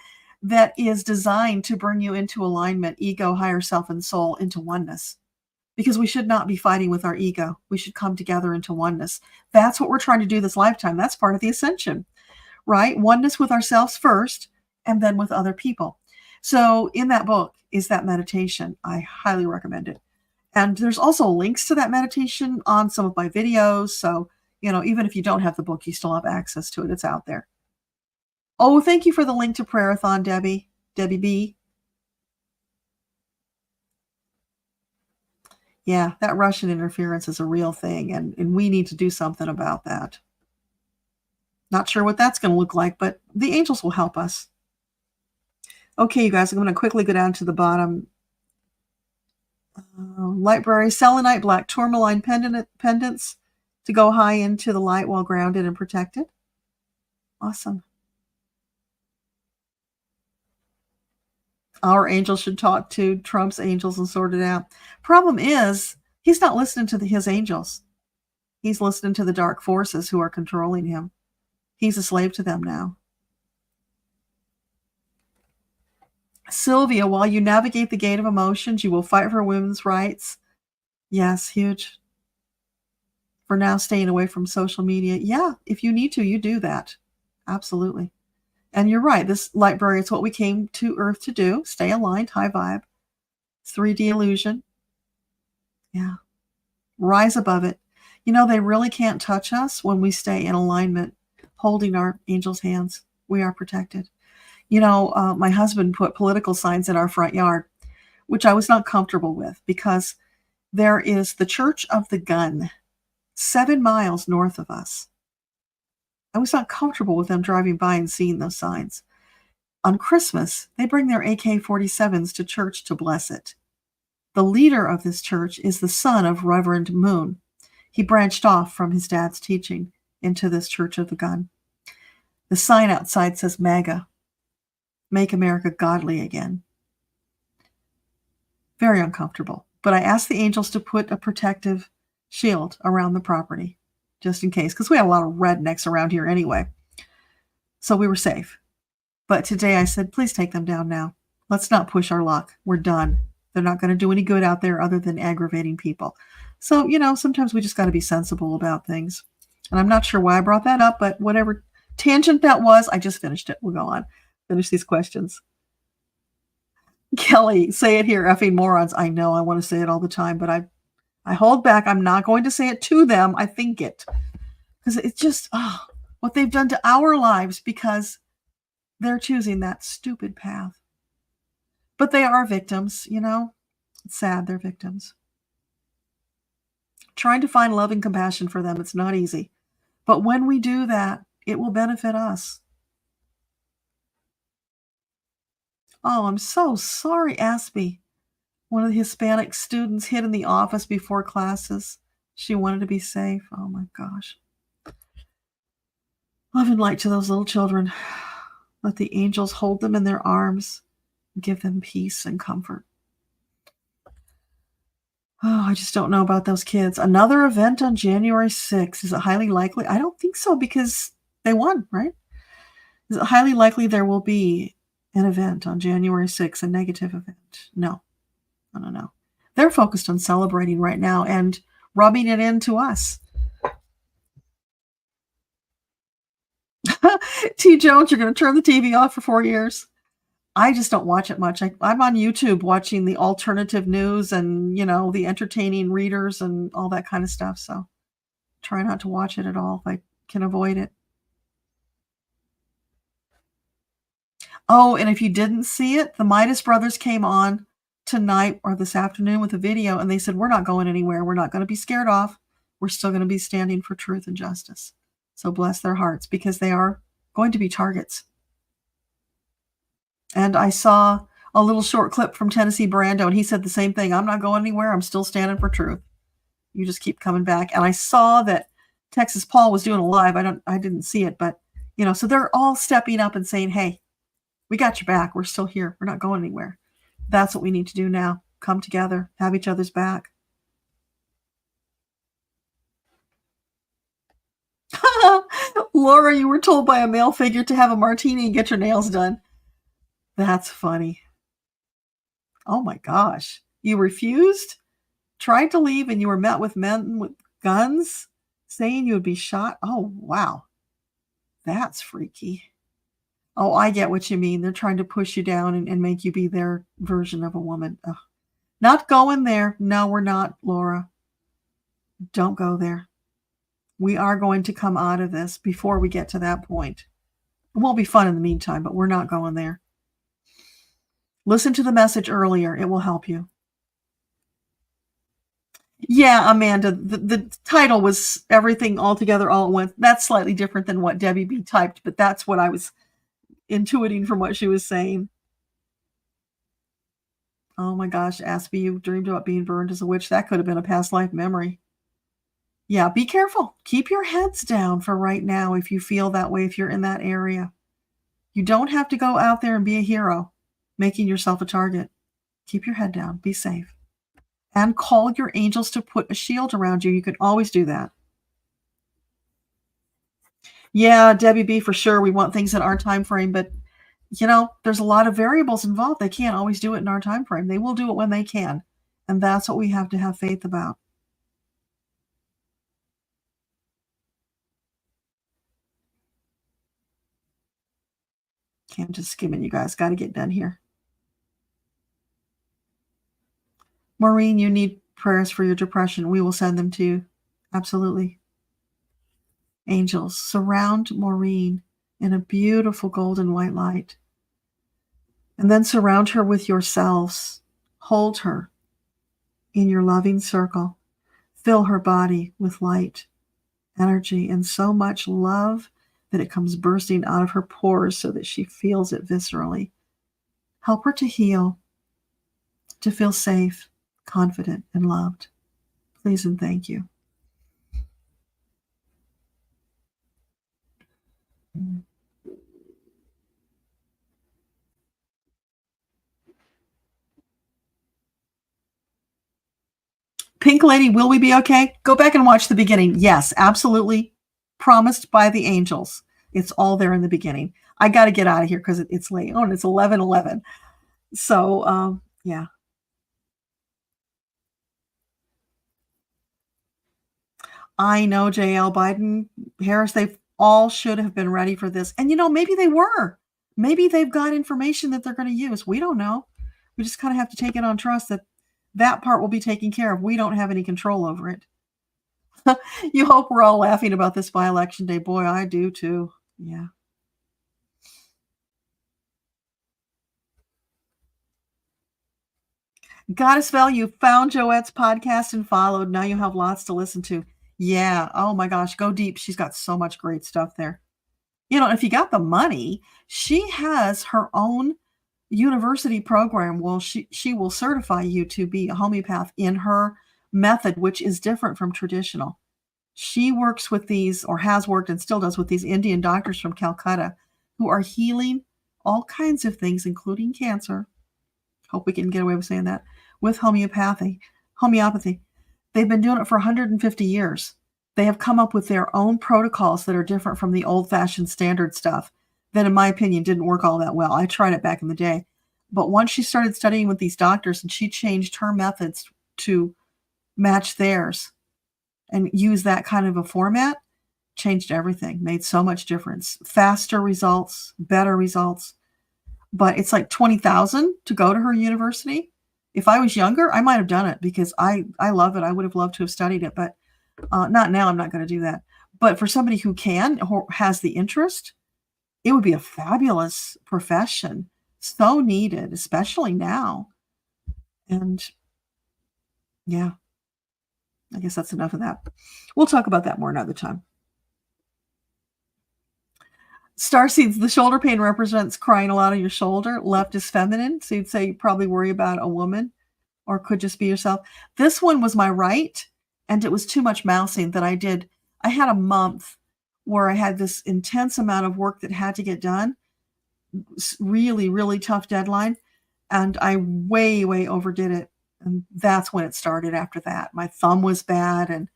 that is designed to bring you into alignment, ego, higher self, and soul into oneness. Because we should not be fighting with our ego. We should come together into oneness. That's what we're trying to do this lifetime. That's part of the ascension, right? Oneness with ourselves first, and then with other people. So in that book is that meditation. I highly recommend it. And there's also links to that meditation on some of my videos. So, even if you don't have the book, you still have access to it. It's out there. Oh, thank you for the link to prayer-a-thon, Debbie B. Yeah, that Russian interference is a real thing, and we need to do something about that. Not sure what that's going to look like, but the angels will help us. Okay, you guys, I'm going to quickly go down to the bottom. Library, selenite, black tourmaline pendants to go high into the light while grounded and protected. Awesome. Our angel should talk to Trump's angels and sort it out. Problem is, he's not listening to his angels. He's listening to the dark forces who are controlling him. He's a slave to them now. Sylvia, while you navigate the gate of emotions, you will fight for women's rights. Yes, huge. For now, staying away from social media. Yeah, if you need to, you do that. Absolutely. And you're right. This library is what we came to Earth to do. Stay aligned, high vibe. 3D illusion. Yeah. Rise above it. They really can't touch us when we stay in alignment, holding our angels' hands. We are protected. My husband put political signs in our front yard, which I was not comfortable with because there is the Church of the Gun 7 miles north of us. I was not comfortable with them driving by and seeing those signs. On Christmas, they bring their AK-47s to church to bless it. The leader of this church is the son of Reverend Moon. He branched off from his dad's teaching into this Church of the Gun. The sign outside says MAGA. Make America godly again. Very uncomfortable. But I asked the angels to put a protective shield around the property, just in case, because we have a lot of rednecks around here anyway. So we were safe. But today I said, please take them down now. Let's not push our luck. We're done. They're not going to do any good out there other than aggravating people. So, sometimes we just got to be sensible about things. And I'm not sure why I brought that up, but whatever tangent that was, I just finished it. We'll go on. Finish these questions. Kelly, say it here, effing morons. I know I want to say it all the time, but I hold back. I'm not going to say it to them. I think it. Because it's just what they've done to our lives because they're choosing that stupid path. But they are victims, It's sad they're victims. Trying to find love and compassion for them, it's not easy. But when we do that, it will benefit us. Oh, I'm so sorry, Aspie. One of the Hispanic students hid in the office before classes. She wanted to be safe. Oh my gosh. Love and light to those little children. Let the angels hold them in their arms, give them peace and comfort. Oh, I just don't know about those kids. Another event on January 6th. Is it highly likely? I don't think so because they won, right? Is it highly likely there will be an event on January 6th, a negative event? No. No. They're focused on celebrating right now and rubbing it into us. T. Jones, you're going to turn the TV off for 4 years? I just don't watch it much. I'm on YouTube watching the alternative news and, the entertaining readers and all that kind of stuff. So try not to watch it at all if I can avoid it. Oh, and if you didn't see it, the Midas brothers came on tonight or this afternoon with a video, and they said, we're not going anywhere. We're not going to be scared off. We're still going to be standing for truth and justice. So bless their hearts because they are going to be targets. And I saw a little short clip from Tennessee Brando, and he said the same thing. I'm not going anywhere. I'm still standing for truth. You just keep coming back. And I saw that Texas Paul was doing a live. I didn't see it, but so they're all stepping up and saying, hey, we got your back. We're still here. We're not going anywhere. That's what we need to do now. Come together, have each other's back. Laura, you were told by a male figure to have a martini and get your nails done. That's funny. Oh my gosh. You refused, tried to leave, and you were met with men with guns saying you would be shot? Oh, wow. That's freaky. Oh, I get what you mean. They're trying to push you down and make you be their version of a woman. Ugh. Not going there. No, we're not, Laura. Don't go there. We are going to come out of this before we get to that point. It won't be fun in the meantime, but we're not going there. Listen to the message earlier. It will help you. Yeah, Amanda, the title was Everything All Together All at Once. That's slightly different than what Debbie B typed, but that's what I was intuiting from what she was saying. Oh my gosh, Aspie, you dreamed about being burned as a witch. That could have been a past life memory. Yeah, be careful. Keep your heads down for right now if you feel that way, if you're in that area. You don't have to go out there and be a hero, making yourself a target. Keep your head down. Be safe. And call your angels to put a shield around you. You can always do that. Yeah, Debbie B, for sure. We want things in our time frame, but there's a lot of variables involved. They can't always do it in our time frame. They will do it when they can. And that's what we have to have faith about. Okay, I'm just skimming, you guys. Got to get done here. Maureen, you need prayers for your depression. We will send them to you. Absolutely. Angels, surround Maureen in a beautiful golden white light. And then surround her with yourselves. Hold her in your loving circle. Fill her body with light, energy, and so much love that it comes bursting out of her pores so that she feels it viscerally. Help her to heal, to feel safe, confident, and loved. Please and thank you. Pink Lady, will we be okay? Go back and watch the beginning. Yes, absolutely. Promised by the angels. It's all there in the beginning. I got to get out of here because it's late. Oh, and it's 11:11. So, yeah. I know JL Biden, Harris, they all should have been ready for this. And, maybe they were. Maybe they've got information that they're going to use. We don't know. We just kind of have to take it on trust that That part will be taken care of. We don't have any control over it. You hope we're all laughing about this by election day. Boy, I do too. Yeah. Goddess Val, you found Joette's podcast and followed. Now you have lots to listen to. Yeah. Oh my gosh. Go deep. She's got so much great stuff there. If you got the money, she has her own university program. Well, she will certify you to be a homeopath in her method, which is different from traditional. She works with these, or has worked and still does, with these Indian doctors from Calcutta who are healing all kinds of things, including cancer. Hope we can get away with saying that, with homeopathy. Homeopathy. They've been doing it for 150 years. They have come up with their own protocols that are different from the old-fashioned standard stuff that, in my opinion, didn't work all that well. I tried it back in the day. But once she started studying with these doctors and she changed her methods to match theirs and use that kind of a format, changed everything, made so much difference. Faster results, better results. But it's like $20,000 to go to her university. If I was younger, I might have done it because I love it. I would have loved to have studied it, but not now. I'm not going to do that. But for somebody who can or has the interest, it would be a fabulous profession. So needed, especially now. And yeah, I guess that's enough of that. We'll talk about that more another time. Starseeds, the shoulder pain represents crying a lot on your shoulder. Left is feminine. So you'd say you probably worry about a woman or could just be yourself. This one was my right, and it was too much mousing that I did. I had a month where I had this intense amount of work that had to get done. Really, really tough deadline. And I way, way overdid it. And that's when it started after that. My thumb was bad and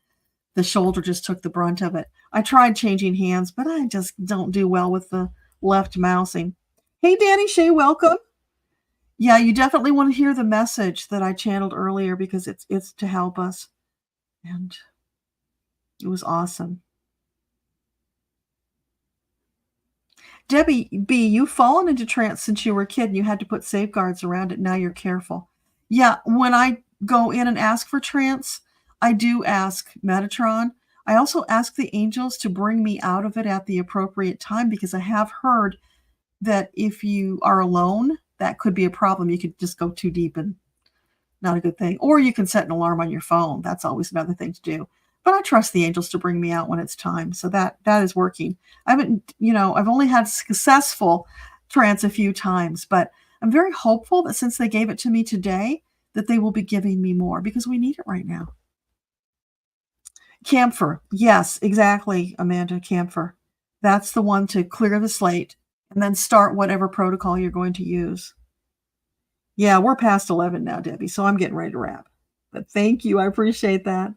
the shoulder just took the brunt of it. I tried changing hands, but I just don't do well with the left mousing. Hey, Danny Shea, welcome. Yeah, you definitely want to hear the message that I channeled earlier because it's to help us. And it was awesome. Debbie B., you've fallen into trance since you were a kid and you had to put safeguards around it. Now you're careful. Yeah, when I go in and ask for trance, I do ask Metatron. I also ask the angels to bring me out of it at the appropriate time because I have heard that if you are alone, that could be a problem. You could just go too deep and not a good thing. Or you can set an alarm on your phone. That's always another thing to do. But I trust the angels to bring me out when it's time. So that is working. I've only had successful trance a few times, but I'm very hopeful that since they gave it to me today, that they will be giving me more because we need it right now. Camphor. Yes, exactly, Amanda. Camphor. That's the one to clear the slate and then start whatever protocol you're going to use. Yeah, we're past 11 now, Debbie, so I'm getting ready to wrap. But thank you. I appreciate that.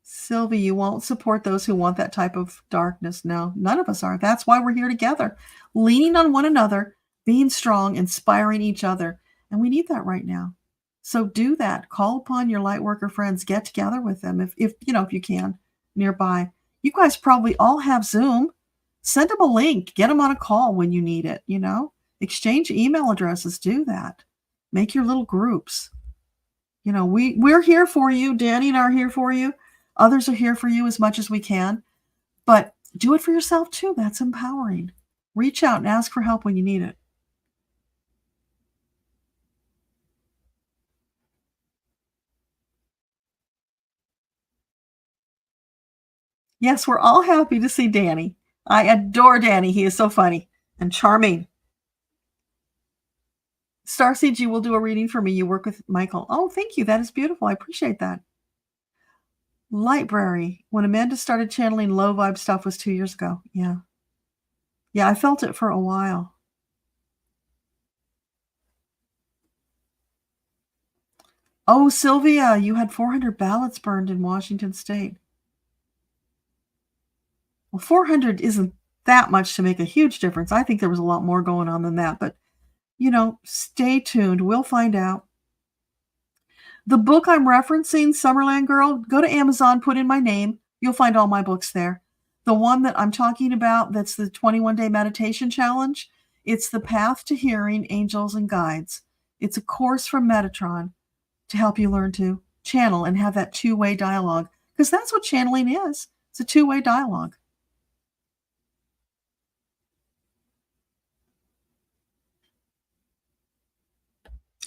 Sylvie, you won't support those who want that type of darkness. No, none of us are. That's why we're here together, leaning on one another, being strong, inspiring each other. And we need that right now. So do that. Call upon your light worker friends. Get together with them if you can nearby. You guys probably all have Zoom. Send them a link. Get them on a call when you need it. Exchange email addresses. Do that. Make your little groups. We're here for you. Danny and I are here for you. Others are here for you as much as we can. But do it for yourself too. That's empowering. Reach out and ask for help when you need it. Yes, we're all happy to see Danny. I adore Danny. He is so funny and charming. Starseed, you will do a reading for me. You work with Michael. Oh, thank you. That is beautiful. I appreciate that. Library. When Amanda started channeling low vibe stuff was 2 years ago. Yeah. Yeah, I felt it for a while. Oh, Sylvia, you had 400 ballots burned in Washington State. Well, 400 isn't that much to make a huge difference. I think there was a lot more going on than that. But, stay tuned. We'll find out. The book I'm referencing, Summerland Girl, go to Amazon, put in my name. You'll find all my books there. The one that I'm talking about, that's the 21-day meditation challenge, It's the path to hearing angels and guides. It's a course from Metatron to help you learn to channel and have that two-way dialogue, because that's what channeling is. It's a two-way dialogue.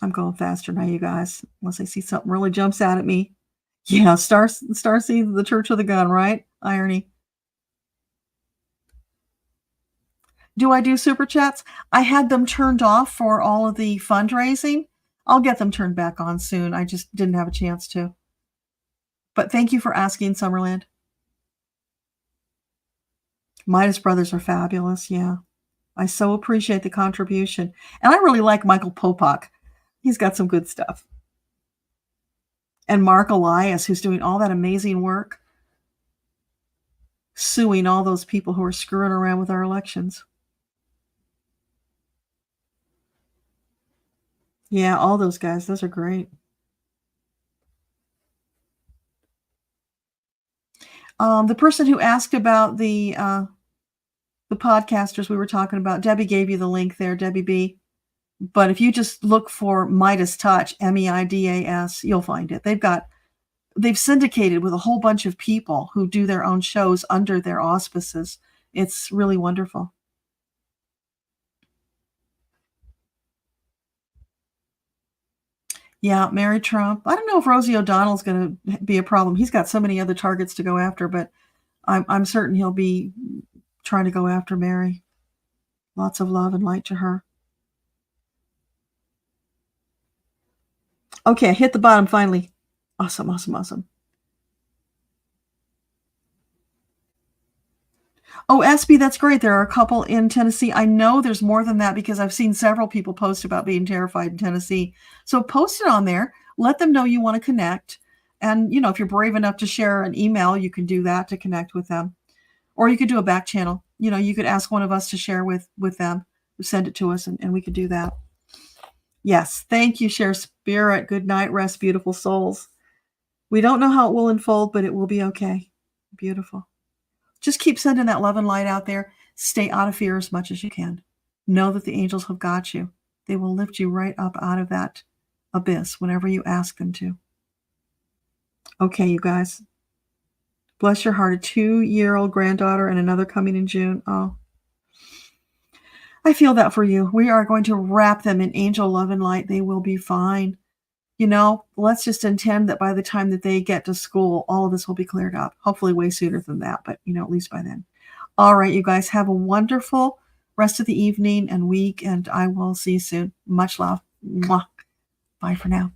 I'm going faster now, you guys, unless I see something really jumps out at me. Yeah, star seeds, the church of the gun, right? Irony. Do I do super chats? I had them turned off for all of the fundraising. I'll get them turned back on soon. I just didn't have a chance to. But thank you for asking, Summerland. Midas Brothers are fabulous, yeah. I so appreciate the contribution. And I really like Michael Popak. He's got some good stuff. And Mark Elias, who's doing all that amazing work, suing all those people who are screwing around with our elections. Yeah, all those guys. Those are great. The person who asked about the podcasters we were talking about, Debbie gave you the link there, Debbie B. But if you just look for Midas Touch, MEIDAS, you'll find it. They've syndicated with a whole bunch of people who do their own shows under their auspices. It's really wonderful. Yeah, Mary Trump. I don't know if Rosie O'Donnell's going to be a problem. He's got so many other targets to go after, but I'm certain he'll be trying to go after Mary. Lots of love and light to her. Okay, hit the bottom finally. Awesome, awesome, awesome. Oh, SB, that's great. There are a couple in Tennessee. I know there's more than that because I've seen several people post about being terrified in Tennessee. So post it on there. Let them know you want to connect. And, if you're brave enough to share an email, you can do that to connect with them. Or you could do a back channel. You could ask one of us to share with them, send it to us, and we could do that. Yes. Thank you, Share Spirit. Good night, rest, beautiful souls. We don't know how it will unfold, but it will be okay. Beautiful. Just keep sending that love and light out there. Stay out of fear as much as you can. Know that the angels have got you. They will lift you right up out of that abyss whenever you ask them to. Okay, you guys. Bless your heart. A 2-year-old granddaughter and another coming in June. Oh, I feel that for you. We are going to wrap them in angel love and light. They will be fine. Let's just intend that by the time that they get to school, all of this will be cleared up. Hopefully way sooner than that, but, at least by then. All right, you guys, have a wonderful rest of the evening and week, and I will see you soon. Much love. Mwah. Bye for now.